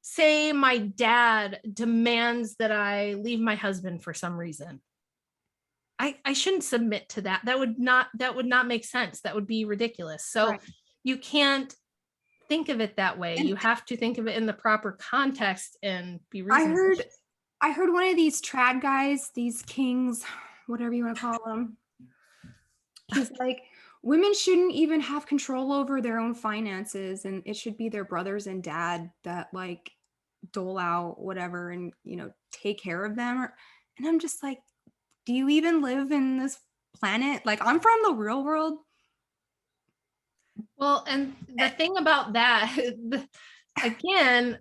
say my dad demands that I leave my husband for some reason. I shouldn't submit to that. That would not make sense. That would be ridiculous. So right. You can't think of it that way. You have to think of it in the proper context and be reasonable. I heard one of these trad guys, these kings, whatever you want to call them. He's like, women shouldn't even have control over their own finances, and it should be their brothers and dad that like dole out whatever and, you know, take care of them. And I'm just like, do you even live in this planet? Like, I'm from the real world. Well, and the thing about that, again,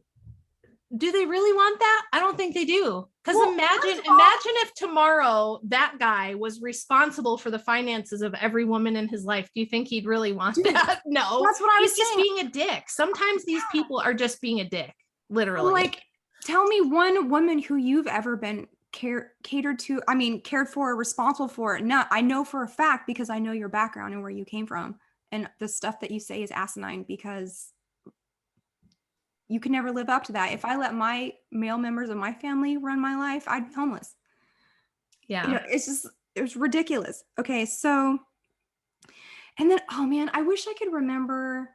do they really want that? I don't think they do. Because imagine if tomorrow that guy was responsible for the finances of every woman in his life. Do you think he'd really want that? No. That's what I was saying. He's just being a dick. Sometimes these people are just being a dick, literally. Like, tell me one woman who you've ever been catered to, I mean, cared for, responsible for. No, I know for a fact because I know your background and where you came from. And the stuff that you say is asinine because you can never live up to that. If I let my male members of my family run my life, I'd be homeless. Yeah. You know, it's ridiculous. Okay. So, and then, oh man, I wish I could remember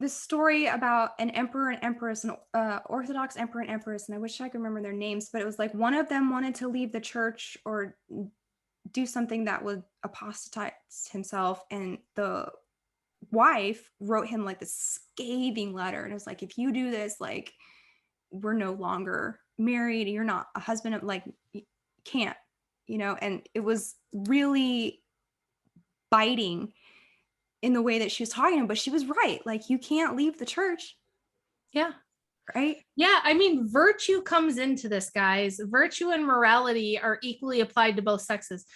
this story about an emperor and empress, an Orthodox emperor and empress. And I wish I could remember their names, but it was like one of them wanted to leave the church or do something that would apostatize himself. And the wife wrote him like this scathing letter, and it was like, if you do this, like, we're no longer married, you're not a husband, like, you can't, you know. And it was really biting in the way that she was talking, but she was right. Like, you can't leave the church. Yeah. Right. Yeah. I mean, virtue comes into this, guys. Virtue and morality are equally applied to both sexes.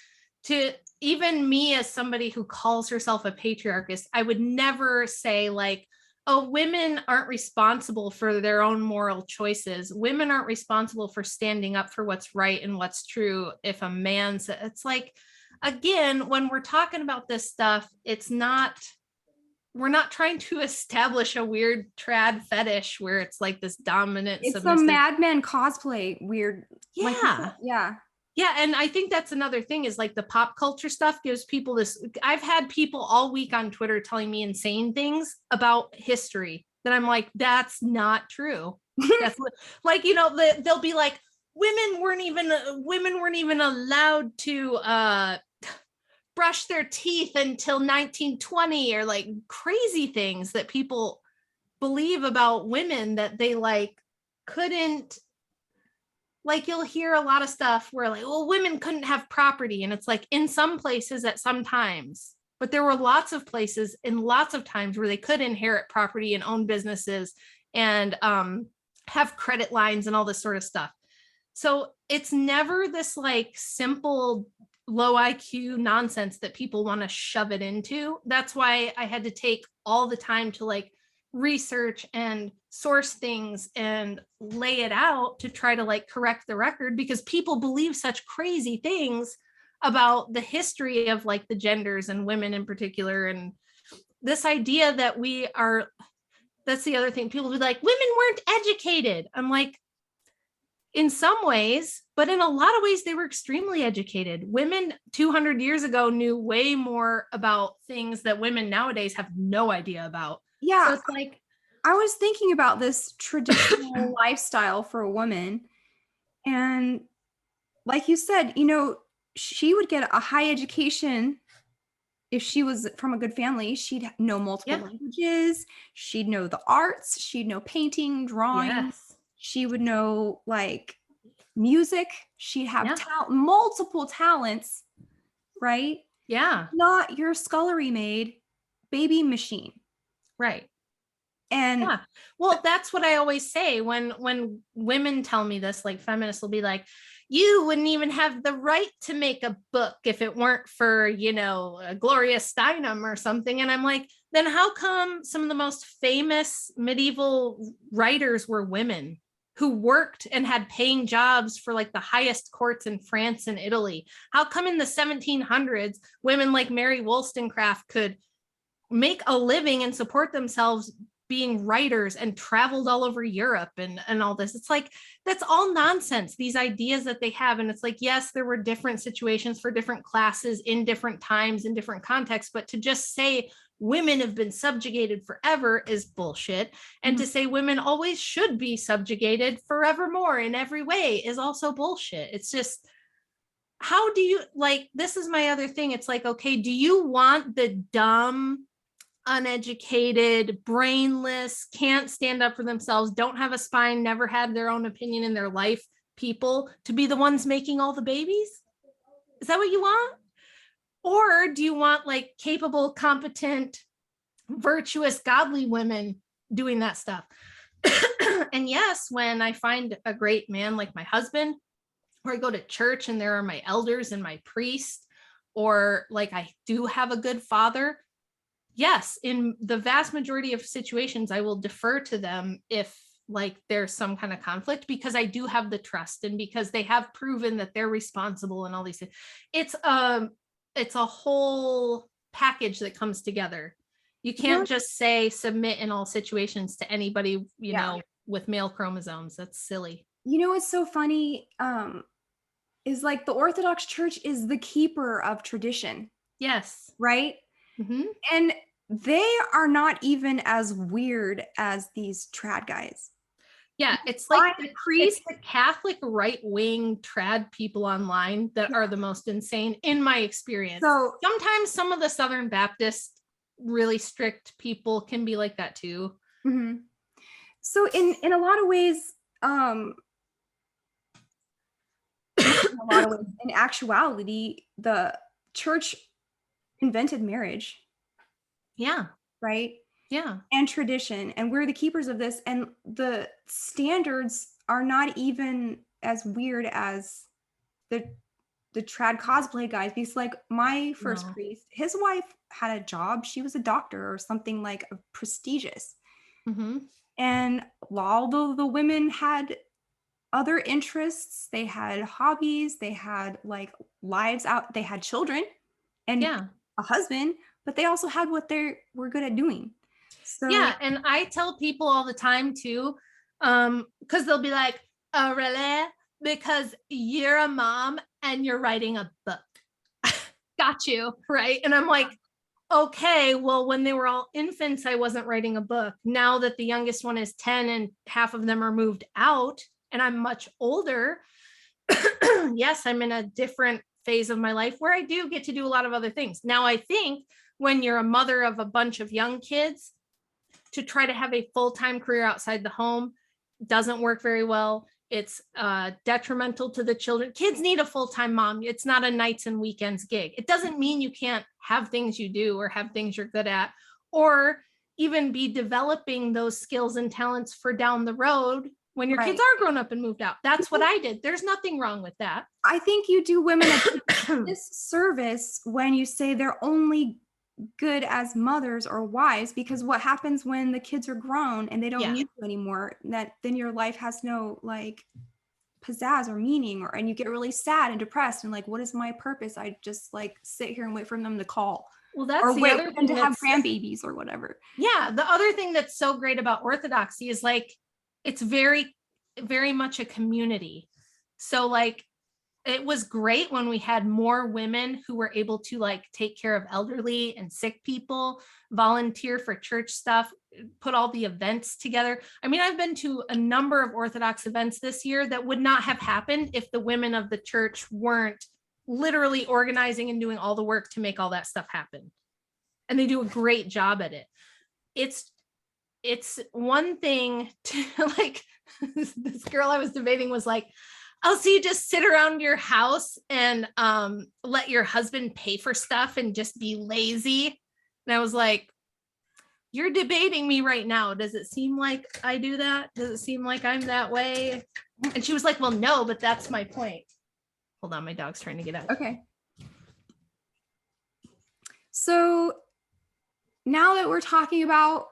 To even me, as somebody who calls herself a patriarchist, I would never say like, oh, women aren't responsible for their own moral choices. Women aren't responsible for standing up for what's right and what's true. If a man says, it's like, again, when we're talking about this stuff, we're not trying to establish a weird trad fetish where it's like this dominant. It's a Mad Men cosplay weird. Yeah. Like, yeah. Yeah. And I think that's another thing is like the pop culture stuff gives people this. I've had people all week on Twitter telling me insane things about history that I'm like, that's not true. That's like, you know, they'll be like, women weren't even allowed to brush their teeth until 1920, or like crazy things that people believe about women that they like couldn't. Like, you'll hear a lot of stuff where like, well, women couldn't have property. And it's like, in some places at some times but there were lots of places and lots of times where they could inherit property and own businesses and have credit lines and all this sort of stuff. So it's never this like simple low IQ nonsense that people want to shove it into. That's why I had to take all the time to like research and source things and lay it out to try to like correct the record, because people believe such crazy things about the history of like the genders and women in particular. And this idea that we are, that's the other thing. People be like, women weren't educated. I'm like, in some ways, but in a lot of ways, they were extremely educated. Women 200 years ago knew way more about things that women nowadays have no idea about. Yeah. So it's like, I was thinking about this traditional lifestyle for a woman. And like you said, you know, she would get a high education if she was from a good family. She'd know multiple languages. She'd know the arts. She'd know painting, drawing. yes. She would know like music. She'd have multiple talents, right? Yeah. Not your scullery maid baby machine. Right. And yeah. Well, that's what I always say when women tell me this, like feminists will be like, you wouldn't even have the right to make a book if it weren't for, you know, Gloria Steinem or something. And I'm like, then how come some of the most famous medieval writers were women who worked and had paying jobs for like the highest courts in France and Italy? How come in the 1700s, women like Mary Wollstonecraft could make a living and support themselves being writers and traveled all over Europe and all this? It's like, that's all nonsense, these ideas that they have. And it's like, yes, there were different situations for different classes in different times, in different contexts, but to just say women have been subjugated forever is bullshit. And to say women always should be subjugated forevermore in every way is also bullshit. It's just, how do you, like, this is my other thing. It's like, okay, do you want the dumb, uneducated, brainless, can't stand up for themselves, don't have a spine, never had their own opinion in their life people to be the ones making all the babies? Is that what you want? Or do you want like capable, competent, virtuous, godly women doing that stuff? And yes, when I find a great man like my husband, or I go to church and there are my elders and my priest, or like I do have a good father, yes, in the vast majority of situations, I will defer to them if like there's some kind of conflict, because I do have the trust and because they have proven that they're responsible and all these things. It's a whole package that comes together. You can't just say submit in all situations to anybody, you know, with male chromosomes. That's silly. You know what's so funny is like the Orthodox Church is the keeper of tradition. Yes. Right? Mm-hmm. And they are not even as weird as these trad guys. Yeah, it's like it's the Catholic right-wing trad people online that are the most insane in my experience. So sometimes some of the Southern Baptist really strict people can be like that too. Mm-hmm. So in a lot of ways, in actuality, the church invented marriage. Yeah. Right? Yeah. And tradition. And we're the keepers of this. And the standards are not even as weird as the trad cosplay guys. Because like my first priest, his wife had a job. She was a doctor or something like prestigious. Mm-hmm. And although the women had other interests, they had hobbies, they had like lives out, they had children and a husband, but they also had what they were good at doing. So yeah, and I tell people all the time too, because they'll be like, oh really? Because you're a mom and you're writing a book. Got you, right? And I'm like, okay, well, when they were all infants, I wasn't writing a book. Now that the youngest one is 10 and half of them are moved out and I'm much older, yes, I'm in a different phase of my life where I do get to do a lot of other things. Now, I think when you're a mother of a bunch of young kids, to try to have a full-time career outside the home doesn't work very well. It's detrimental to the children. Kids need a full-time mom. It's not a nights and weekends gig. It doesn't mean you can't have things you do or have things you're good at, or even be developing those skills and talents for down the road when your kids are grown up and moved out. That's what I did. There's nothing wrong with that. I think you do women a disservice when you say they're only good as mothers or wives, because what happens when the kids are grown and they don't need you anymore, that then your life has no like pizzazz or meaning, or and you get really sad and depressed and like, what is my purpose? I just like sit here and wait for them to call. Well, that's or the wait other for them thing to have grandbabies or whatever. Yeah, the other thing that's so great about Orthodoxy is like it's very, very much a community. So like it was great when we had more women who were able to like take care of elderly and sick people, volunteer for church stuff, put all the events together. I mean, I've been to a number of Orthodox events this year that would not have happened if the women of the church weren't literally organizing and doing all the work to make all that stuff happen. And they do a great job at it. It's one thing to like, this girl I was debating was like, oh, so you just sit around your house and let your husband pay for stuff and just be lazy. And I was like, you're debating me right now. Does it seem like I do that? Does it seem like I'm that way? And she was like, well, no, but that's my point. Hold on, my dog's trying to get out. Okay. So now that we're talking about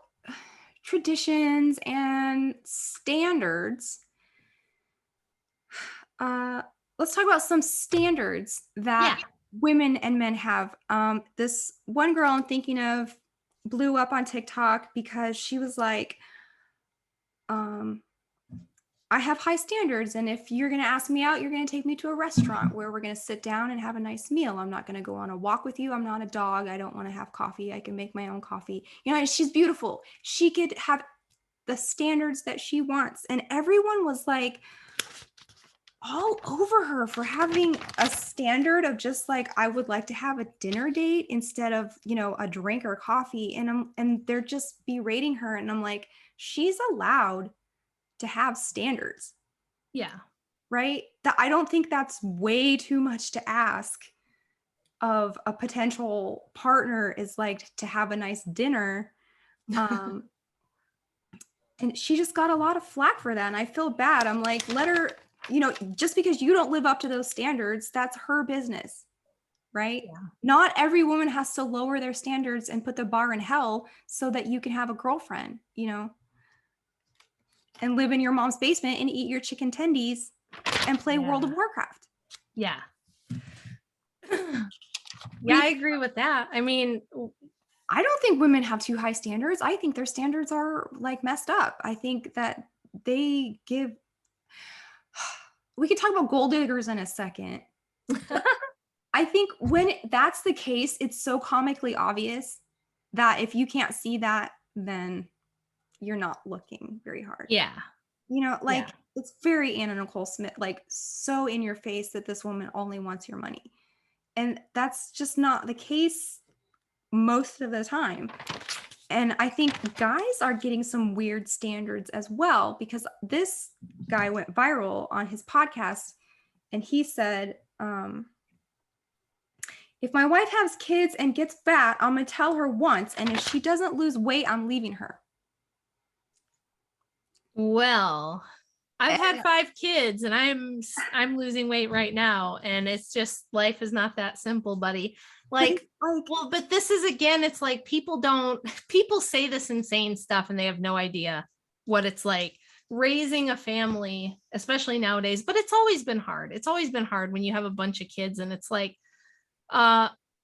traditions and standards, let's talk about some standards that women and men have. This one girl I'm thinking of blew up on TikTok because she was like, I have high standards, and if you're going to ask me out, you're going to take me to a restaurant where we're going to sit down and have a nice meal. I'm not going to go on a walk with you. I'm not a dog. I don't want to have coffee. I can make my own coffee. You know, she's beautiful. She could have the standards that she wants. And everyone was like all over her for having a standard of just like, I would like to have a dinner date instead of, you know, a drink or coffee. And they're just berating her. And I'm like, she's allowed to have standards. Yeah. Right? I don't think that's way too much to ask of a potential partner, is like to have a nice dinner. And she just got a lot of flack for that. And I feel bad. I'm like, let her, you know, just because you don't live up to those standards, that's her business. Right? Yeah. Not every woman has to lower their standards and put the bar in hell so that you can have a girlfriend, you know, and live in your mom's basement and eat your chicken tendies and play World of Warcraft. Yeah. Yeah, I agree with that. I mean, I don't think women have too high standards. I think their standards are like messed up. I think that they give, we can talk about gold diggers in a second. I think when that's the case, it's so comically obvious that if you can't see that, then you're not looking very hard. Yeah. You know, like it's very Anna Nicole Smith, like so in your face that this woman only wants your money. And that's just not the case most of the time. And I think guys are getting some weird standards as well, because this guy went viral on his podcast and he said, if my wife has kids and gets fat, I'm going to tell her once. And if she doesn't lose weight, I'm leaving her. Well, I've had 5 kids and I'm losing weight right now. And it's just, life is not that simple, buddy. Like, well, but this is, again, it's like people say this insane stuff and they have no idea what it's like raising a family, especially nowadays, but it's always been hard. It's always been hard when you have a bunch of kids, and it's like,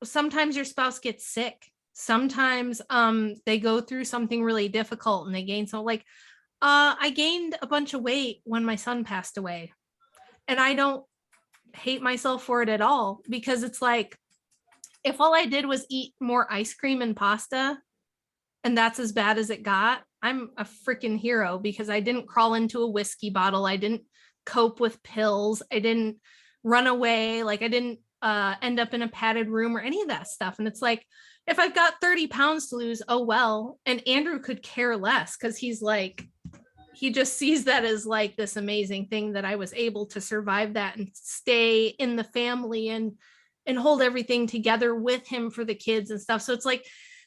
sometimes your spouse gets sick. Sometimes, they go through something really difficult and they gain so like, I gained a bunch of weight when my son passed away, and I don't hate myself for it at all, because it's like, if all I did was eat more ice cream and pasta and that's as bad as it got, I'm a freaking hero, because I didn't crawl into a whiskey bottle. I didn't cope with pills. I didn't run away. Like I didn't end up in a padded room or any of that stuff. And it's like, if I've got 30 pounds to lose, oh, well. And Andrew could care less, because he's like, he just sees that as like this amazing thing that I was able to survive that and stay in the family and and hold everything together with him for the kids and stuff. So it's like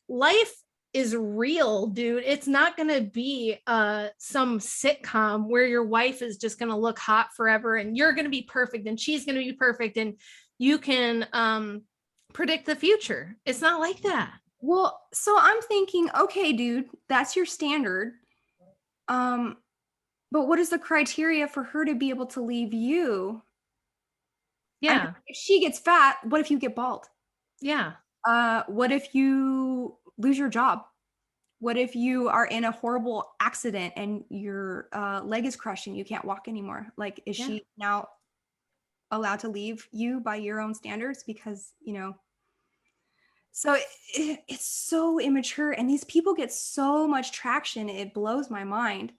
life is real, dude. It's not going to be some sitcom where your wife is just going to look hot forever and you're going to be perfect and she's going to be perfect and you can predict the future. It's not like that. Well, so I'm thinking, okay, dude, that's your standard. But what is the criteria for her to be able to leave you? I mean, Yeah. if she gets fat, what if you get bald? Yeah. What if you lose your job? What if you are in a horrible accident and your leg is crushed and you can't walk anymore? Like, is Yeah. she now allowed to leave you by your own standards? Because, you know, so it's so immature. And these people get so much traction. It blows my mind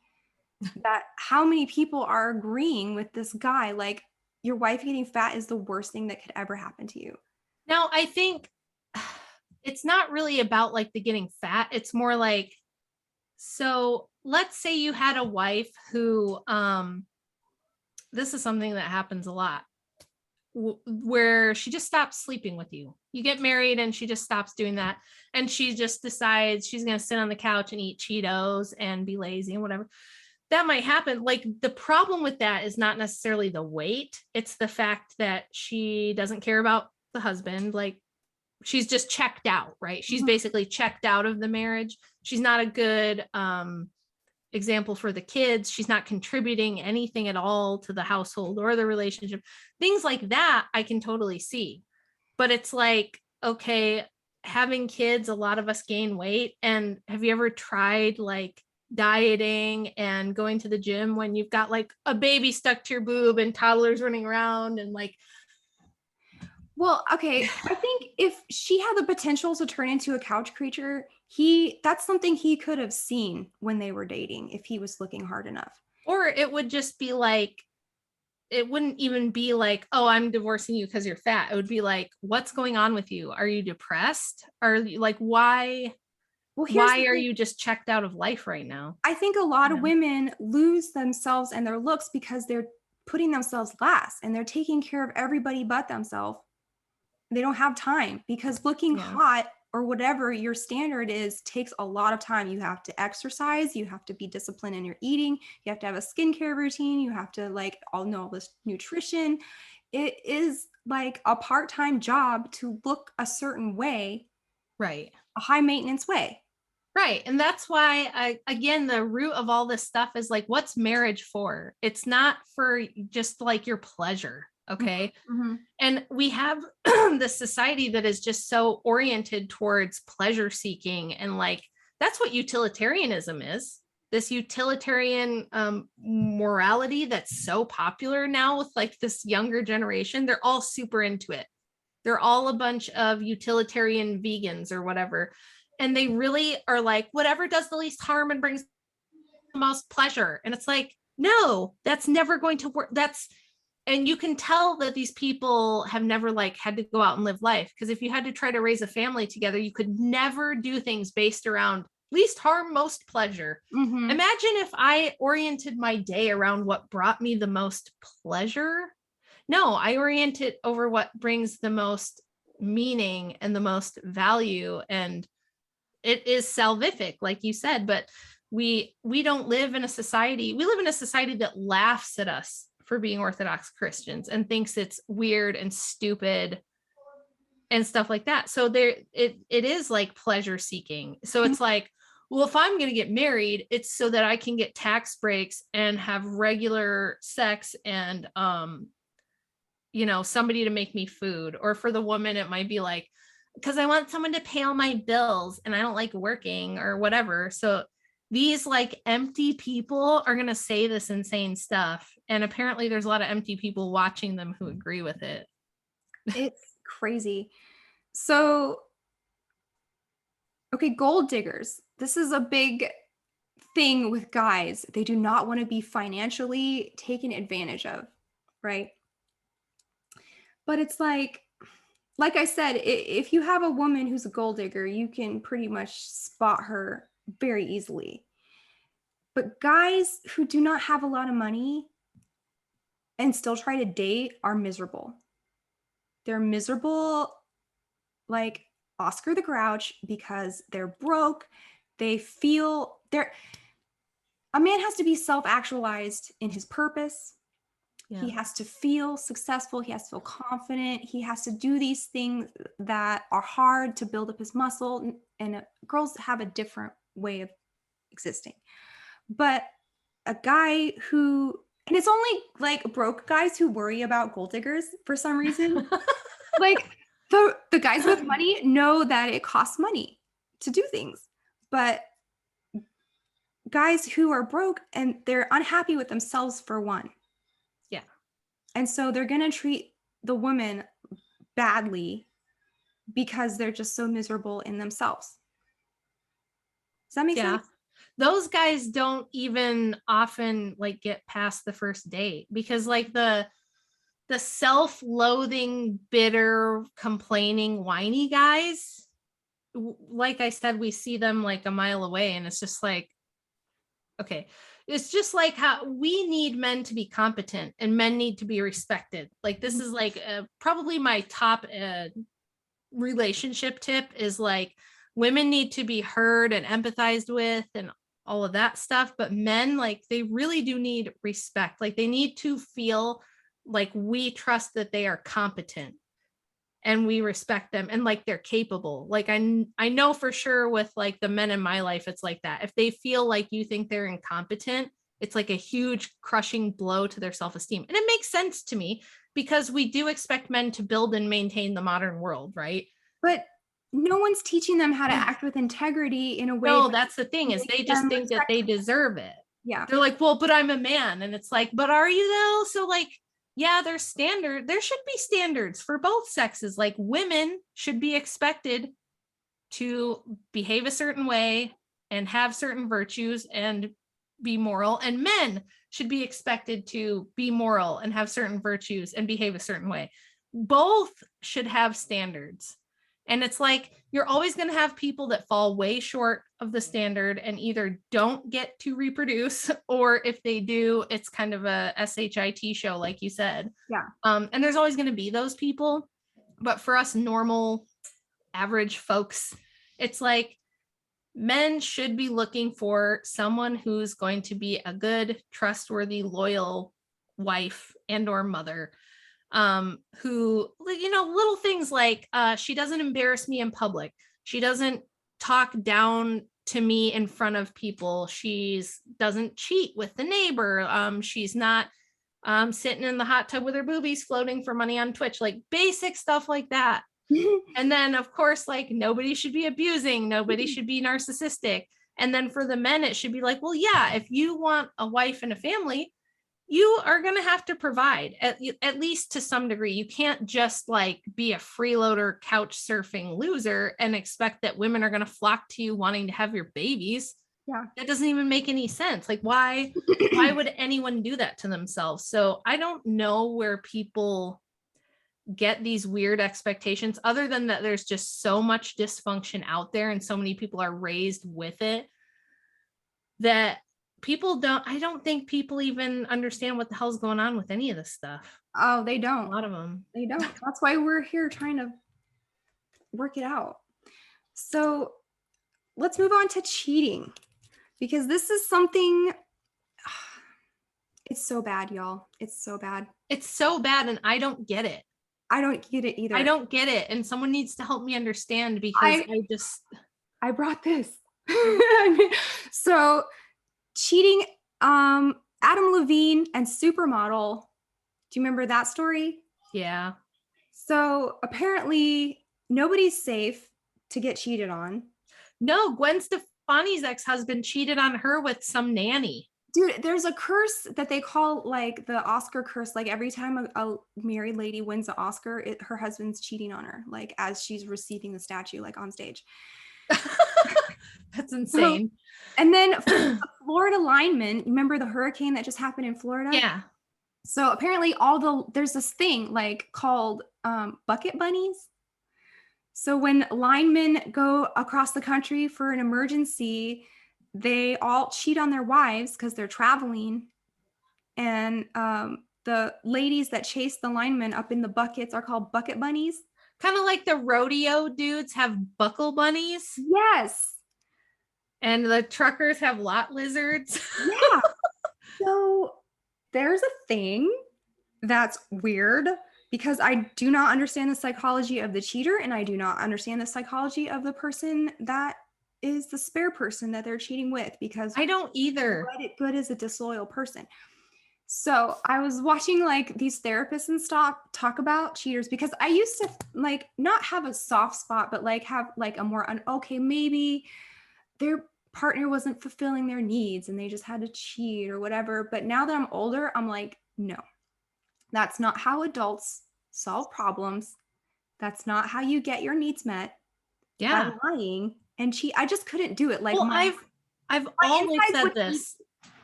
that how many people are agreeing with this guy. Like, your wife getting fat is the worst thing that could ever happen to you. Now, I think it's not really about like the getting fat. It's more like, so let's say you had a wife who, this is something that happens a lot, where she just stops sleeping with you. You get married and she just stops doing that. And she just decides she's going to sit on the couch and eat Cheetos and be lazy and whatever. That might happen. Like, the problem with that is not necessarily the weight. It's the fact that she doesn't care about the husband. Like, she's just checked out, right? She's basically checked out of the marriage. She's not a good example for the kids. She's not contributing anything at all to the household or the relationship. Things like that I can totally see. But it's like, okay, having kids, a lot of us gain weight. And have you ever tried like dieting and going to the gym when you've got like a baby stuck to your boob and toddlers running around and like, Well, okay, I think if she had the potential to turn into a couch creature, that's something he could have seen when they were dating if he was looking hard enough. or it would just be like, it wouldn't even be like, oh, I'm divorcing you because you're fat. It would be like, what's going on with you? Are you depressed? Are you like, Well, here's why the are thing. you just checked out of life right now? I think a lot You of know? women lose themselves and their looks because they're putting themselves last and they're taking care of everybody but themselves. They don't have time because looking Yeah. hot or whatever your standard is takes a lot of time. You have to exercise, you have to be disciplined in your eating, you have to have a skincare routine, you have to like all know this nutrition. It is like a part-time job to look a certain way, Right. a high maintenance way. Right. And that's why again, the root of all this stuff is like, what's marriage for? It's not for just like your pleasure. Okay. Mm-hmm. And we have this society that is just so oriented towards pleasure seeking. And like, that's what utilitarianism is. This utilitarian morality that's so popular now with like this younger generation. They're all super into it. They're all a bunch of utilitarian vegans or whatever. And they really are like, whatever does the least harm and brings the most pleasure. And it's like, no, that's never going to work. And you can tell that these people have never like had to go out and live life. Because if you had to try to raise a family together, you could never do things based around least harm, most pleasure. Mm-hmm. Imagine if I oriented my day around what brought me the most pleasure. No, I orient it over what brings the most meaning and the most value. And it is salvific, like you said, but we don't live in a society. We live in a society that laughs at us for being Orthodox Christians and thinks it's weird and stupid and stuff like that. So it is like pleasure seeking. So it's like, well, if I'm going to get married, it's so that I can get tax breaks and have regular sex and somebody to make me food. Or for the woman, it might be like, because I want someone to pay all my bills and I don't like working or whatever. So these like empty people are going to say this insane stuff. And apparently there's a lot of empty people watching them who agree with it. It's crazy. So, okay, gold diggers. This is a big thing with guys. They do not want to be financially taken advantage of, right? But it's like I said, if you have a woman who's a gold digger, you can pretty much spot her very easily. But guys who do not have a lot of money and still try to date are miserable. They're miserable, like Oscar the Grouch, because they're broke. They feel a man has to be self-actualized in his purpose. Yeah. He has to feel successful. He has to feel confident. He has to do these things that are hard to build up his muscle. And girls have a different way of existing. But a guy who, and it's only like broke guys who worry about gold diggers for some reason. Like the guys with money know that it costs money to do things. But guys who are broke and they're unhappy with themselves, for one. Yeah. And so they're going to treat the woman badly because they're just so miserable in themselves. Does that make sense? Those guys don't even often like get past the first date, because like the self-loathing, bitter, complaining, whiny guys, like I said, we see them like a mile away, and it's just like, okay, it's just like how we need men to be competent and men need to be respected. Like this is like probably my top relationship tip is like, women need to be heard and empathized with and all of that stuff, but men, like, they really do need respect. Like they need to feel like we trust that they are competent and we respect them and like they're capable. Like I know for sure with like the men in my life, it's like that. If they feel like you think they're incompetent, it's like a huge crushing blow to their self-esteem. And it makes sense to me because we do expect men to build and maintain the modern world, right? But no one's teaching them how to act with integrity in a way No, that that's the thing, is they makes just them think that they respectable. deserve it. Yeah. They're like, well, but I'm a man. And it's like, but are you though? So like, yeah, there's standard. There should be standards for both sexes. Like women should be expected to behave a certain way and have certain virtues and be moral, and men should be expected to be moral and have certain virtues and behave a certain way. Both should have standards. And it's like, you're always going to have people that fall way short of the standard and either don't get to reproduce, or if they do, it's kind of a SHIT show, like you said. Yeah. And there's always going to be those people. But for us normal, average folks, it's like men should be looking for someone who's going to be a good, trustworthy, loyal wife and or mother, who, you know, little things like she doesn't embarrass me in public, she doesn't talk down to me in front of people, she's doesn't cheat with the neighbor, she's not sitting in the hot tub with her boobies floating for money on Twitch, like basic stuff like that. And then of course, like, nobody should be abusing, nobody should be narcissistic. And then for the men, it should be like, well, yeah, if you want a wife and a family, you are going to have to provide at least to some degree. You can't just like be a freeloader, couch surfing loser and expect that women are going to flock to you wanting to have your babies. Yeah. That doesn't even make any sense. Like, why would anyone do that to themselves? So I don't know where people get these weird expectations, other than that there's just so much dysfunction out there and so many people are raised with it that I don't think people even understand what the hell's going on with any of this stuff. Oh, they don't. A lot of them. They don't. That's why we're here trying to work it out. So let's move on to cheating, because this is something, it's so bad, y'all. It's so bad. It's so bad, and I don't get it. I don't get it either. I don't get it, and someone needs to help me understand, because I brought this. So cheating, Adam Levine and Supermodel. Do you remember that story? Yeah. So apparently nobody's safe to get cheated on. No, Gwen Stefani's ex-husband cheated on her with some nanny. Dude, there's a curse that they call like the Oscar curse. Like every time a married lady wins an Oscar, her husband's cheating on her, like as she's receiving the statue, like on stage. That's insane. So, and then Florida lineman, remember the hurricane that just happened in Florida? Yeah. So apparently there's this thing like called bucket bunnies. So when linemen go across the country for an emergency, they all cheat on their wives because they're traveling, and the ladies that chase the linemen up in the buckets are called bucket bunnies. Kind of like the rodeo dudes have buckle bunnies Yes. and the truckers have lot lizards. Yeah. So there's a thing that's weird because I do not understand the psychology of the cheater, and I do not understand the psychology of the person that is the spare person that they're cheating with, because I don't either. what good is a disloyal person? So I was watching like these therapists and stuff talk about cheaters, because I used to like not have a soft spot, but like have like a more okay, maybe their partner wasn't fulfilling their needs and they just had to cheat or whatever. But now that I'm older, I'm like, no, that's not how adults solve problems. That's not how you get your needs met, by Yeah. lying and cheat. I just couldn't do it. Like Well, my I've always insides said would this.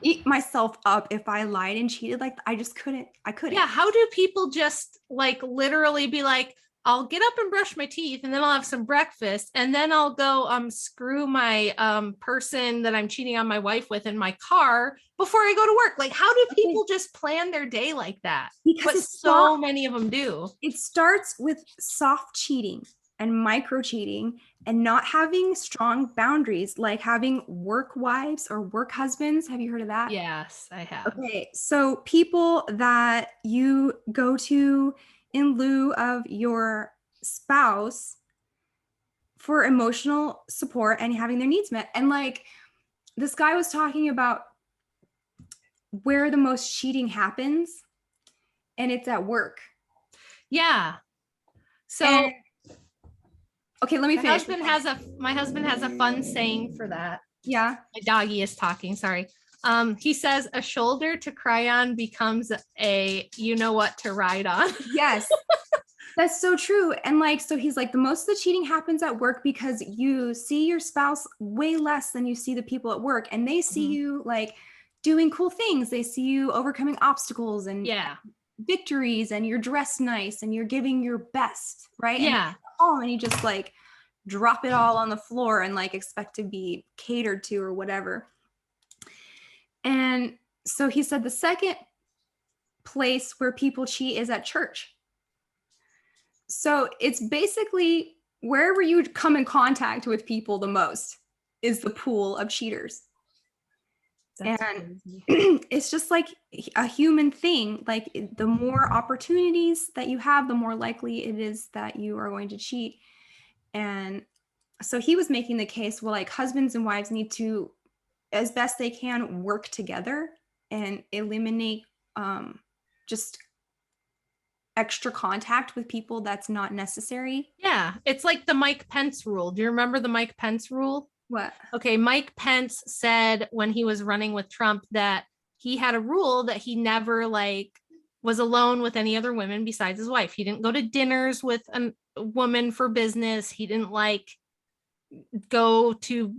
eat myself up if I lied and cheated. Like I just couldn't. I couldn't. Yeah, how do people just like literally be like, I'll get up and brush my teeth and then I'll have some breakfast and then I'll go screw my person that I'm cheating on my wife with in my car before I go to work? Like, how do people just plan their day like that? Because But so many of them do. It starts with soft cheating and micro cheating and not having strong boundaries, like having work wives or work husbands. Have you heard of that? Yes, I have. Okay, so people that you go to in lieu of your spouse for emotional support and having their needs met. And like this guy was talking about where the most cheating happens, and it's at work. Yeah. So And, okay, let me finish. My husband has a fun saying for that. Yeah. My doggy is talking, sorry. He says a shoulder to cry on becomes a you know what to ride on. Yes. That's so true. And like, so he's like, the most of the cheating happens at work because you see your spouse way less than you see the people at work. And they see you like doing cool things. They see you overcoming obstacles and victories, and you're dressed nice and you're giving your best. Right. Yeah. And you just like drop it all on the floor and like expect to be catered to or whatever. And so he said the second place where people cheat is at church. So it's basically wherever you come in contact with people the most is the pool of cheaters. That's and it's just like a human thing. Like the more opportunities that you have, the more likely it is that you are going to cheat. And so he was making the case, well, like husbands and wives need to, as best they can, work together and eliminate just extra contact with people that's not necessary. Yeah, it's like the Mike Pence rule. Do you remember the Mike Pence rule? What? Okay, Mike Pence said when he was running with Trump that he had a rule that he never like was alone with any other women besides his wife. He didn't go to dinners with a woman for business. He didn't like go to,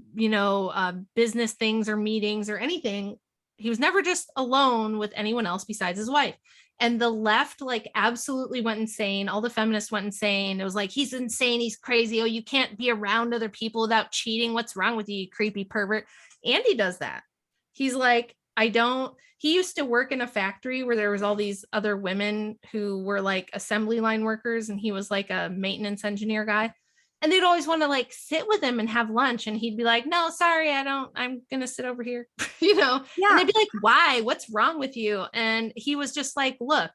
business things or meetings or anything. He was never just alone with anyone else besides his wife. And the left like absolutely went insane. All the feminists went insane. It was like, he's insane. He's crazy. Oh, you can't be around other people without cheating. What's wrong with you, you creepy pervert? Andy does that. He's like, he used to work in a factory where there was all these other women who were like assembly line workers. And he was like a maintenance engineer guy. And they'd always want to like sit with him and have lunch. And he'd be like, no, sorry, I'm going to sit over here, Yeah. And they'd be like, why? What's wrong with you? And he was just like, look,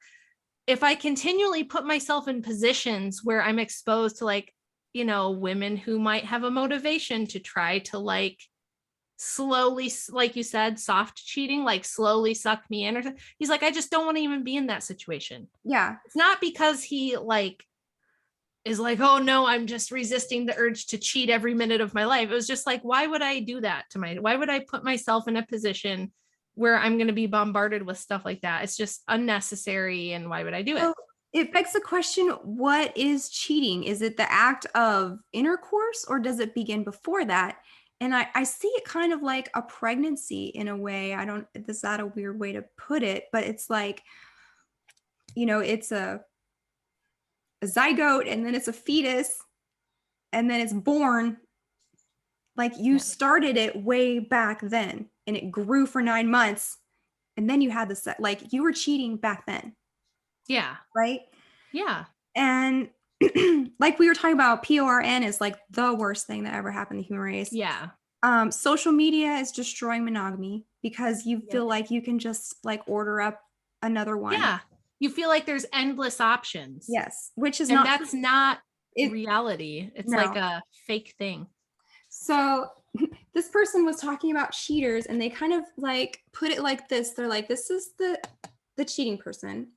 if I continually put myself in positions where I'm exposed to like, women who might have a motivation to try to like slowly, like you said, soft cheating, like slowly suck me in, or he's like, I just don't want to even be in that situation. Yeah. It's not because he like, is like, oh no, I'm just resisting the urge to cheat every minute of my life. It was just like, why would I do that why would I put myself in a position where I'm going to be bombarded with stuff like that? It's just unnecessary. And why would I do it? It begs the question, what is cheating? Is it the act of intercourse, or does it begin before that? And I see it kind of like a pregnancy in a way. Is that a weird way to put it? But it's like, it's a zygote, and then it's a fetus, and then it's born. Like you started it way back then, and it grew for 9 months, and then you had like you were cheating back then. Yeah. right? Yeah. And like we were talking about, PORN is like the worst thing that ever happened to the human race. Yeah. Social media is destroying monogamy because you Yep. feel like you can just like order up another one. Yeah. You feel like there's endless options. Yes, which is And not that's not it. reality. It's like No. a fake thing. So this person was talking about cheaters, and they kind of like put it like this. They're like, this is the cheating person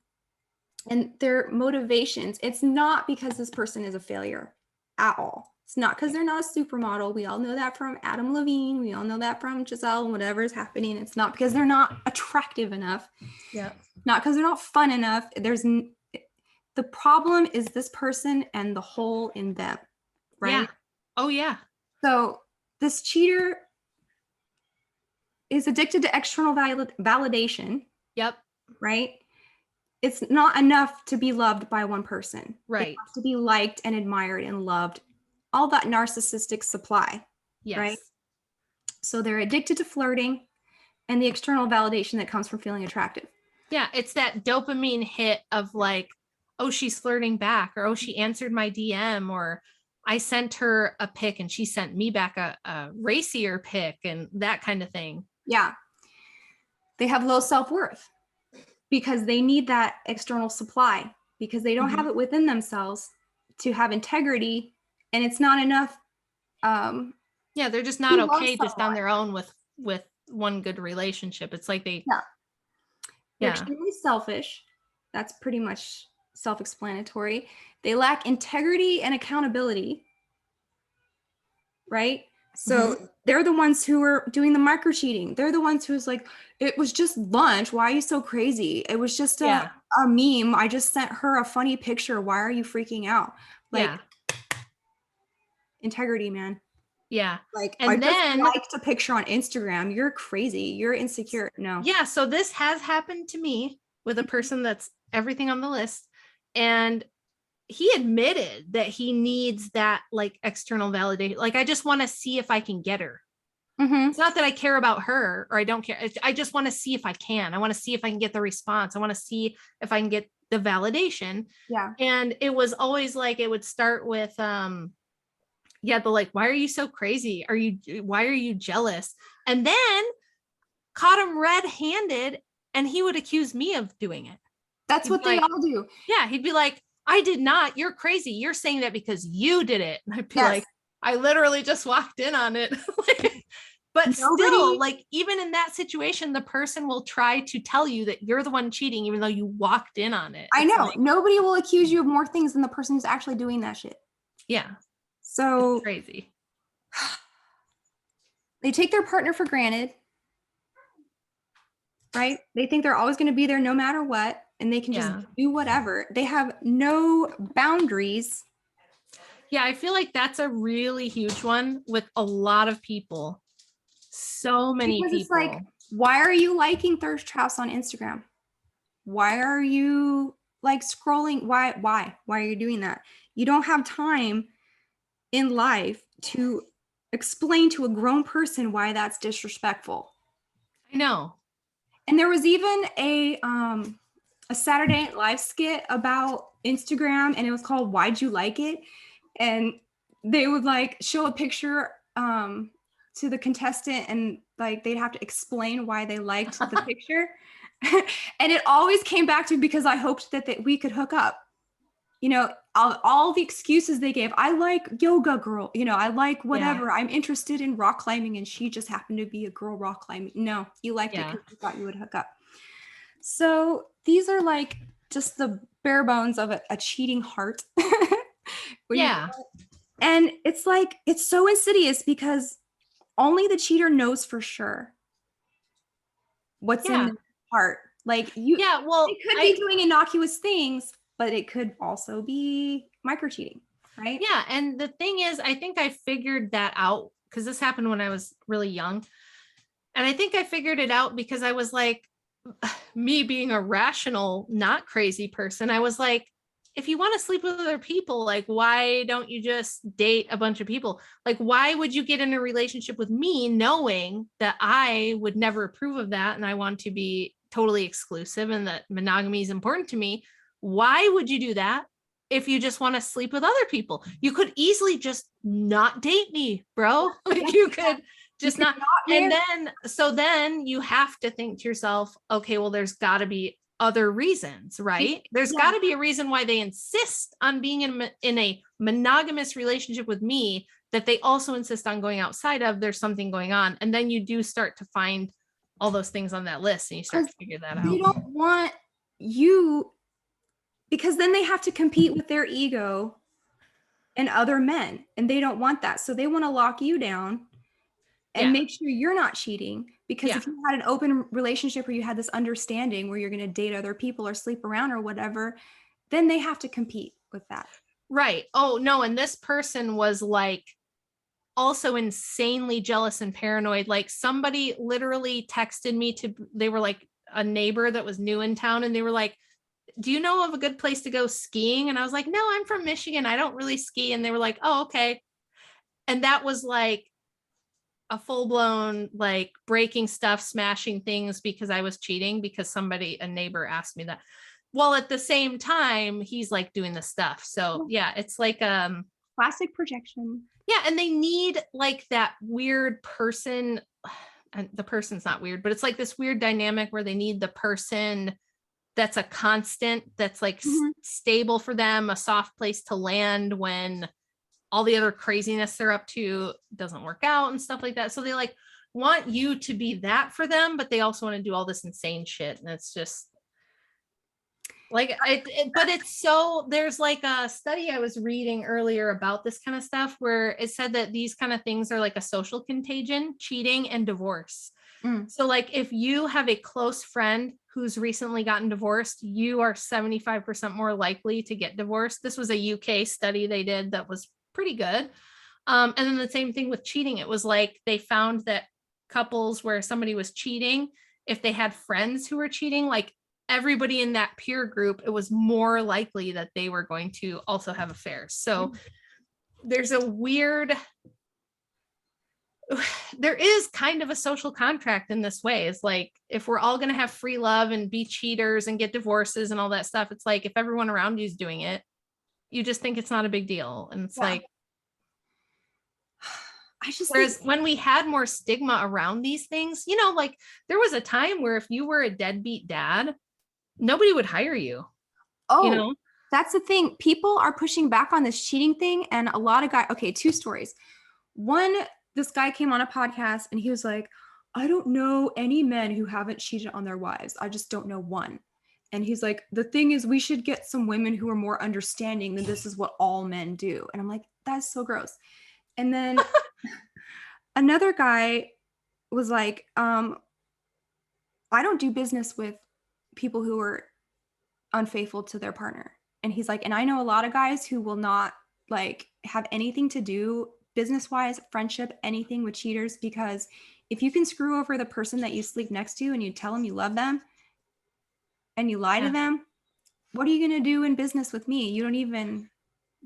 and their motivations. It's not because this person is a failure at all. It's not because they're not a supermodel. We all know that from Adam Levine. We all know that from Giselle and whatever is happening. It's not because they're not attractive enough. Yeah. Not because they're not fun enough. The problem is this person and the hole in them, right? Yeah. Oh yeah. So this cheater is addicted to external validation, Yep. right? It's not enough to be loved by one person. They Right. have to be liked and admired and loved. All that narcissistic supply, right? Yes. So they're addicted to flirting and the external validation that comes from feeling attractive. Yeah. It's that dopamine hit of like, oh, she's flirting back, or oh, she answered my DM, or I sent her a pic and she sent me back a racier pic, and that kind of thing. Yeah. They have low self-worth because they need that external supply because they don't have it within themselves to have integrity, and it's not enough. Yeah, they're just not okay just on someone. their own with one good relationship. It's like they They're yeah. extremely selfish. That's pretty much self-explanatory. They lack integrity and accountability, right? So they're the ones who are doing the micro cheating. They're the ones who's like, it was just lunch. Why are you so crazy? It was just a meme. I just sent her a funny picture. Why are you freaking out? Like, integrity, man. Yeah. Like, I And just then liked a picture on Instagram. You're crazy. You're insecure. No. yeah, so this has happened to me with a person that's everything on the list, and he admitted that he needs that like external validation. Like, I just want to see if I can get her. It's not that I care about her or I don't care. I just want to see if I can. I want to see if I can get the response. I want to see if I can get the validation. Yeah. And it was always like, it would start with yeah, the like, why are you so crazy? Why are you jealous? And then caught him red-handed, and he would accuse me of doing it. That's what they all do. Yeah, he'd be like, I did not. You're crazy. You're saying that because you did it. And I'd be like, I literally just walked in on it. But still, like, even in that situation, the person will try to tell you that you're the one cheating, even though you walked in on it. I know. Like, nobody will accuse you of more things than the person who's actually doing that shit. Yeah. So it's crazy. They take their partner for granted, right? They think they're always going to be there no matter what, and they can just do whatever. They have no boundaries. Yeah, I feel like that's a really huge one with a lot of people. So many people. It's like, why are you liking Thirst Traps on Instagram? Why are you like scrolling? Why are you doing that? You don't have time in life to explain to a grown person why that's disrespectful. I know. And there was even a Saturday Night Live skit about Instagram, and it was called "Why'd You Like It?" And they would like show a picture to the contestant, and like they'd have to explain why they liked the picture. And it always came back to, because I hoped that we could hook up. You know, all the excuses they gave. I like yoga girl, you know, I like whatever. I'm interested in rock climbing, and she just happened to be a girl rock climbing. No, you liked it because you thought you would hook up. So these are like just the bare bones of a cheating heart. And it's like, it's so insidious because only the cheater knows for sure what's in the heart. Like you, it could be doing innocuous things, but it could also be micro cheating, right? Yeah. And the thing is, I think I figured that out because this happened when I was really young. And I think I figured it out because I was like, me being a rational, not crazy person, I was like, if you want to sleep with other people, like, why don't you just date a bunch of people? Like, why would you get in a relationship with me knowing that I would never approve of that and I want to be totally exclusive and that monogamy is important to me? Why would you do that if you just want to sleep with other people? You could easily just not date me, bro. Like you could just not. And then you have to think to yourself, okay, well, there's got to be other reasons, right? There's got to be a reason why they insist on being in a monogamous relationship with me that they also insist on going outside of. There's something going on. And then you do start to find all those things on that list and you start to figure that out. They don't want you, because then they have to compete with their ego and other men, and they don't want that. So they want to lock you down and make sure you're not cheating, because if you had an open relationship where you had this understanding where you're going to date other people or sleep around or whatever, then they have to compete with that. Right. Oh no. And this person was like also insanely jealous and paranoid. Like somebody literally texted me they were like a neighbor that was new in town, and they were like, do you know of a good place to go skiing? And I was like, no, I'm from Michigan, I don't really ski. And they were like, oh, okay. And that was like a full-blown like breaking stuff, smashing things because I was cheating because a neighbor asked me that. Well, at the same time, he's like doing the stuff. So yeah, it's like classic projection. Yeah, and they need like that weird person, and the person's not weird, but it's like this weird dynamic where they need the person that's a constant, that's like stable for them, a soft place to land when all the other craziness they're up to doesn't work out and stuff like that. So they like want you to be that for them, but they also want to do all this insane shit. And it's just like, but it's so, there's like a study I was reading earlier about this kind of stuff where it said that these kind of things are like a social contagion, cheating and divorce. So like if you have a close friend who's recently gotten divorced, you are 75% more likely to get divorced. This was a UK study they did that was pretty good. And then the same thing with cheating. It was like they found that couples where somebody was cheating, if they had friends who were cheating, like everybody in that peer group, it was more likely that they were going to also have affairs. So there's a weird, there is kind of a social contract in this way. It's like, if we're all going to have free love and be cheaters and get divorces and all that stuff, it's like, if everyone around you is doing it, you just think it's not a big deal. And it's like, whereas when we had more stigma around these things, you know, like there was a time where if you were a deadbeat dad, nobody would hire you. Oh, you know? That's the thing. People are pushing back on this cheating thing. And a lot of guys, okay, 2 stories. One, this guy came on a podcast and he was like, I don't know any men who haven't cheated on their wives. I just don't know one. And he's like, the thing is, we should get some women who are more understanding than this is what all men do. And I'm like, that's so gross. And then another guy was like, I don't do business with people who are unfaithful to their partner. And he's like, and I know a lot of guys who will not like have anything to do business-wise, friendship, anything with cheaters, because if you can screw over the person that you sleep next to and you tell them you love them and you lie to them, what are you going to do in business with me? You don't even.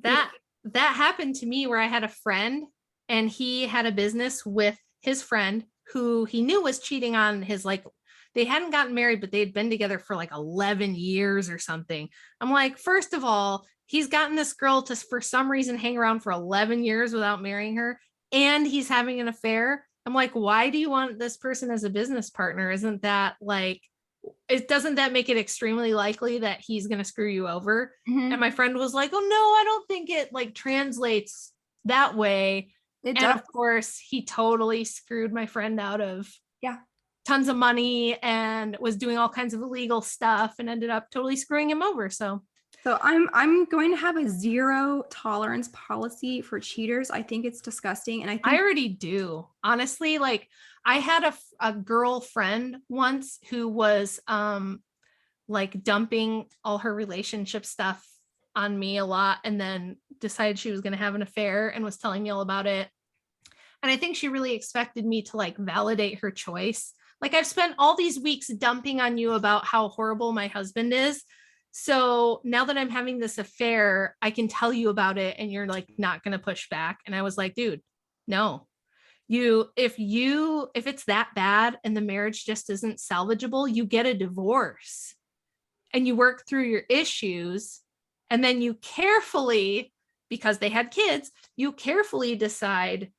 That happened to me where I had a friend and he had a business with his friend who he knew was cheating on his, like, they hadn't gotten married, but they'd been together for like 11 years or something. I'm like, first of all, he's gotten this girl to, for some reason, hang around for 11 years without marrying her, and he's having an affair. I'm like, why do you want this person as a business partner? Isn't that like, doesn't that make it extremely likely that he's going to screw you over? And my friend was like, oh no, I don't think it like translates that way. And of course, he totally screwed my friend out of tons of money and was doing all kinds of illegal stuff and ended up totally screwing him over. So I'm going to have a 0 tolerance policy for cheaters. I think it's disgusting. And I already do. Honestly, like I had a girlfriend once who was like dumping all her relationship stuff on me a lot, and then decided she was going to have an affair and was telling me all about it. And I think she really expected me to like validate her choice. Like, I've spent all these weeks dumping on you about how horrible my husband is. So now that I'm having this affair, I can tell you about it and you're like not going to push back. And I was like, dude, no, if it's that bad and the marriage just isn't salvageable, you get a divorce and you work through your issues, and then you carefully, because they had kids, you carefully decide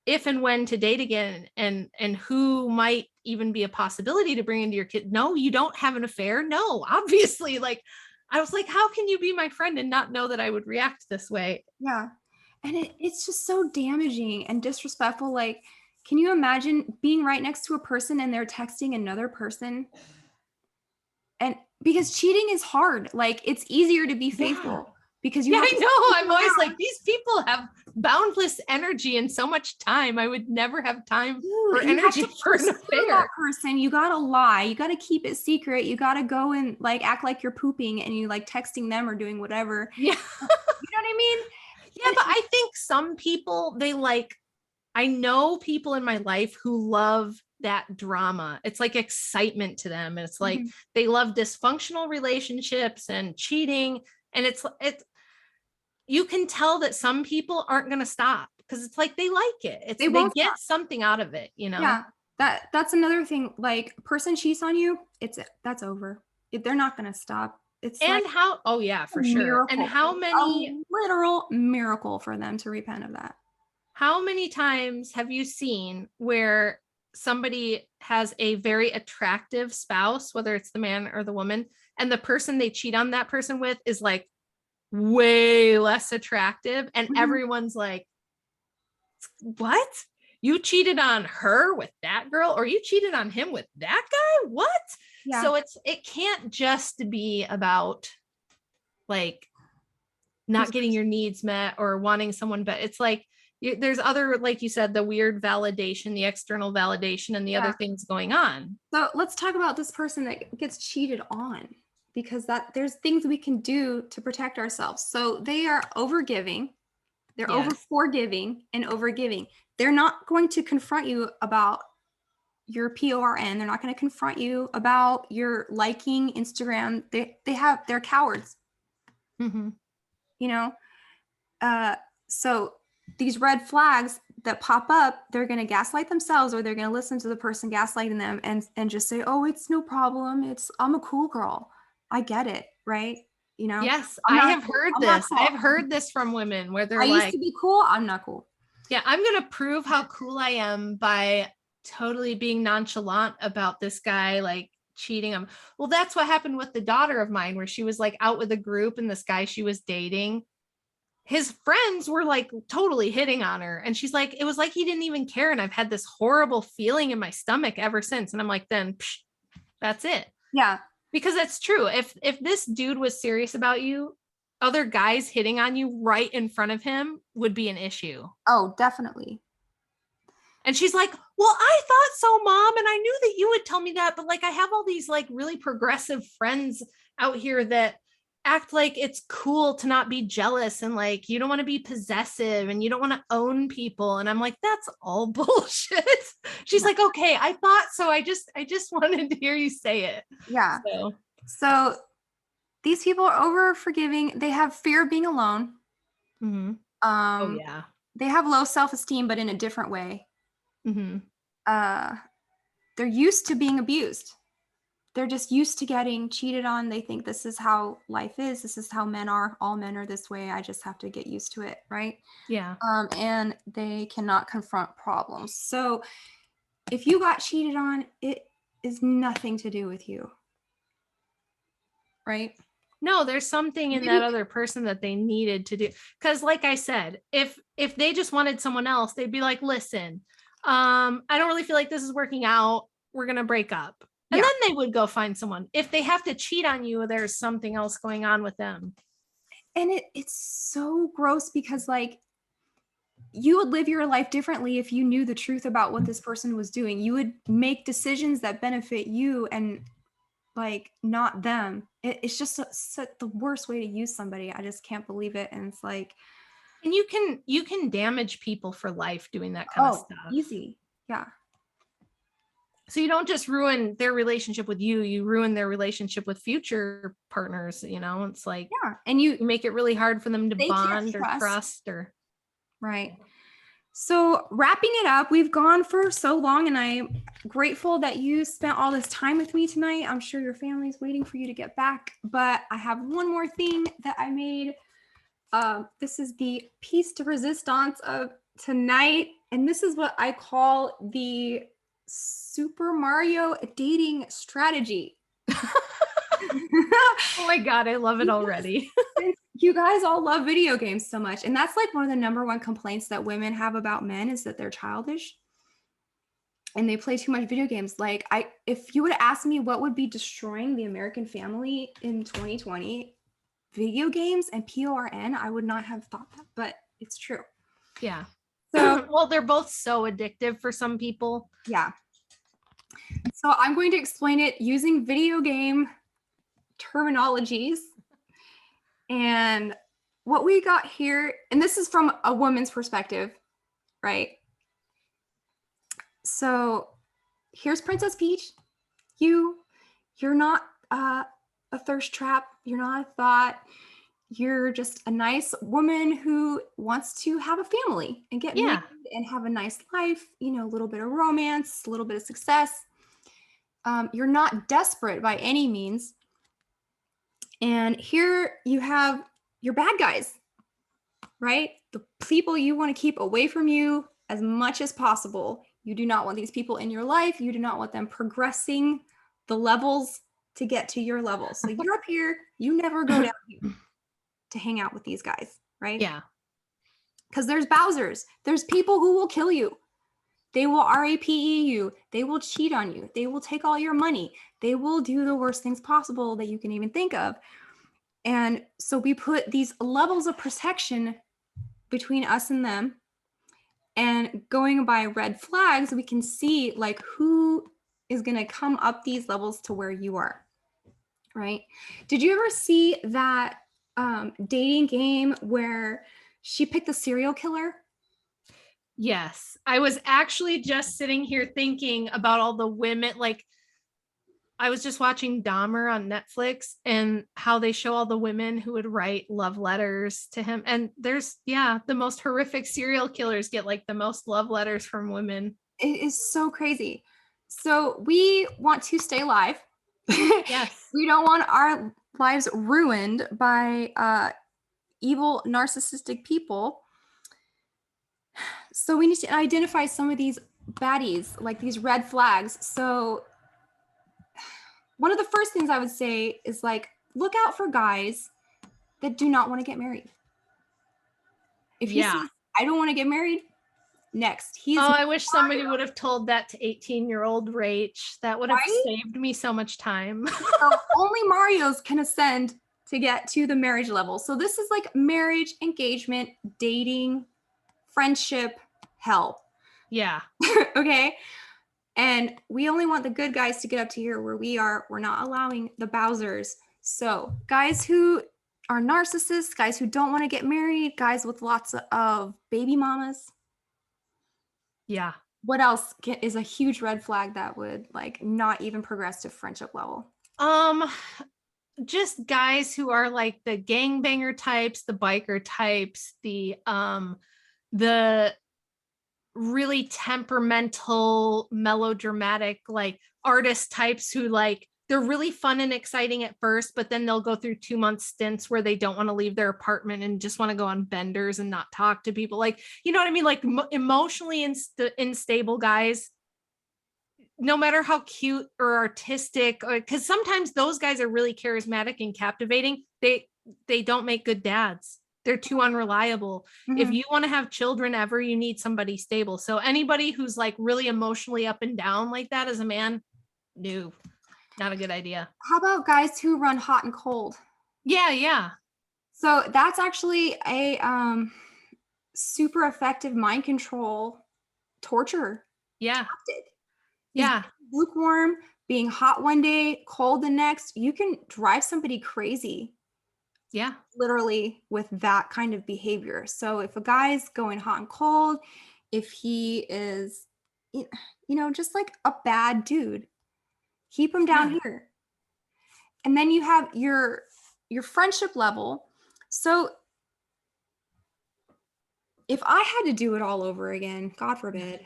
if and when to date again, and who might even be a possibility to bring into your kid. No, you don't have an affair. No, obviously. Like, I was like, how can you be my friend and not know that I would react this way? Yeah. And it's just so damaging and disrespectful. Like, can you imagine being right next to a person and they're texting another person? And because cheating is hard, like it's easier to be Yeah. faithful because you Yeah, have I to know. stick I'm always around. like, these people have boundless energy and so much time. I would never have time Dude, or you have energy to for an pursue that affair. person. You gotta lie. You gotta keep it secret. You gotta go and like act like you're pooping and you like texting them or doing whatever. Yeah. You know what I mean? Yeah, but I think some people, they like, I know people in my life who love that drama. It's like excitement to them. And it's like Mhm. they love dysfunctional relationships and cheating. And it's you can tell that some people aren't going to stop because it's like they like it. It's They they won't get stop. something out of it, you know? Yeah. That's another thing. Like person cheats on you, that's over. They're not gonna stop. It's like And how, oh yeah, a for sure. And miracle, a literal miracle for them to repent of that. how many times have you seen where somebody has a very attractive spouse, whether it's the man or the woman, and the person they cheat on that person with is like way less attractive, and Mhm. everyone's like, what? You cheated on her with that girl, or you cheated on him with that guy? What? Yeah. So it can't just be about like not Who's getting your needs met or wanting someone, but it's like there's other, like you said, the weird validation, the external validation, and the other yeah. things going on. So let's talk about this person that gets cheated on because that there's things we can do to protect ourselves. So they are overgiving, they're over Yes. forgiving and overgiving. They're not going to confront you about your PORN. They're not going to confront you about your liking Instagram. They're cowards, Mm-hmm. you know? Uh, so these red flags that pop up, they're going to gaslight themselves or they're going to listen to the person gaslighting them and just say, "Oh, it's no problem. I'm a cool girl. I get it." Right? You know, Yes, I'm I not have cool. heard I'm not this. cool. I've heard this from women where I they're used to like, be cool. I'm not cool. yeah, I'm going to prove how cool I am by totally being nonchalant about this guy like cheating him. Well, that's what happened with the daughter of mine, where she was like out with a group and this guy she was dating, his friends were like totally hitting on her. And she's like, it was like he didn't even care. And I've had this horrible feeling in my stomach ever since. And I'm like, then that's it. Yeah. Because that's true. If this dude was serious about you, other guys hitting on you right in front of him would be an issue. Oh, definitely. And she's like, well, I thought so, mom. And I knew that you would tell me that. But like, I have all these like really progressive friends out here that act like it's cool to not be jealous, and like you don't want to be possessive and you don't want to own people. And I'm like, that's all bullshit. She's Yeah. like, okay, I thought so. I just wanted to hear you say it. Yeah. So So these people are over forgiving. They have fear of being alone. mhm. Oh Um, yeah. they have low self-esteem, but in a different way. Mm-hmm. Uh, they're used to being abused. They're just used to getting cheated on. They think this is how life is. This is how men are. All men are this way. I just have to get used to it, right? Yeah. And they cannot confront problems. So if you got cheated on, it is nothing to do with you, right? No, there's something in that Maybe, other person that they needed to do. Because like I said, if they just wanted someone else, they'd be like, listen, I don't really feel like this is working out. We're gonna break up. And yeah. then they would go find someone. If they have to cheat on you, there's something else going on with them. And it's so gross because like you would live your life differently if you knew the truth about what this person was doing. You would make decisions that benefit you and like not them. It's just the worst way to use somebody. I just can't believe it. And it's like, And you can damage people for life doing that kind of oh, stuff. easy. Yeah. So you don't just ruin their relationship with you, you ruin their relationship with future partners. It's like Yeah. And you make it really hard for them to they can't bond or trust. trust or Right. So, wrapping it up, we've gone for so long, and I'm grateful that you spent all this time with me tonight. I'm sure your family's waiting for you to get back, but I have one more thing that I made. This is the piece de resistance of tonight, and this is what I call the Super Mario dating strategy. Oh my God, I love it already. You guys all love video games so much. And that's like one of the number one complaints that women have about men is that they're childish and they play too much video games. Like if you would have asked me what would be destroying the American family in 2020, video games and PORN, I would not have thought that, but it's true. Yeah. So well, they're both so addictive for some people. Yeah. So I'm going to explain it using video game terminologies. And what we got here, and this is from a woman's perspective, right? So here's Princess Peach. You're not a thirst trap. You're not a thought. You're just a nice woman who wants to have a family and get married and have a nice life, you know, a little bit of romance, a little bit of success. You're not desperate by any means. And here you have your bad guys, right? The people you want to keep away from you as much as possible. You do not want these people in your life. You do not want them progressing the levels to get to your level. So you're up here, you never go down here to hang out with these guys, right? Yeah. Because there's Bowsers. There's people who will kill you. They will RAPE you. They will cheat on you. They will take all your money. They will do the worst things possible that you can even think of. And so we put these levels of protection between us and them. And going by red flags, we can see like who is going to come up these levels to where you are, right? Did you ever see that dating game where she picked the serial killer? Yes. I was actually just sitting here thinking about all the women, like I was just watching Dahmer on Netflix and how they show all the women who would write love letters to him. And there's, the most horrific serial killers get like the most love letters from women. It is so crazy. So we want to stay alive. Yes. We don't want our lives ruined by evil, narcissistic people. So we need to identify some of these baddies, like these red flags. So one of the first things I would say is like, look out for guys that do not want to get married. If he says, I don't want to get married, next. I wish somebody would have told that to 18-year-old Rach. That would have saved me so much time. So only Marios can ascend to get to the marriage level. So this is like marriage, engagement, dating, friendship, hell. Yeah. Okay. And we only want the good guys to get up to here where we are. We're not allowing the Bowsers. So guys who are narcissists, guys who don't want to get married, guys with lots of baby mamas. Yeah. What else is a huge red flag that would like not even progress to friendship level? Just guys who are like the gangbanger types, the biker types, the really temperamental, melodramatic, like artist types who like they're really fun and exciting at first, but then they'll go through 2-month stints where they don't want to leave their apartment and just want to go on benders and not talk to people. Like, you know what I mean? Like emotionally unstable guys, no matter how cute or artistic, because sometimes those guys are really charismatic and captivating. They don't make good dads. They're too unreliable. Mm-hmm. If you want to have children ever, you need somebody stable. So anybody who's like really emotionally up and down like that as a man, no, not a good idea. How about guys who run hot and cold? Yeah. So that's actually a super effective mind control torture tactic. Yeah. Lukewarm, being hot one day, cold the next. You can drive somebody crazy. Yeah. Literally with that kind of behavior. So if a guy's going hot and cold, if he is, you know, just like a bad dude, keep him down here. And then you have your friendship level. So If I had to do it all over again, God forbid.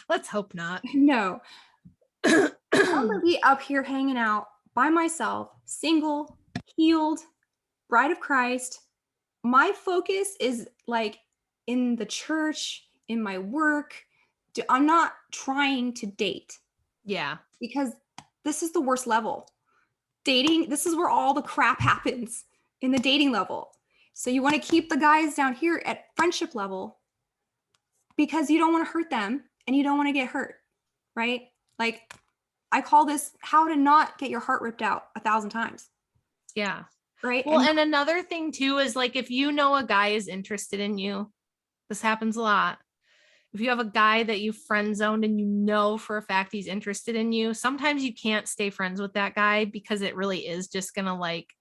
Let's hope not. No. I'm gonna be up here hanging out by myself, single, healed, bride of Christ. My focus is like in the church, in my work. I'm not trying to date Yeah. because this is the worst level. Dating, this is where all the crap happens in the dating level. So you want to keep the guys down here at friendship level because you don't want to hurt them and you don't want to get hurt, right? Like I call this how to not get your heart ripped out 1,000 times. Yeah. Right. Well, and another thing too is like if you know a guy is interested in you, this happens a lot. If you have a guy that you friend zoned and you know for a fact he's interested in you, sometimes you can't stay friends with that guy because it really is just gonna like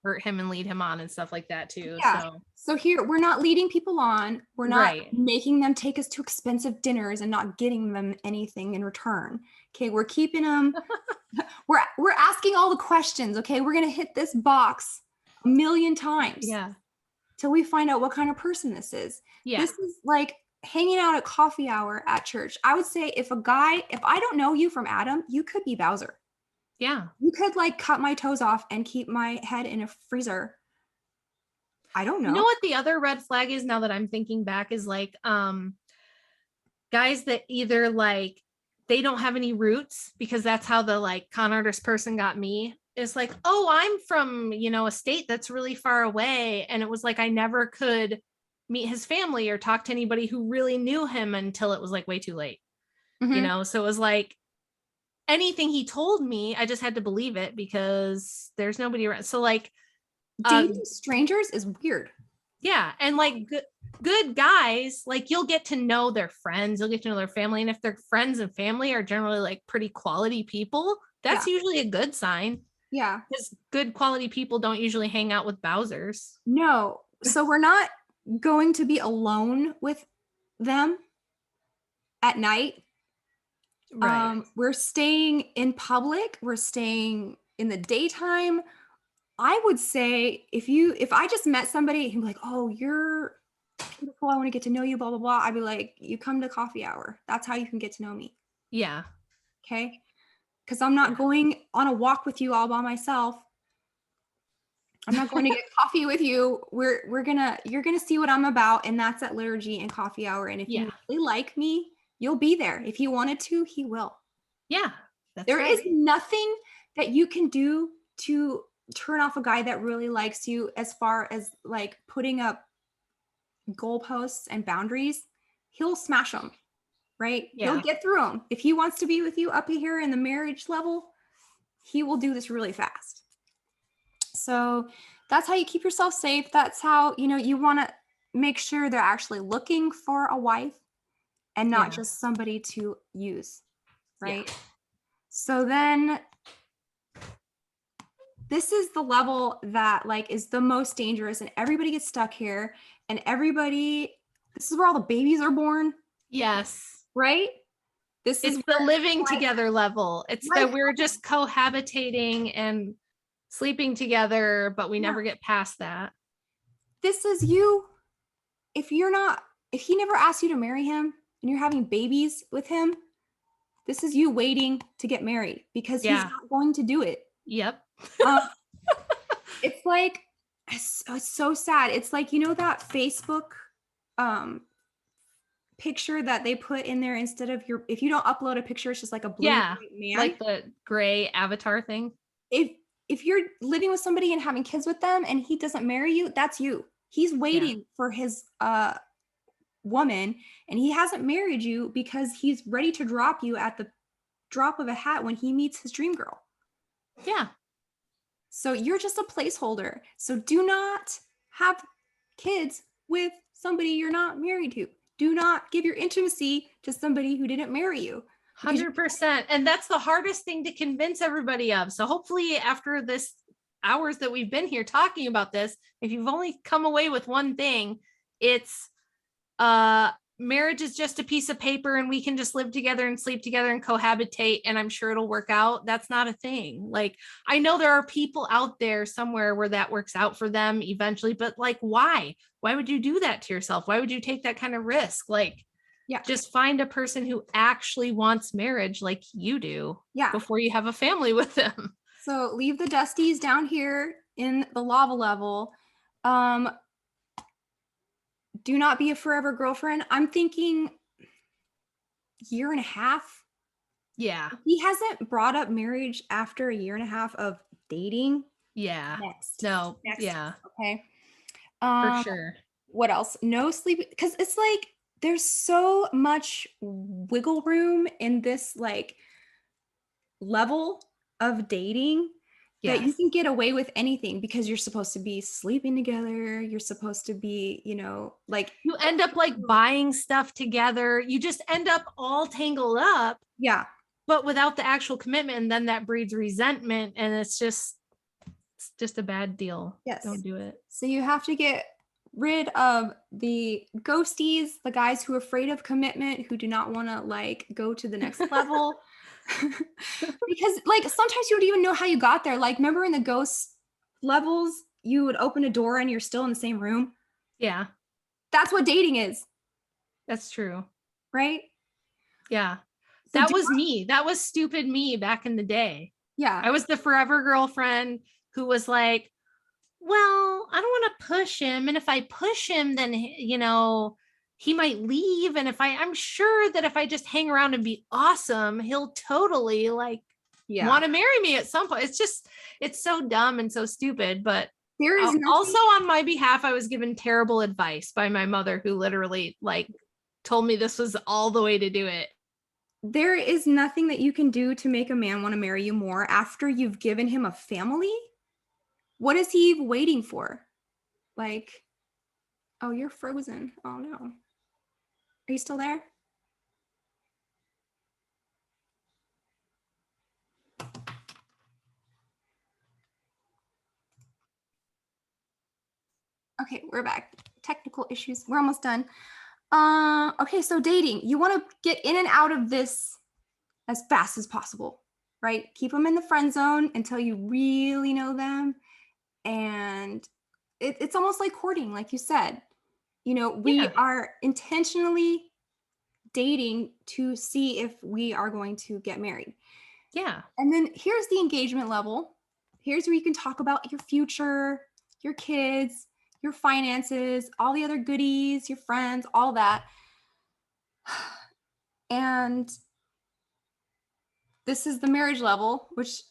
hurt him and lead him on and stuff like that too. Yeah. So here we're not leading people on. We're not making them take us to expensive dinners and not getting them anything in return. Okay, we're keeping them. we're asking all the questions. Okay, we're gonna hit this box a million times. Yeah. Till we find out what kind of person this is. Yeah. This is like hanging out at coffee hour at church. I would say if I don't know you from Adam, you could be Bowser. Yeah. You could like cut my toes off and keep my head in a freezer. I don't know. You know what the other red flag is now that I'm thinking back is like guys that either like they don't have any roots because that's how the like con artist person got me. It's like, oh, I'm from, a state that's really far away. And it was like, I never could meet his family or talk to anybody who really knew him until it was like way too late. Mm-hmm. So it was like anything he told me, I just had to believe it because there's nobody around. So like dating strangers is weird. Yeah. And like good guys, like you'll get to know their friends, you'll get to know their family. And if their friends and family are generally like pretty quality people, that's usually a good sign. Yeah. Because good quality people don't usually hang out with Bowsers. No. So we're not going to be alone with them at night. Right. We're staying in public. We're staying in the daytime. I would say if I just met somebody who's like, oh, you're beautiful, I want to get to know you, blah, blah, blah. I'd be like, you come to coffee hour. That's how you can get to know me. Yeah. Okay. Because I'm not going on a walk with you all by myself. I'm not going to get coffee with you. You're gonna see what I'm about, and that's at liturgy and coffee hour. And if you really like me, you'll be there. If he wanted to, he will. Yeah. There is nothing that you can do to turn off a guy that really likes you as far as like putting up goalposts and boundaries. He'll smash them. Right? Yeah. He'll get through them. If he wants to be with you up here in the marriage level, he will do this really fast. So that's how you keep yourself safe. That's how, you want to make sure they're actually looking for a wife and not just somebody to use. Right? Yeah. So then this is the level that like is the most dangerous and everybody gets stuck here and this is where all the babies are born. Yes. Right? This is the living together level. It's that we're just cohabitating and sleeping together, but we never get past that. This is you. If he never asked you to marry him and you're having babies with him, this is you waiting to get married because he's not going to do it. Yep. It's like, it's so sad. It's like, that Facebook, picture that they put in there instead of if you don't upload a picture, it's just like a blue man. Like the gray avatar thing. If you're living with somebody and having kids with them and he doesn't marry you, that's you. He's waiting for his woman and he hasn't married you because he's ready to drop you at the drop of a hat when he meets his dream girl. Yeah. So you're just a placeholder. So do not have kids with somebody you're not married to. Do not give your intimacy to somebody who didn't marry you. 100%. And that's the hardest thing to convince everybody of. So hopefully after this hours that we've been here talking about this, if you've only come away with one thing, it's marriage is just a piece of paper and we can just live together and sleep together and cohabitate and I'm sure it'll work out. That's not a thing. Like, I know there are people out there somewhere where that works out for them eventually, but like, why would you do that to yourself? Why would you take that kind of risk? Like, Yeah. just find a person who actually wants marriage like you do before you have a family with them. So leave the dusties down here in the lava level. Do not be a forever girlfriend. I'm thinking year and a half. Yeah. He hasn't brought up marriage after a year and a half of dating. Yeah. Next. Yeah. Okay. For sure. What else? No sleep, because it's like there's so much wiggle room in this like level of dating that you can get away with anything because you're supposed to be sleeping together. You're supposed to be, like you end up like buying stuff together. You just end up all tangled up. Yeah. But without the actual commitment, and then that breeds resentment, and it's just a bad deal. Yes. Don't do it. So you have to get rid of the ghosties, the guys who are afraid of commitment, who do not want to like go to the next level. Because like sometimes you don't even know how you got there. Like, remember in the ghost levels, you would open a door and you're still in the same room? Yeah. That's what dating is. That's true. Right? Yeah. So that was me. That was stupid me back in the day. Yeah. I was the forever girlfriend who was like, well, I don't want to push him. And if I push him, then, he might leave. And I'm sure that if I just hang around and be awesome, he'll totally like want to marry me at some point. It's so dumb and so stupid. But there is also on my behalf, I was given terrible advice by my mother, who literally like told me this was all the way to do it. There is nothing that you can do to make a man want to marry you more after you've given him a family. What is he waiting for? Like, oh, you're frozen. Oh no. Are you still there? Okay, we're back. Technical issues. We're almost done. Okay, so dating. You want to get in and out of this as fast as possible, right? Keep them in the friend zone until you really know them. And it's almost like courting, like you said. We are intentionally dating to see if we are going to get married. Yeah. And then here's the engagement level. Here's where you can talk about your future, your kids, your finances, all the other goodies, your friends, all that. And this is the marriage level, which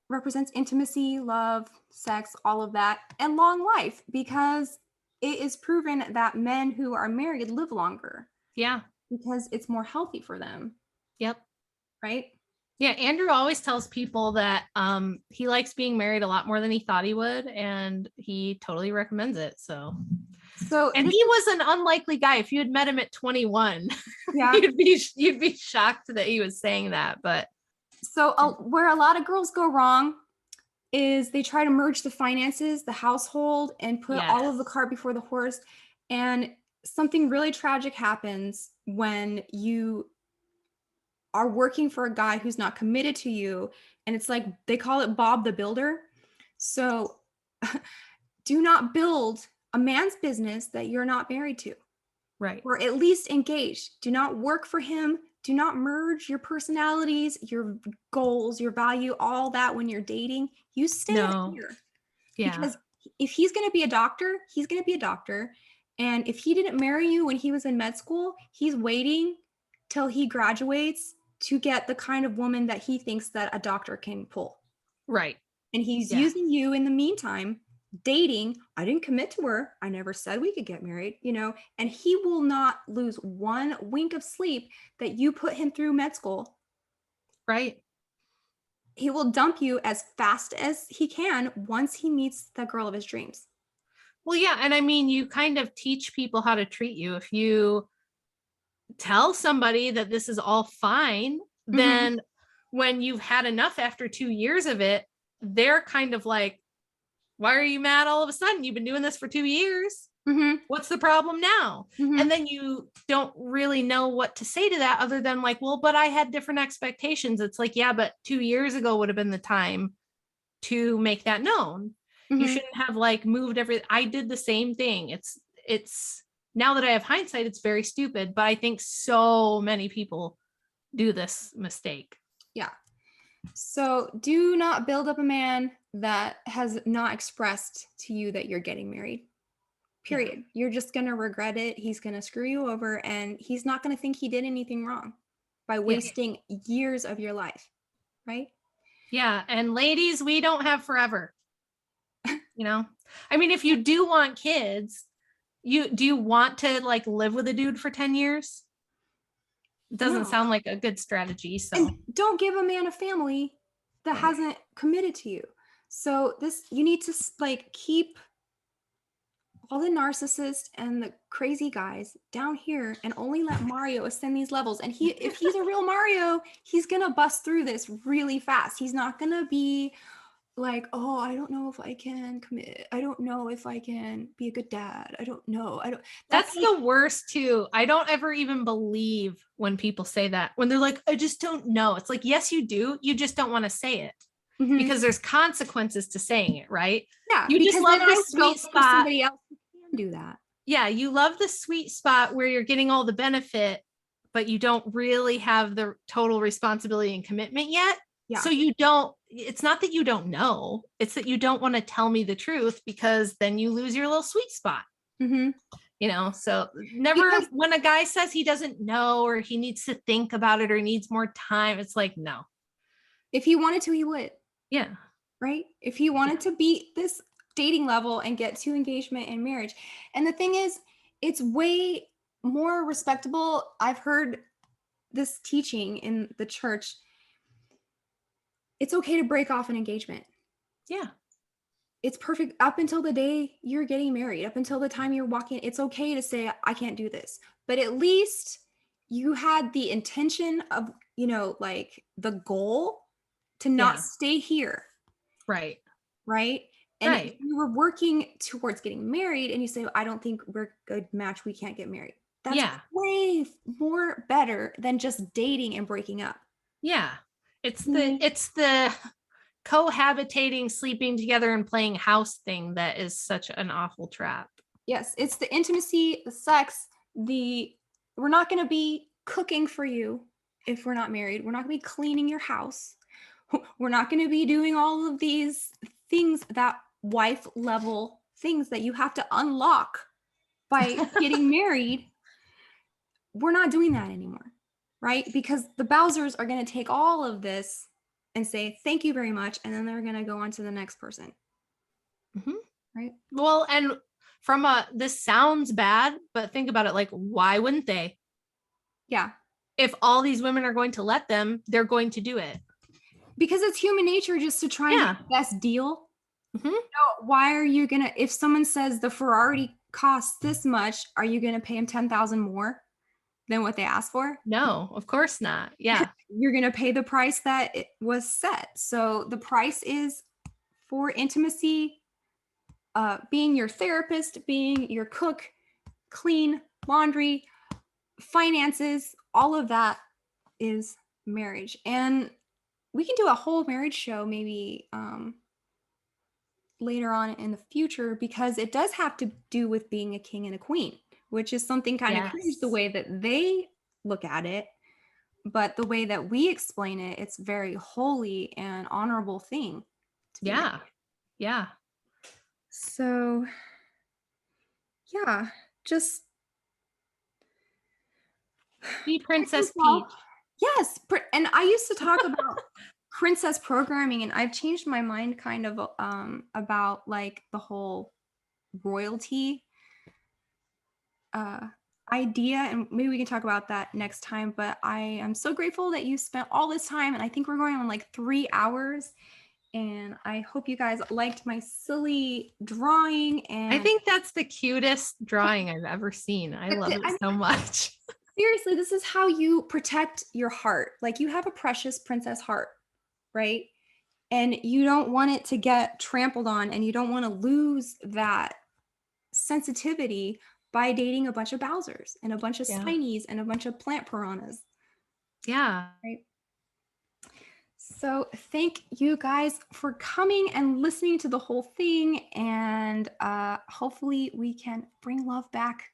represents intimacy, love, sex, all of that, and long life, because it is proven that men who are married live longer. Yeah. Because it's more healthy for them. Yep. Right? Yeah, Andrew always tells people that he likes being married a lot more than he thought he would, and he totally recommends it. And he was an unlikely guy. If you had met him at 21, yeah, you'd be shocked that he was saying that. But so where a lot of girls go wrong is they try to merge the finances, the household, and put all of the cart before the horse. And something really tragic happens when you are working for a guy who's not committed to you. And it's like, they call it Bob the Builder. So do not build a man's business that you're not married to. Right. Or at least engaged. Do not work for him. Do not merge your personalities, your goals, your value, all that when you're dating. You stay here. Yeah. Because if he's going to be a doctor, he's going to be a doctor. And if he didn't marry you when he was in med school, he's waiting till he graduates to get the kind of woman that he thinks that a doctor can pull. Right. And he's using you in the meantime, dating. I didn't commit to her. I never said we could get married, and he will not lose one wink of sleep that you put him through med school. Right. He will dump you as fast as he can once he meets the girl of his dreams. Well, yeah. And I mean, you kind of teach people how to treat you. If you tell somebody that this is all fine, then when you've had enough after 2 years of it, they're kind of like, why are you mad all of a sudden? You've been doing this for 2 years. Mhm. What's the problem now? And Mhm. then you don't really know what to say to that other than like, well, but I had different expectations. It's like, yeah, but 2 years ago would have been the time to make that known. You Mhm. shouldn't have like moved I did the same thing. It's now that I have hindsight, it's very stupid, but I think so many people do this mistake. Yeah. So do not build up a man that has not expressed to you that you're getting married. Yeah. Period. You're just going to regret it. He's going to screw you over and he's not going to think he did anything wrong by Yeah. wasting years of your life, right? Yeah. And ladies, we don't have forever. You know, I mean, if you do want kids, you want to like live with a dude for 10 years? It doesn't No. sound like a good strategy. And So don't give a man a family that hasn't committed to you. So this you need to like keep all the narcissists and the crazy guys down here and only let Mario ascend these levels. And if he's a real Mario, he's gonna bust through this really fast. He's not gonna be like, oh, I don't know if I can commit. I don't know if I can be a good dad. I don't know. I don't. That's that's like, the worst too. I don't ever even believe when people say that, when they're like, I just don't know. It's like, yes, you do. You just don't want to say it mhm. because there's consequences to saying it, right? Yeah, You just because then love the I would go sweet for spot. somebody else who can do that. Yeah, you love the sweet spot where you're getting all the benefit, but you don't really have the total responsibility and commitment yet. Yeah. So you don't, it's not that you don't know, it's that you don't want to tell me the truth because then you lose your little sweet spot. Hmm. So never, Because when a guy says he doesn't know or he needs to think about it or he needs more time, it's like, no. if he wanted to, he would. Yeah. Right? If he Yeah. wanted to beat this dating level and get to engagement and marriage. And the thing is, it's way more respectable. I've heard this teaching in the church. It's okay to break off an engagement. Yeah. It's perfect up until the day you're getting married, up until the time you're walking. It's okay to say, I can't do this. But at least you had the intention of, like the goal to not Yeah. stay here, Right. right? And if Right. you were working towards getting married and you say, I don't think we're a good match, we can't get married. That's Yeah. way more better than just dating and breaking up. Yeah. It's the Mhm. it's the cohabitating, sleeping together, and playing house thing that is such an awful trap. Yes, it's the intimacy, the sex, we're not going to be cooking for you if we're not married. We're not going to be cleaning your house. We're not going to be doing all of these things, that wife level things that you have to unlock by getting married. We're not doing that anymore, right? Because the Bowsers are going to take all of this and say, thank you very much. And then they're going to go on to the next person, Mhm. right? Well, and this sounds bad, but think about it, like, why wouldn't they? Yeah. If all these women are going to let them, they're going to do it. Because it's human nature just to try and Yeah. get the best deal. Mhm. Why are you gonna, if someone says the Ferrari costs this much, are you gonna pay them 10,000 more than what they asked for? No, of course not. Yeah. You're gonna pay the price that it was set. So the price is for intimacy, being your therapist, being your cook, clean, laundry, finances, all of that is marriage. And we can do a whole marriage show maybe later on in the future, because it does have to do with being a king and a queen, which is something kind of cringe the Yes. way that they look at it. But the way that we explain it, it's very holy and honorable thing to be Yeah. married. Yeah. So, yeah, just Be pick Princess yourself. Peach. Yes. And I used to talk about princess programming, and I've changed my mind kind of about like the whole royalty uh, idea, and maybe we can talk about that next time. But I am so grateful that you spent all this time, and I think we're going on like 3 hours. And I hope you guys liked my silly drawing. I And think that's the cutest drawing I've ever seen. I love it I mean, so much. seriously, this is how you protect your heart. Like you have a precious princess heart, right? And you don't want it to get trampled on, and you don't want to lose that sensitivity by dating a bunch of Bowsers and a bunch of Yeah. Spinies and a bunch of plant piranhas, Yeah. right? So thank you guys for coming and listening to the whole thing, and hopefully we can bring love back